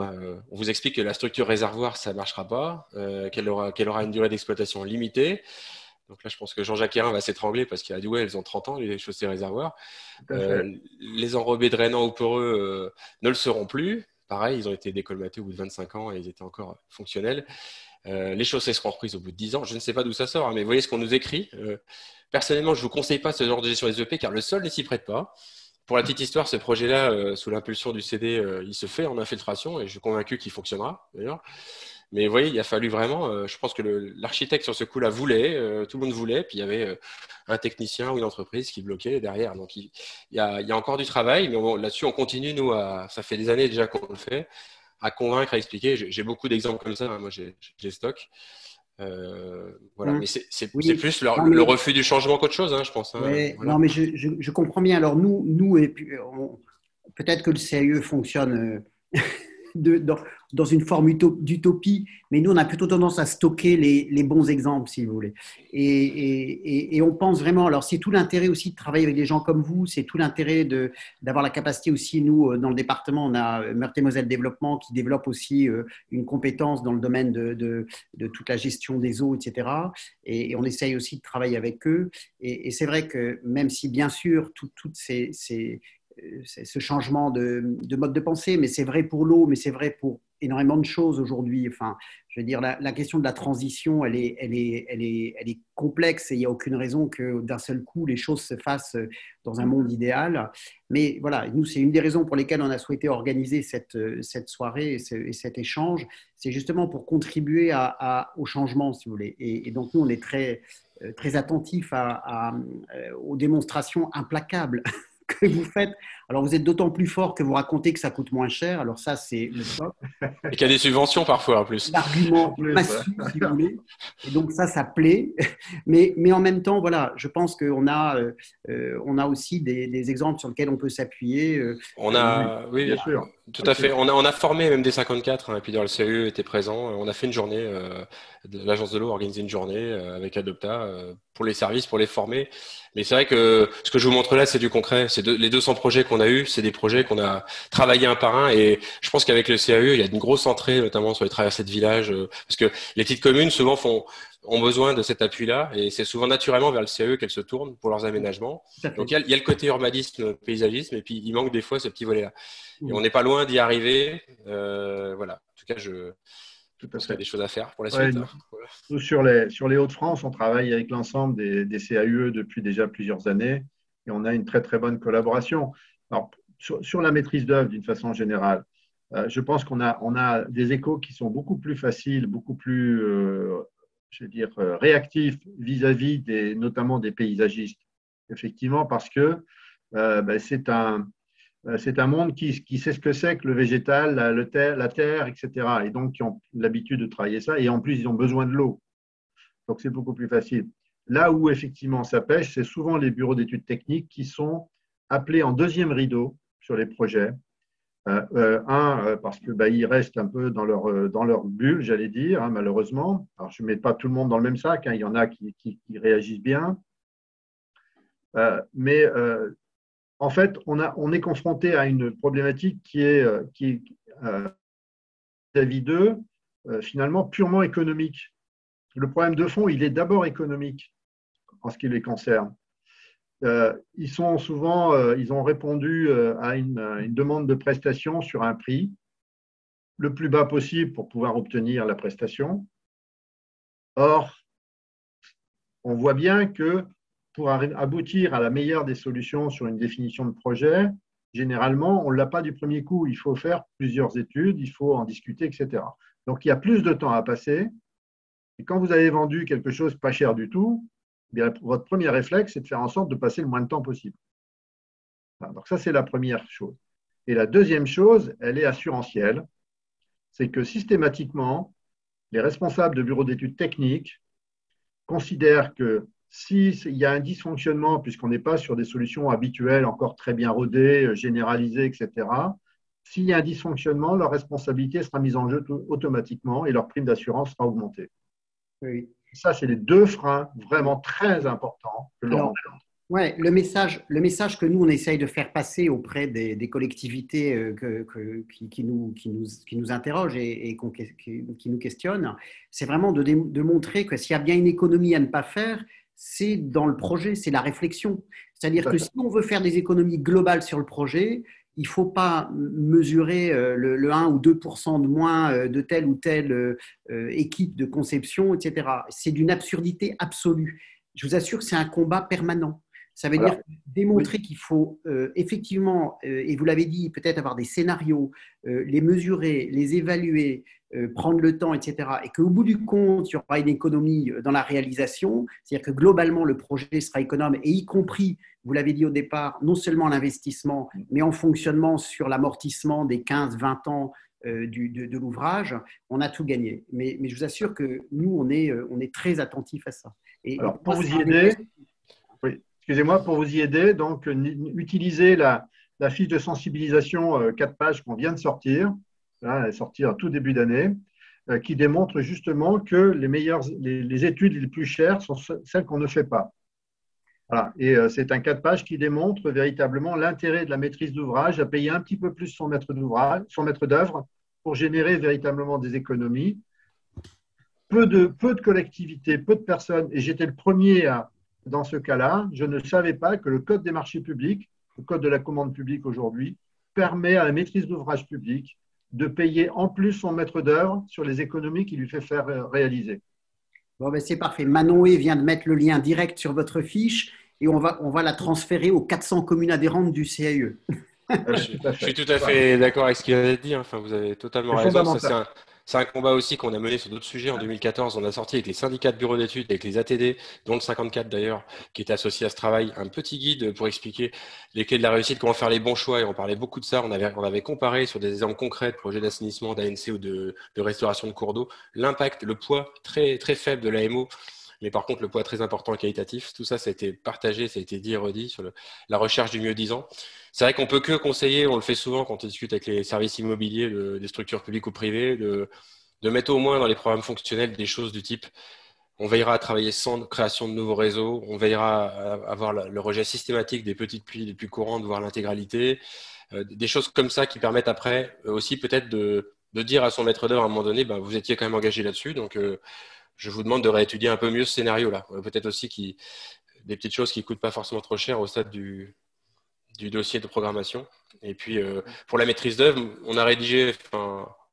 vous explique que la structure réservoir, ça ne marchera pas, qu'elle aura une durée d'exploitation limitée. Donc là, je pense que Jean-Jacques Hérin va s'étrangler parce qu'il a dit, ouais, elles ont 30 ans, les chaussées réservoirs. Les enrobés drainants ou poreux ne le seront plus. Pareil, ils ont été décolmatés au bout de 25 ans et ils étaient encore fonctionnels. Les chaussées seront reprises au bout de 10 ans. Je ne sais pas d'où ça sort, hein, mais vous voyez ce qu'on nous écrit. Personnellement, je ne vous conseille pas ce genre de gestion des EP car le sol ne s'y prête pas. Pour la petite histoire, ce projet-là, sous l'impulsion du CD, il se fait en infiltration et je suis convaincu qu'il fonctionnera d'ailleurs. Mais vous voyez, il a fallu vraiment, je pense que l'architecte sur ce coup-là voulait, tout le monde voulait, puis il y avait un technicien ou une entreprise qui bloquait derrière. Donc il y a encore du travail, mais là-dessus on continue, nous, ça fait des années déjà qu'on le fait, à convaincre, à expliquer. J'ai beaucoup d'exemples comme ça, hein, moi j'ai stock. Voilà, mais c'est plus le refus du changement qu'autre chose, hein, je pense. Hein, ouais, voilà. Non, mais je comprends bien. Alors nous et puis, peut-être que le CAE fonctionne dans une forme d'utopie, mais nous, on a plutôt tendance à stocker les bons exemples, si vous voulez. Et on pense vraiment, alors c'est tout l'intérêt aussi de travailler avec des gens comme vous, c'est tout l'intérêt d'avoir la capacité aussi, nous, dans le département, on a Meurthe-et-Moselle Développement qui développe aussi une compétence dans le domaine de toute la gestion des eaux, etc. Et on essaye aussi de travailler avec eux. Et c'est vrai que même si, bien sûr, toutes ce changement de mode de pensée, mais c'est vrai pour l'eau, mais c'est vrai pour énormément de choses aujourd'hui. Enfin, je veux dire, la question de la transition, elle est complexe et il n'y a aucune raison que d'un seul coup, les choses se fassent dans un monde idéal. Mais voilà, nous, c'est une des raisons pour lesquelles on a souhaité organiser cette soirée et cet échange. C'est justement pour contribuer au changement, si vous voulez. Et donc, nous, on est très attentifs aux démonstrations implacables que vous faites. Alors, vous êtes d'autant plus fort que vous racontez que ça coûte moins cher. Alors ça, c'est le top. Et qu'il y a des subventions parfois en plus. L'argument massif, si vous voulez. Et donc ça plaît. Mais en même temps, voilà, je pense qu'on a aussi des exemples sur lesquels on peut s'appuyer. Oui, bien sûr. Tout à fait. On a formé même des 54, hein, et puis dans le CAE était présent. On a fait une journée, l'agence de l'eau a organisé une journée avec Adopta pour les services, pour les former. Mais c'est vrai que ce que je vous montre là, c'est du concret. Les 200 projets qu'on a eus, c'est des projets qu'on a travaillé un par un. Et je pense qu'avec le CAE, il y a une grosse entrée, notamment sur les traversées de villages, parce que les petites communes, souvent, ont besoin de cet appui-là. Et c'est souvent naturellement vers le CAE qu'elles se tournent pour leurs aménagements. Donc, il y a le côté urbanisme, paysagisme, et puis il manque des fois ce petit volet-là. Et on n'est pas loin d'y arriver. Voilà. En tout cas, je pense qu'il y a des choses à faire pour la suite. Nous, nous, sur les Hauts-de-France, on travaille avec l'ensemble des CAUE depuis déjà plusieurs années et on a une très, très bonne collaboration. Alors, sur la maîtrise d'œuvre, d'une façon générale, je pense qu'on a des échos qui sont beaucoup plus faciles, beaucoup plus, je veux dire, réactifs vis-à-vis notamment des paysagistes. Effectivement, parce que c'est un monde qui sait ce que c'est que le végétal, la terre, etc. Et donc, qui ont l'habitude de travailler ça. Et en plus, ils ont besoin de l'eau. Donc, c'est beaucoup plus facile. Là où, effectivement, ça pêche, c'est souvent les bureaux d'études techniques qui sont appelés en deuxième rideau sur les projets. Parce qu'ils restent un peu dans leur bulle, j'allais dire, hein, malheureusement. Alors, je ne mets pas tout le monde dans le même sac. Hein, il y en a qui réagissent bien. En fait, on est confronté à une problématique qui est vis-à-vis d'eux, finalement, purement économique. Le problème de fond, il est d'abord économique en ce qui les concerne. Ils ont répondu à une demande de prestation sur un prix le plus bas possible pour pouvoir obtenir la prestation. Or, on voit bien que pour aboutir à la meilleure des solutions sur une définition de projet, généralement, on ne l'a pas du premier coup. Il faut faire plusieurs études, il faut en discuter, etc. Donc, il y a plus de temps à passer. Et quand vous avez vendu quelque chose pas cher du tout, eh bien, votre premier réflexe, c'est de faire en sorte de passer le moins de temps possible. Donc, ça, c'est la première chose. Et la deuxième chose, elle est assurantielle. C'est que systématiquement, les responsables de bureaux d'études techniques considèrent que s'il y a un dysfonctionnement, puisqu'on n'est pas sur des solutions habituelles, encore très bien rodées, généralisées, etc., s'il y a un dysfonctionnement, leur responsabilité sera mise en jeu automatiquement et leur prime d'assurance sera augmentée. Oui. Ça, c'est les deux freins vraiment très importants que l'on rencontre. Ouais, le message que nous, on essaye de faire passer auprès des collectivités qui nous interrogent et qui nous questionnent, c'est vraiment de montrer que s'il y a bien une économie à ne pas faire, c'est dans le projet, c'est la réflexion. C'est-à-dire que si on veut faire des économies globales sur le projet, il ne faut pas mesurer le 1 ou 2% de moins de telle ou telle équipe de conception, etc. C'est d'une absurdité absolue. Je vous assure que c'est un combat permanent. Ça veut dire démontrer qu'il faut effectivement, et vous l'avez dit, peut-être avoir des scénarios, les mesurer, les évaluer, prendre le temps, etc. Et qu'au bout du compte, il y aura une économie dans la réalisation, c'est-à-dire que globalement, le projet sera économe, et y compris, vous l'avez dit au départ, non seulement l'investissement, mais en fonctionnement sur l'amortissement des 15-20 ans de l'ouvrage, on a tout gagné. Mais je vous assure que nous, on est très attentifs à ça. Et alors, pour vous y aider, excusez-moi, pour vous y aider, donc utilisez la fiche de sensibilisation 4 pages qu'on vient de sortir, là, elle est sortie en tout début d'année, qui démontre justement que les études les plus chères sont celles qu'on ne fait pas. Voilà. Et c'est un 4 pages qui démontre véritablement l'intérêt de la maîtrise d'ouvrage à payer un petit peu plus son maître d'œuvre pour générer véritablement des économies. Peu de collectivités, peu de personnes, et j'étais le premier dans ce cas-là, je ne savais pas que le Code des marchés publics, le Code de la commande publique aujourd'hui, permet à la maîtrise d'ouvrage public de payer en plus son maître d'œuvre sur les économies qu'il lui fait faire réaliser. Bon, ben c'est parfait. Manoé vient de mettre le lien direct sur votre fiche et on va la transférer aux 400 communes adhérentes du CAE. Je suis tout à fait d'accord avec ce qu'il a dit. Enfin, vous avez totalement raison. C'est un combat aussi qu'on a mené sur d'autres sujets. En 2014, on a sorti avec les syndicats de bureaux d'études, avec les ATD, dont le 54 d'ailleurs, qui était associé à ce travail, un petit guide pour expliquer les clés de la réussite, comment faire les bons choix. Et on parlait beaucoup de ça. On avait comparé sur des exemples concrets de projets d'assainissement, d'ANC ou de restauration de cours d'eau, l'impact, le poids très, très faible de l'AMO. Mais par contre, le poids très important et qualitatif, tout ça, ça a été partagé, ça a été dit et redit sur la recherche du mieux-disant. C'est vrai qu'on peut que conseiller, on le fait souvent quand on discute avec les services immobiliers des structures publiques ou privées, de mettre au moins dans les programmes fonctionnels des choses du type on veillera à travailler sans création de nouveaux réseaux, on veillera à avoir le rejet systématique des petites pluies les plus courantes, voire l'intégralité, des choses comme ça qui permettent après aussi peut-être de dire à son maître d'œuvre à un moment donné, vous étiez quand même engagé là-dessus, donc je vous demande de réétudier un peu mieux ce scénario-là. Peut-être aussi des petites choses qui ne coûtent pas forcément trop cher au stade du dossier de programmation. Et puis, pour la maîtrise d'œuvre, on a rédigé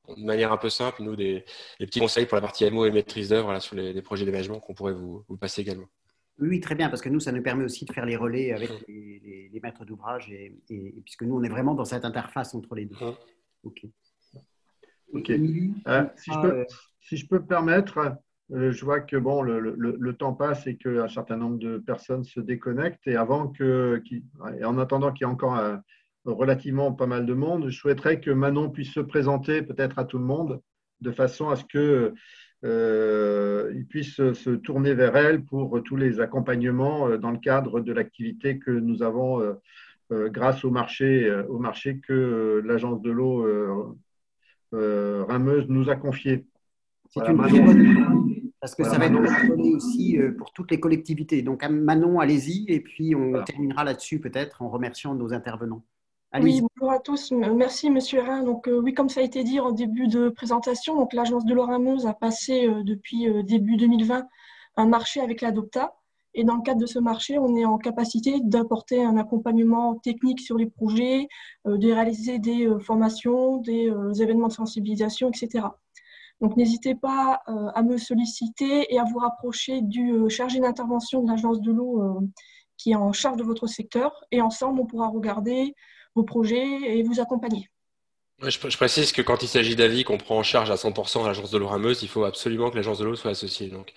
de manière un peu simple, nous, les petits conseils pour la partie MO et maîtrise d'œuvre sur les projets d'aménagement qu'on pourrait vous passer également. Oui, très bien, parce que nous, ça nous permet aussi de faire les relais avec les maîtres d'ouvrage, et puisque nous, on est vraiment dans cette interface entre les deux. OK. Si je peux me permettre, je vois que le temps passe et qu'un certain nombre de personnes se déconnectent. Et en attendant qu'il y ait encore relativement pas mal de monde, je souhaiterais que Manon puisse se présenter peut-être à tout le monde de façon à ce qu'ils puissent se tourner vers elle pour tous les accompagnements dans le cadre de l'activité que nous avons grâce au marché que l'Agence de l'eau Rameuse nous a confié. C'est une très bonne idée, parce que ça va être donné aussi pour toutes les collectivités. Donc, Manon, allez-y, et puis on terminera là-dessus peut-être en remerciant nos intervenants. Oui, bonjour à tous. Merci, Monsieur Hérin. Donc, oui, comme ça a été dit en début de présentation, donc l'Agence de l'eau Rameuse a passé depuis début 2020 un marché avec l'Adopta. Et dans le cadre de ce marché, on est en capacité d'apporter un accompagnement technique sur les projets, de réaliser des formations, des événements de sensibilisation, etc. Donc, n'hésitez pas à me solliciter et à vous rapprocher du chargé d'intervention de l'Agence de l'eau qui est en charge de votre secteur. Et ensemble, on pourra regarder vos projets et vous accompagner. Je précise que quand il s'agit d'avis qu'on prend en charge à 100% à l'Agence de l'eau Rameuse, il faut absolument que l'Agence de l'eau soit associée. Donc,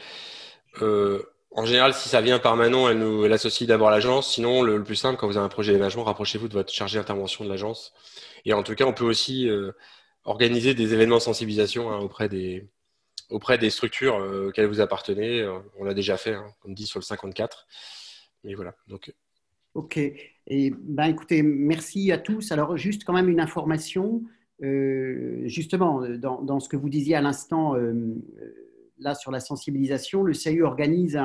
en général, si ça vient par Manon, elle associe d'abord l'agence. Sinon, le plus simple, quand vous avez un projet d'aménagement, rapprochez-vous de votre chargé d'intervention de l'agence. Et en tout cas, on peut aussi organiser des événements de sensibilisation auprès des structures auxquelles vous appartenez. On l'a déjà fait, comme dit, sur le 54. Mais voilà. Donc, OK. Et écoutez, merci à tous. Alors, juste quand même une information. Justement, dans ce que vous disiez à l'instant, là, sur la sensibilisation, le CAU organise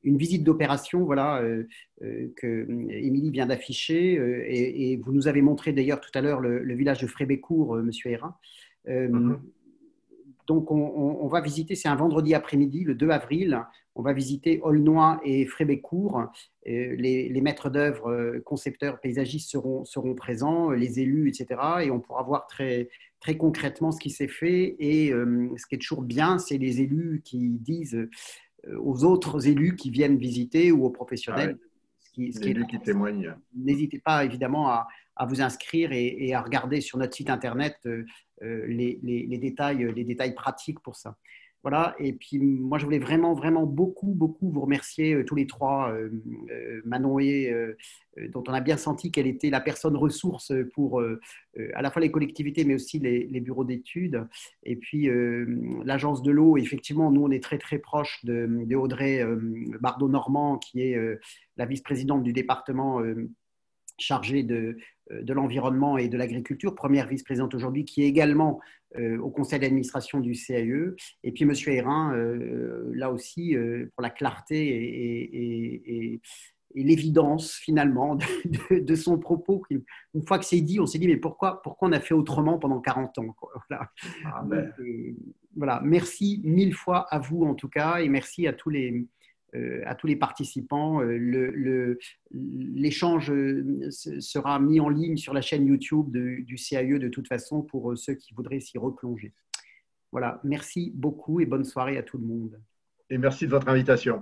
une visite d'opération, que Émilie vient d'afficher, et vous nous avez montré d'ailleurs tout à l'heure le village de Frébécourt, Monsieur Hérin. Donc, on va visiter, c'est un vendredi après-midi, le 2 avril, on va visiter Aulnoy et Frébécourt. Les maîtres d'œuvre, concepteurs, paysagistes seront présents, les élus, etc. Et on pourra voir très, très concrètement ce qui s'est fait. Et ce qui est toujours bien, c'est les élus qui disent aux autres élus qui viennent visiter ou aux professionnels L'élu qui témoigne. N'hésitez pas évidemment à vous inscrire et à regarder sur notre site internet les détails pratiques pour ça. Voilà, et puis moi je voulais vraiment beaucoup vous remercier tous les trois, Manon dont on a bien senti qu'elle était la personne ressource pour à la fois les collectivités mais aussi les bureaux d'études, et puis l'agence de l'eau. Effectivement, nous on est très proche de Audrey Bardot-Normand, qui est la vice-présidente du département chargée de l'environnement et de l'agriculture, première vice-présidente aujourd'hui, qui est également au conseil d'administration du CAE. Et puis M. Hérin, là aussi, pour la clarté et l'évidence finalement de son propos. Une fois que c'est dit, on s'est dit mais pourquoi on a fait autrement pendant 40 ans, quoi. Voilà. Ah ben. Voilà. Merci 1000 fois à vous en tout cas, et merci à tous les participants. L'échange sera mis en ligne sur la chaîne YouTube du CAE de toute façon pour ceux qui voudraient s'y replonger. Voilà, merci beaucoup et bonne soirée à tout le monde. Et merci de votre invitation.